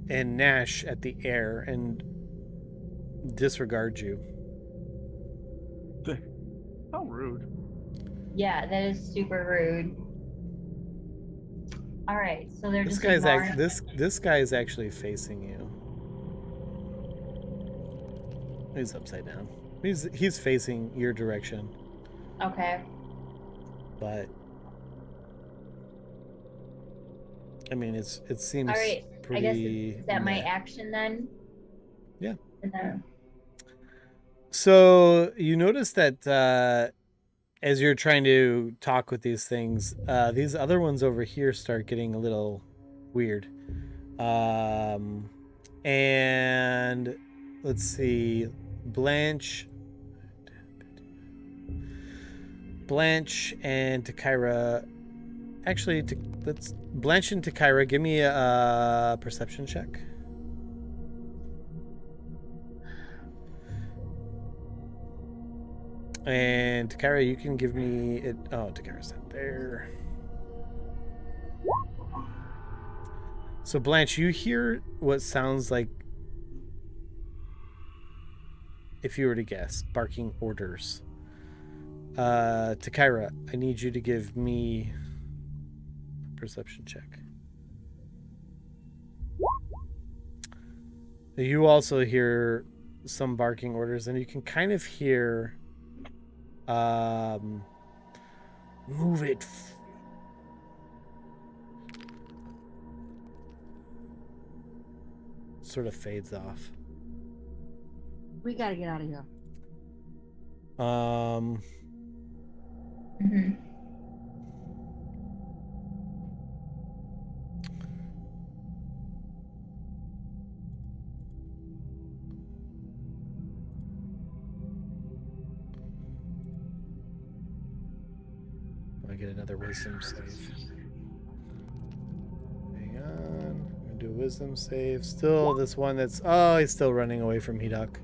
and gnash at the air and disregard you. How rude. Yeah, that is super rude. All right, so they're This just guy's ignoring. this guy is actually facing you. He's upside down. He's facing your direction. Okay. But I mean, it seems All right. pretty. I guess is that my meh. action then? Yeah. And then, So you notice that as you're trying to talk with these things, these other ones over here start getting a little weird. And let's see, Blanche and Takira. Actually, let's Blanche and Takira. Give me a perception check. And Takira, you can give me it. Oh, Takira's not there. So Blanche, you hear what sounds like, if you were to guess, barking orders. Takira, I need you to give me a perception check. You also hear some barking orders, and you can kind of hear move it. Sort of fades off. We gotta get out of here. mhm. I get another wisdom save. Hang on. I'm gonna do a wisdom save. Still this one that's he's still running away from Hedok.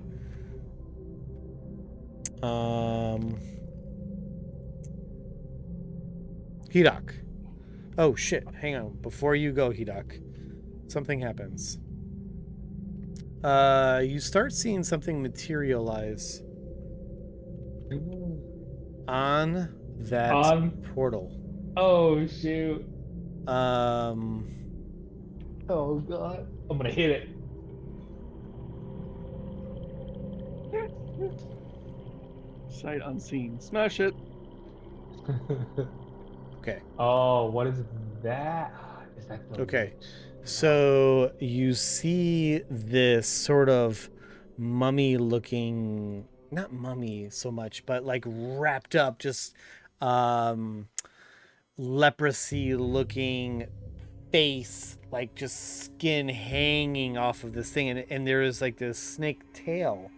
Hedok. Oh shit, hang on. Before you go, Hedok, something happens. You start seeing something materialize on that portal. Oh shoot. Oh god. I'm gonna hit it. Sight unseen. Smash it. Okay. Oh, what is that is that the Okay. witch? So you see this sort of mummy looking, not mummy so much, but like wrapped up, just leprosy looking face, like just skin hanging off of this thing, and there is like this snake tail,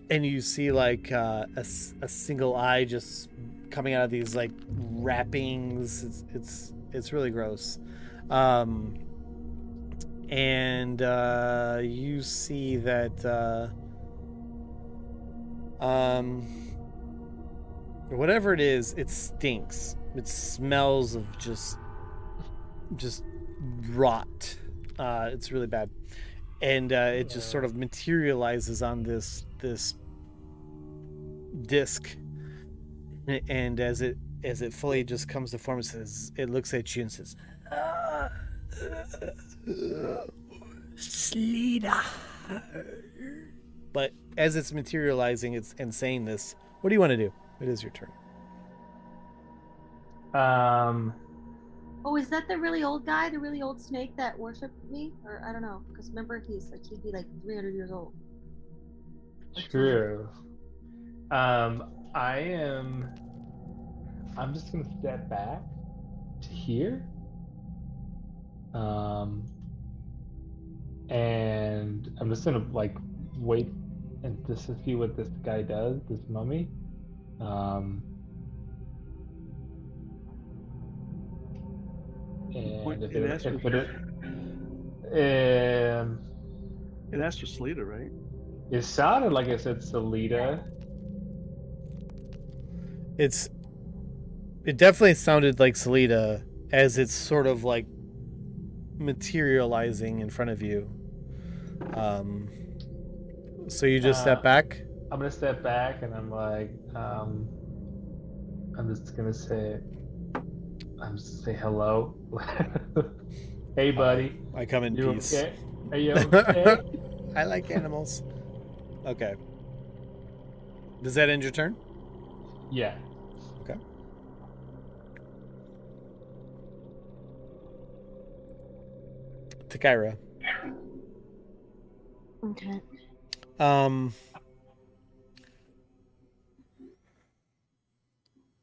and you see like a single eye just coming out of these like wrappings. It's really gross. And you see that whatever it is, it stinks. It smells of just rot. It's really bad, and it just sort of materializes on this disc, and as it fully just comes to form, it looks at you and says, Slida. But as it's materializing and saying this, what do you want to do? It is your turn. Oh, is that the really old guy, the really old snake that worshipped me? Or I don't know, because remember he'd be like 300 years old. True. I'm just gonna step back to here. And I'm just gonna like wait and just to see what this guy does, this mummy. And It asked for Salida, right? It sounded like I said Salida. It definitely sounded like Salida as it's sort of like materializing in front of you. So you just step back? I'm gonna step back and I'm like, I'm just gonna say hello. Hey, buddy. I come in You peace. okay? Are you okay? I like animals. Okay. Does that end your turn? Yeah. Okay. Takaira. Okay.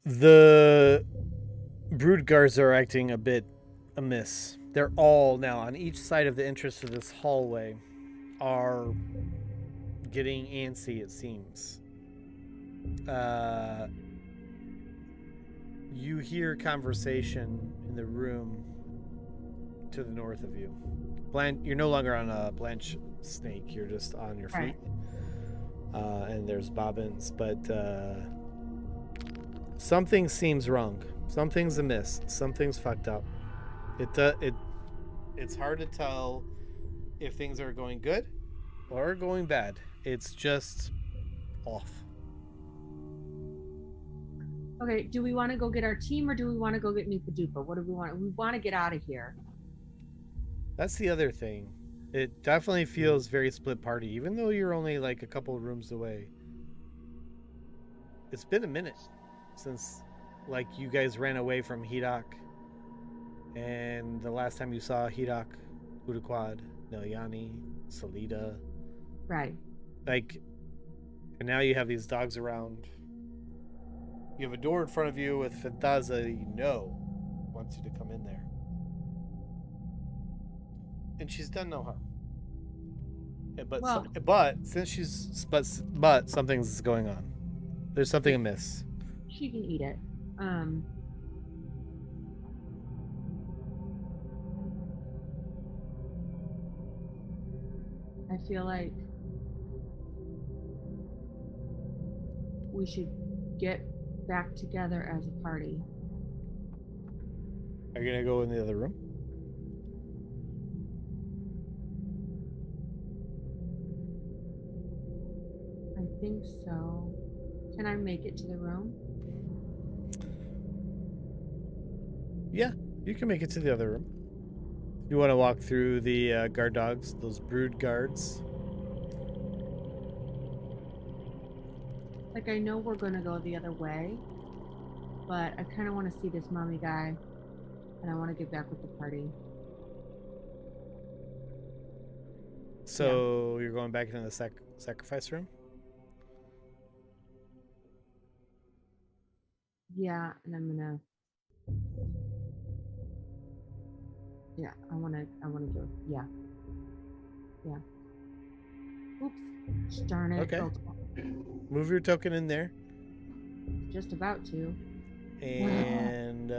The brood guards are acting a bit amiss. They're all now on each side of the entrance to this hallway are getting antsy, it seems. You hear conversation in the room to the north of you. You're no longer on a Blanche snake, you're just on your feet. Right. And there's bobbins, but something seems wrong. Something's amiss. Something's fucked up. It's hard to tell if things are going good or going bad. It's just off. Okay, do we want to go get our team or do we want to go get Meet the Duper? What do we want? We want to get out of here. That's the other thing. It definitely feels very split party, even though you're only like a couple of rooms away. It's been a minute since like you guys ran away from Hidak. And the last time you saw Hidak, Udaquad, Nelyani, Salida. Right. Like, and now you have these dogs around. You have a door in front of you with Fantaza you know wants you to come in there. And she's done no harm. But since she's but something's going on. There's something amiss. She can eat it. I feel like we should get back together as a party. Are you gonna go in the other room? I think so. Can I make it to the room? Yeah, you can make it to the other room. You want to walk through the guard dogs, those brood guards? Like, I know we're gonna go the other way, but I kind of want to see this mummy guy, and I want to get back with the party. So you're going back into the sacrifice room? Yeah, and I'm gonna. Yeah, I wanna go. Yeah. Oops. Darn it. Okay. Oh, Move your token in there. just about to. And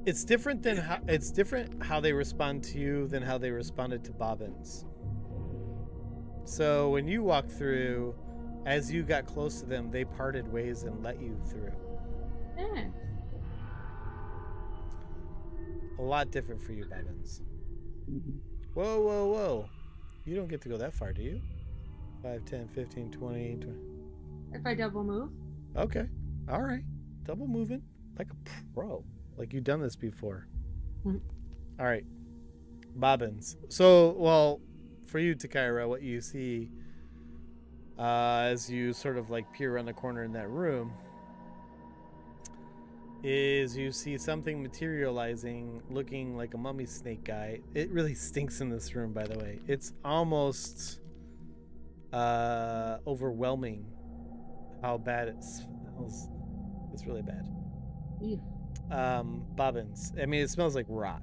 it's different how they respond to you than how they responded to Bobbins. So when you walked through, as you got close to them, they parted ways and let you through. Thanks. A lot different for you, Bobbins. Whoa, whoa, whoa. You don't get to go that far, do you? 5, 10, 15, 20, 20. If I double move. Okay. All right. Double moving like a pro. Like you've done this before. Mhm. All right. Bobbins. So, well, for you, Takaira, what you see as you sort of like peer around the corner in that room is you see something materializing looking like a mummy snake guy. It really stinks in this room, by the way. It's almost overwhelming how bad it smells. It's really bad. Ew. Bobbins. I mean, it smells like rot.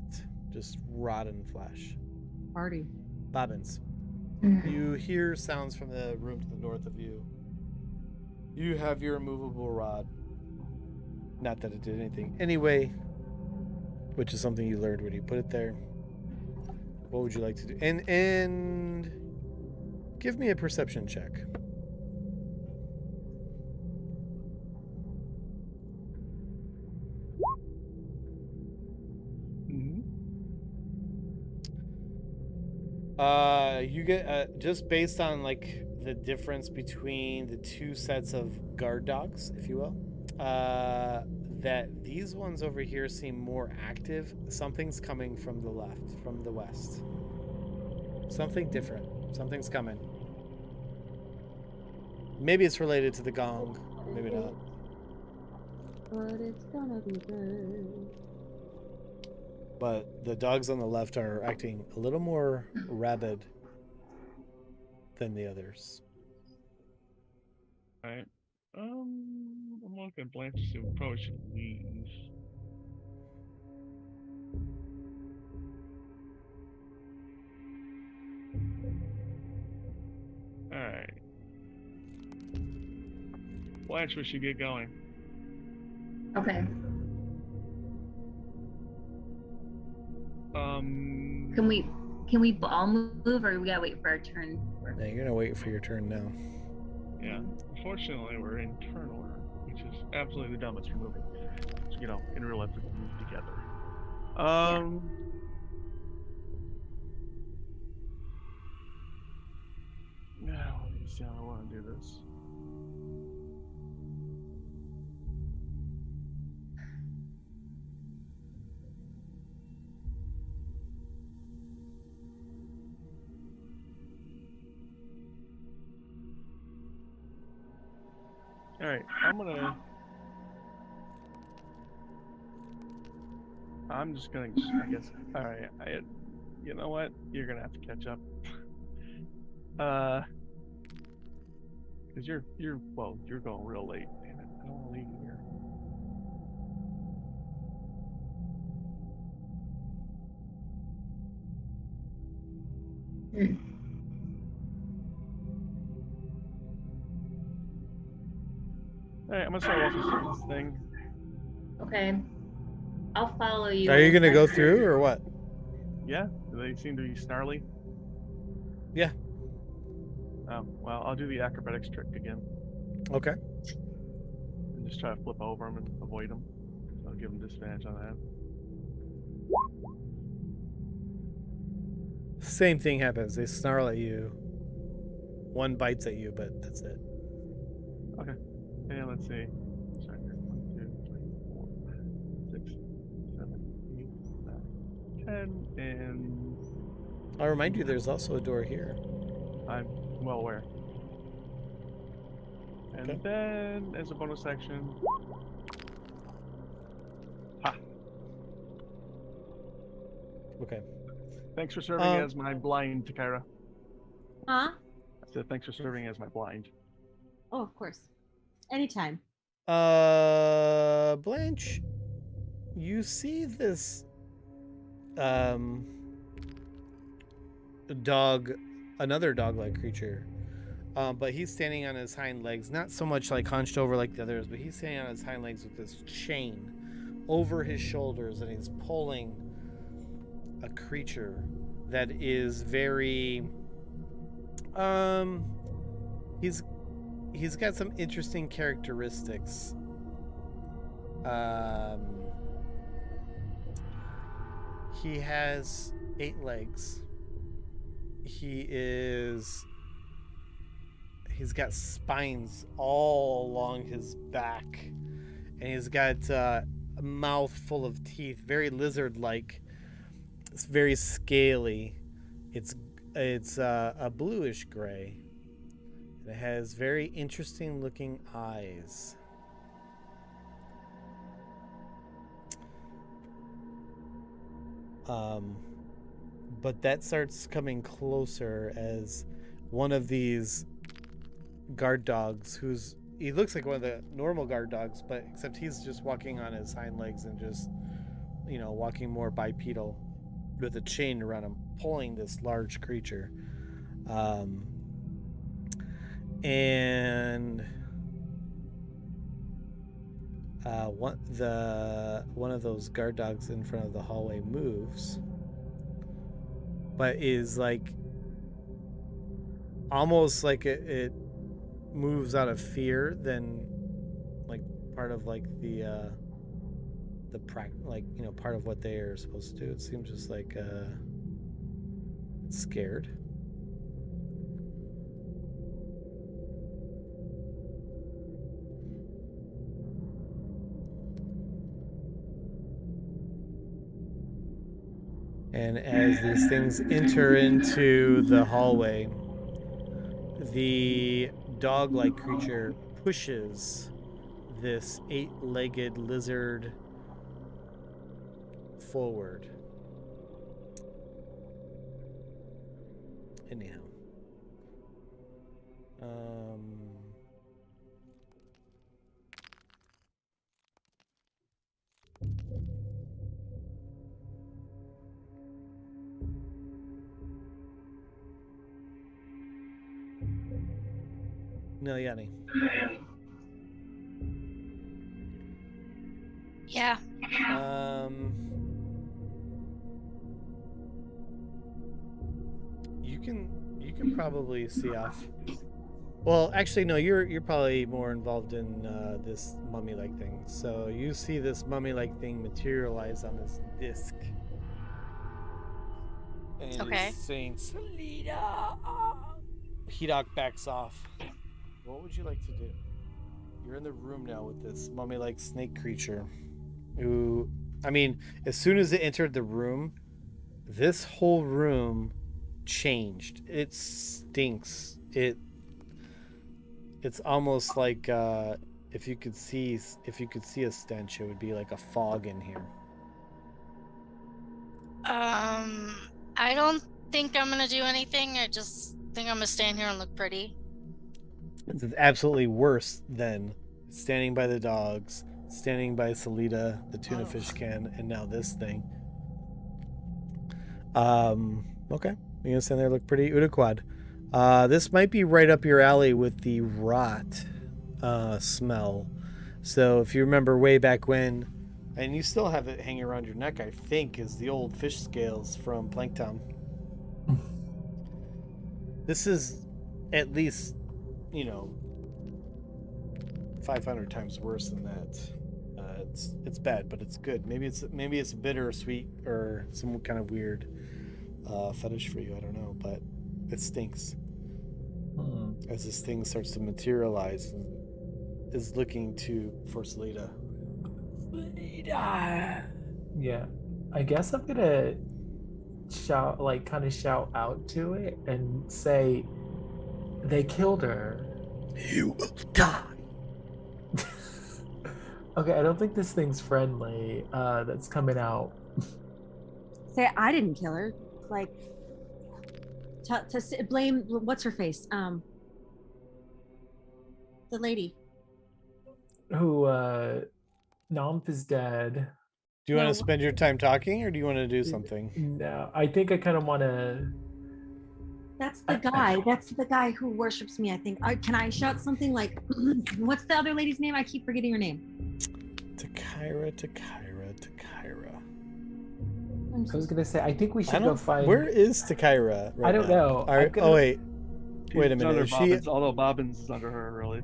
Just rotten flesh. Party. Bobbins. You hear sounds from the room to the north of you. You have your immovable rod. Not that it did anything. Anyway, which is something you learned when you put it there. What would you like to do? And give me a perception check. You get just based on like the difference between the two sets of guard dogs, if you will, that these ones over here seem more active. Something's coming from the left, from the west. Something different. Something's coming. Maybe it's related to the gong. Maybe not. But it's gonna be good. But the dogs on the left are acting a little more rabid than the others. All right. I'm looking at Blanche's approach and leave. All right. Blanche, we should get going. Okay. Can we all move, or we gotta wait for our turn? Yeah, you're gonna wait for your turn now. Yeah. Unfortunately, we're in turn order, which is absolutely the dumbest for moving. You know, in real life, we can move together. Now, let me see how I want to do this. All right, I'm just gonna, I guess. All right, you know what? You're gonna have to catch up. Because you're going real late. Damn it, I don't want to leave you here. All right, I'm gonna start walking through this thing. Okay. I'll follow you. Are you gonna go through or what? Yeah, do they seem to be snarly? Yeah. Well, I'll do the acrobatics trick again. Okay. And just try to flip over them and avoid them. So I'll give them disadvantage on that. Same thing happens. They snarl at you. One bites at you, but that's it. Okay. And let's see. Sorry, 1, 2, 3, 4, 6, 7, 8, 9, 10, and I'll remind you there's also a door here. I'm well aware. And Okay. then, as a bonus action, ha! Okay. Thanks for serving as my blind, Takira. Huh? I said thanks for serving as my blind. Oh, of course. Anytime. Blanche, you see this dog, another dog-like creature, but he's standing on his hind legs, not so much like hunched over like the others, but he's standing on his hind legs with this chain over his shoulders, and he's pulling a creature that is very he's got some interesting characteristics. He has 8 legs. He's got spines all along his back, and he's got a mouth full of teeth, very lizard-like. It's very scaly. It's a bluish gray. It has very interesting looking eyes. But that starts coming closer as one of these guard dogs, he looks like one of the normal guard dogs, but except he's just walking on his hind legs and just, walking more bipedal with a chain around him, pulling this large creature. And one of those guard dogs in front of the hallway moves, but is like almost like it moves out of fear than like part of like the part of what they are supposed to do. It seems just like it's scared. And as these things enter into the hallway, the dog-like creature pushes this 8-legged lizard forward. Anyhow. Yanni. Yeah. You can probably see off. Well, actually, no. You're probably more involved in this mummy-like thing. So you see this mummy-like thing materialize on this disc. And it Okay. is saying, "Salida." Hedok backs off. What would you like to do? You're in the room now with this mummy-like snake creature. Who, as soon as it entered the room, this whole room changed. It stinks. It's almost like if you could see a stench, it would be like a fog in here. I don't think I'm gonna do anything. I just think I'm gonna stand here and look pretty. It's absolutely worse than standing by the dogs, standing by Salida, the tuna fish can, and now this thing. Okay. You're gonna stand there and look pretty. Udaquad. This might be right up your alley with the rot smell. So if you remember way back when, and you still have it hanging around your neck, I think, is the old fish scales from Planktown. This is at least 500 times worse than that. It's bad, but it's good. Maybe it's bitter or sweet or some kind of weird fetish for you. I don't know, but it stinks. As this thing starts to materialize and is looking for Salida. Yeah, I guess I'm gonna shout out to it and say, they killed her. You will die. Okay, I don't think this thing's friendly. That's coming out. Say I didn't kill her. Like blame what's her face? The lady. Who Nomf is dead. Do you want to spend your time talking, or do you want to do something? No, I think I kind of want to. That's the guy. That's the guy who worships me, I think. Can I shout something like, what's the other lady's name? I keep forgetting her name. Takira. I was going to say, I think we should go find... Where is Takira right I don't know. Oh, wait. Wait a minute. Although Bobbins is under her, really.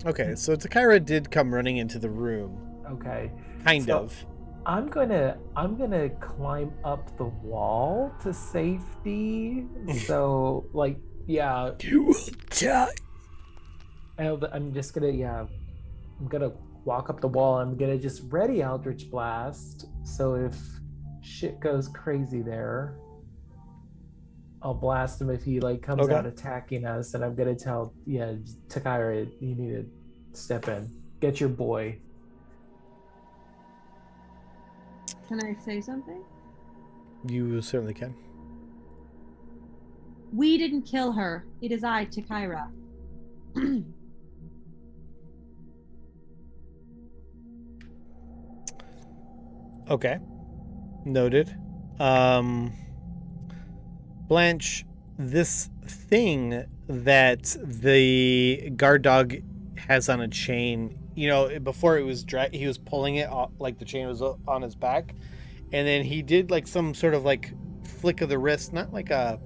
Okay, so Takira did come running into the room. Okay. Kind of. I'm gonna climb up the wall to safety. So like, yeah. You will die. I'm just gonna I'm gonna walk up the wall. I'm gonna just ready Eldritch Blast. So if shit goes crazy there, I'll blast him if he like comes out attacking us. And I'm gonna tell Takira, you need to step in. Get your boy. Can I say something? You certainly can. We didn't kill her. It is I, Takira. Okay. Noted. Blanche, this thing that the guard dog has on a chain, you know, before it was he was pulling it off, like the chain was on his back, and then he did like some sort of like flick of the wrist, not like a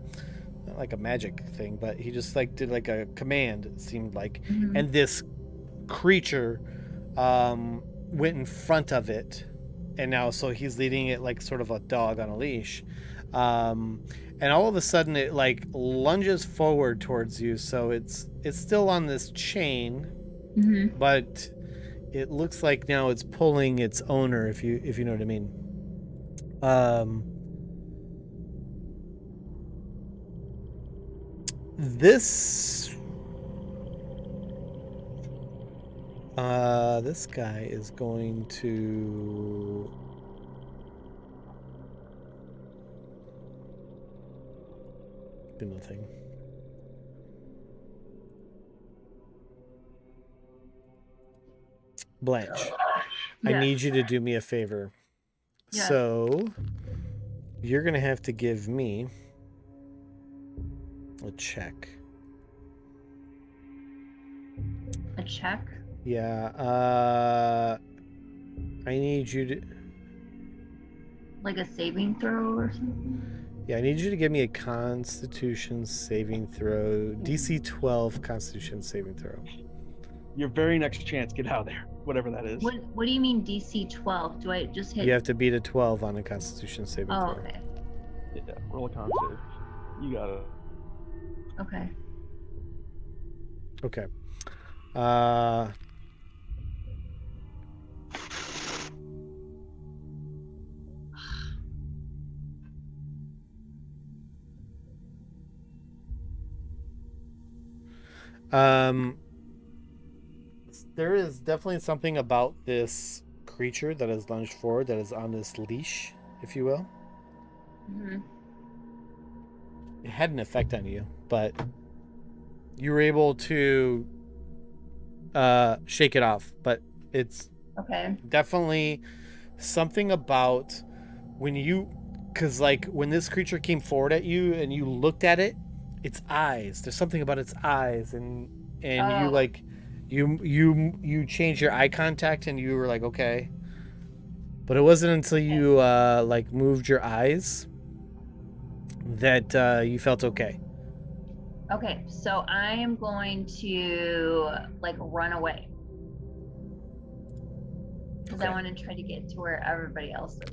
magic thing, but he just like did like a command, it seemed like, and this creature went in front of it, and now so he's leading it like sort of a dog on a leash, and all of a sudden it like lunges forward towards you, so it's still on this chain, but it looks like now it's pulling its owner, if you know what I mean. This guy is going to do nothing. Blanche, I need you to do me a favor. Yes. So you're gonna have to give me a check. A check? Yeah, I need you to... Like a saving throw or something? Yeah, I need you to give me a Constitution saving throw. DC 12 Constitution saving throw. Your very next chance, get out of there, whatever that is. What do you mean DC 12? Do I just hit? You have to beat a 12 on a Constitution saving throw. Oh, okay. Yeah, roll a con save. You got it. Okay. Okay. There is definitely something about this creature that has lunged forward, that is on this leash, if you will. It had an effect on you, but you were able to shake it off. But it's definitely something about when you, because like when this creature came forward at you and you looked at it, its eyes, there's something about its eyes, and you like you changed your eye contact and you were like, okay, but it wasn't until you like moved your eyes that you felt okay. Okay, so I am going to like run away because I want to try to get to where everybody else is.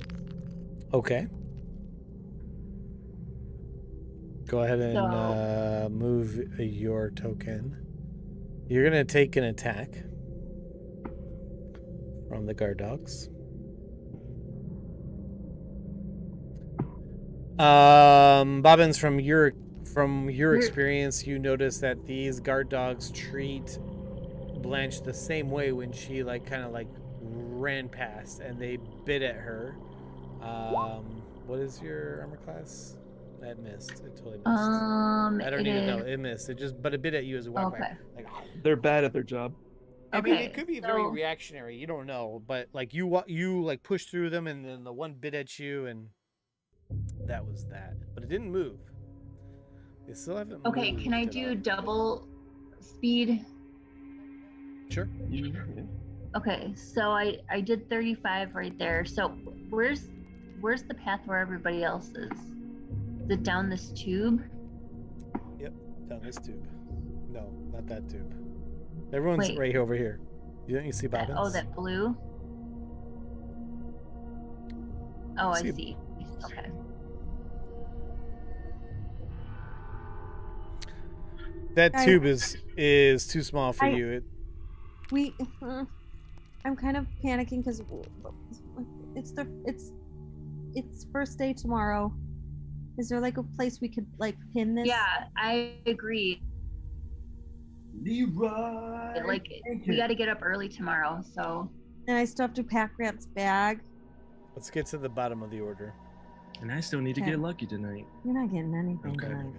Okay. Go ahead and move your token. You're gonna take an attack from the guard dogs. Bobbins, from your experience, you notice that these guard dogs treat blanched the same way when she like kind of like ran past, and they bit at her. What is your armor class? That missed. It totally missed. I don't even know. It missed. But it bit at you as a walk by. Like, They're bad at their job. I mean, it could be very reactionary. You don't know, but like you like push through them, and then the one bit at you, and that was that. But it didn't move. They still haven't. Okay, can I do double speed? Sure. Okay, so I did 35 right there. So where's the path where everybody else is? Is it down this tube? Yep, down this tube. No, not that tube. Everyone's right over here. You see Bobbins? Oh, that blue? Oh, I see. Okay. That tube is too small for you. I'm kind of panicking because it's first day tomorrow. Is there like a place we could like pin this? Yeah, I agree. Leroy. Like we got to get up early tomorrow, so. And I still have to pack Grant's bag. Let's get to the bottom of the order. And I still need to get lucky tonight. You're not getting anything tonight.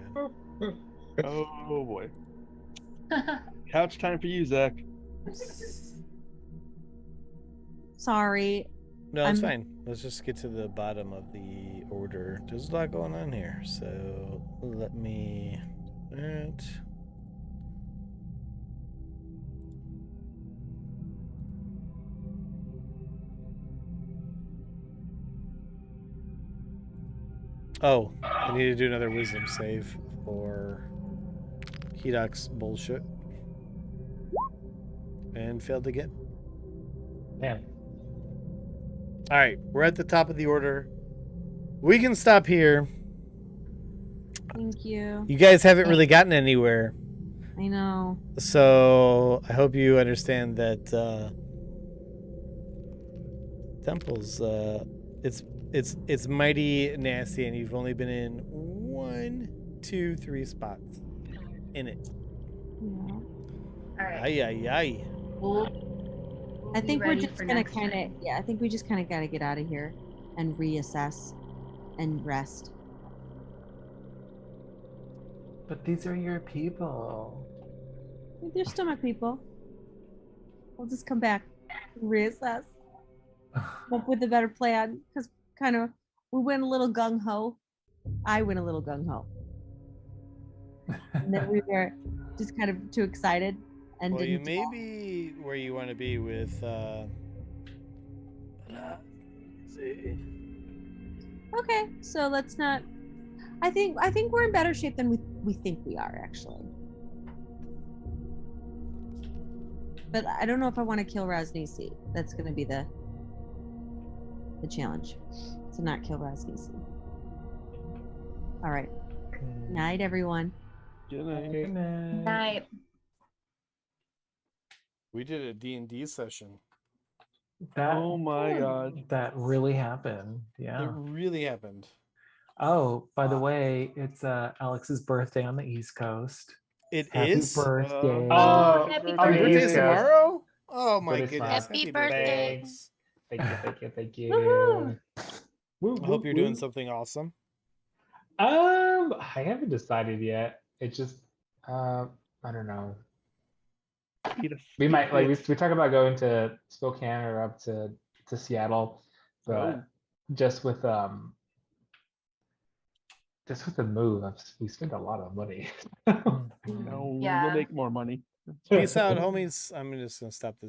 Oh boy. Couch time for you, Zach. Sorry. No, it's fine. Let's just get to the bottom of the order. There's a lot going on here, so let me. Oh, I need to do another wisdom save for Hedok's bullshit. And failed again. Man. Alright, we're at the top of the order. We can stop here. Thank you. You guys haven't really gotten anywhere. I know. So I hope you understand that temples it's mighty nasty, and you've only been in 1, 2, 3 spots in it. Yeah. All right. Ay ay ay. I think we're just gonna kind of I think we just kind of gotta get out of here and reassess and rest. But these are your people. They're still my people. We'll just come back, reassess, come up with a better plan, because kind of we went a little gung ho. I went a little gung ho, and then we were just kind of too excited. And well, you may be where you want to be with. Okay, so let's not. I think we're in better shape than we think we are, actually. But I don't know if I want to kill Raznisi. That's going to be the challenge. To not kill Raznisi. All right. Night, everyone. Good night. Good night. Night. We did a D&D session. Oh my god. That really happened. Yeah. It really happened. Oh, by the way, it's Alex's birthday on the East Coast. Happy is? birthday. Oh, happy Our birthday. birthday's tomorrow? Oh my Birthday's goodness. Happy birthday. Thanks. Thank you. Woohoo. I hope you're doing something awesome. I haven't decided yet. It just I don't know. We might like we talk about going to Spokane or up to Seattle, but just with the move, we spent a lot of money. No, Yeah. you'll make more money. Peace out, homies. I'm just gonna stop this.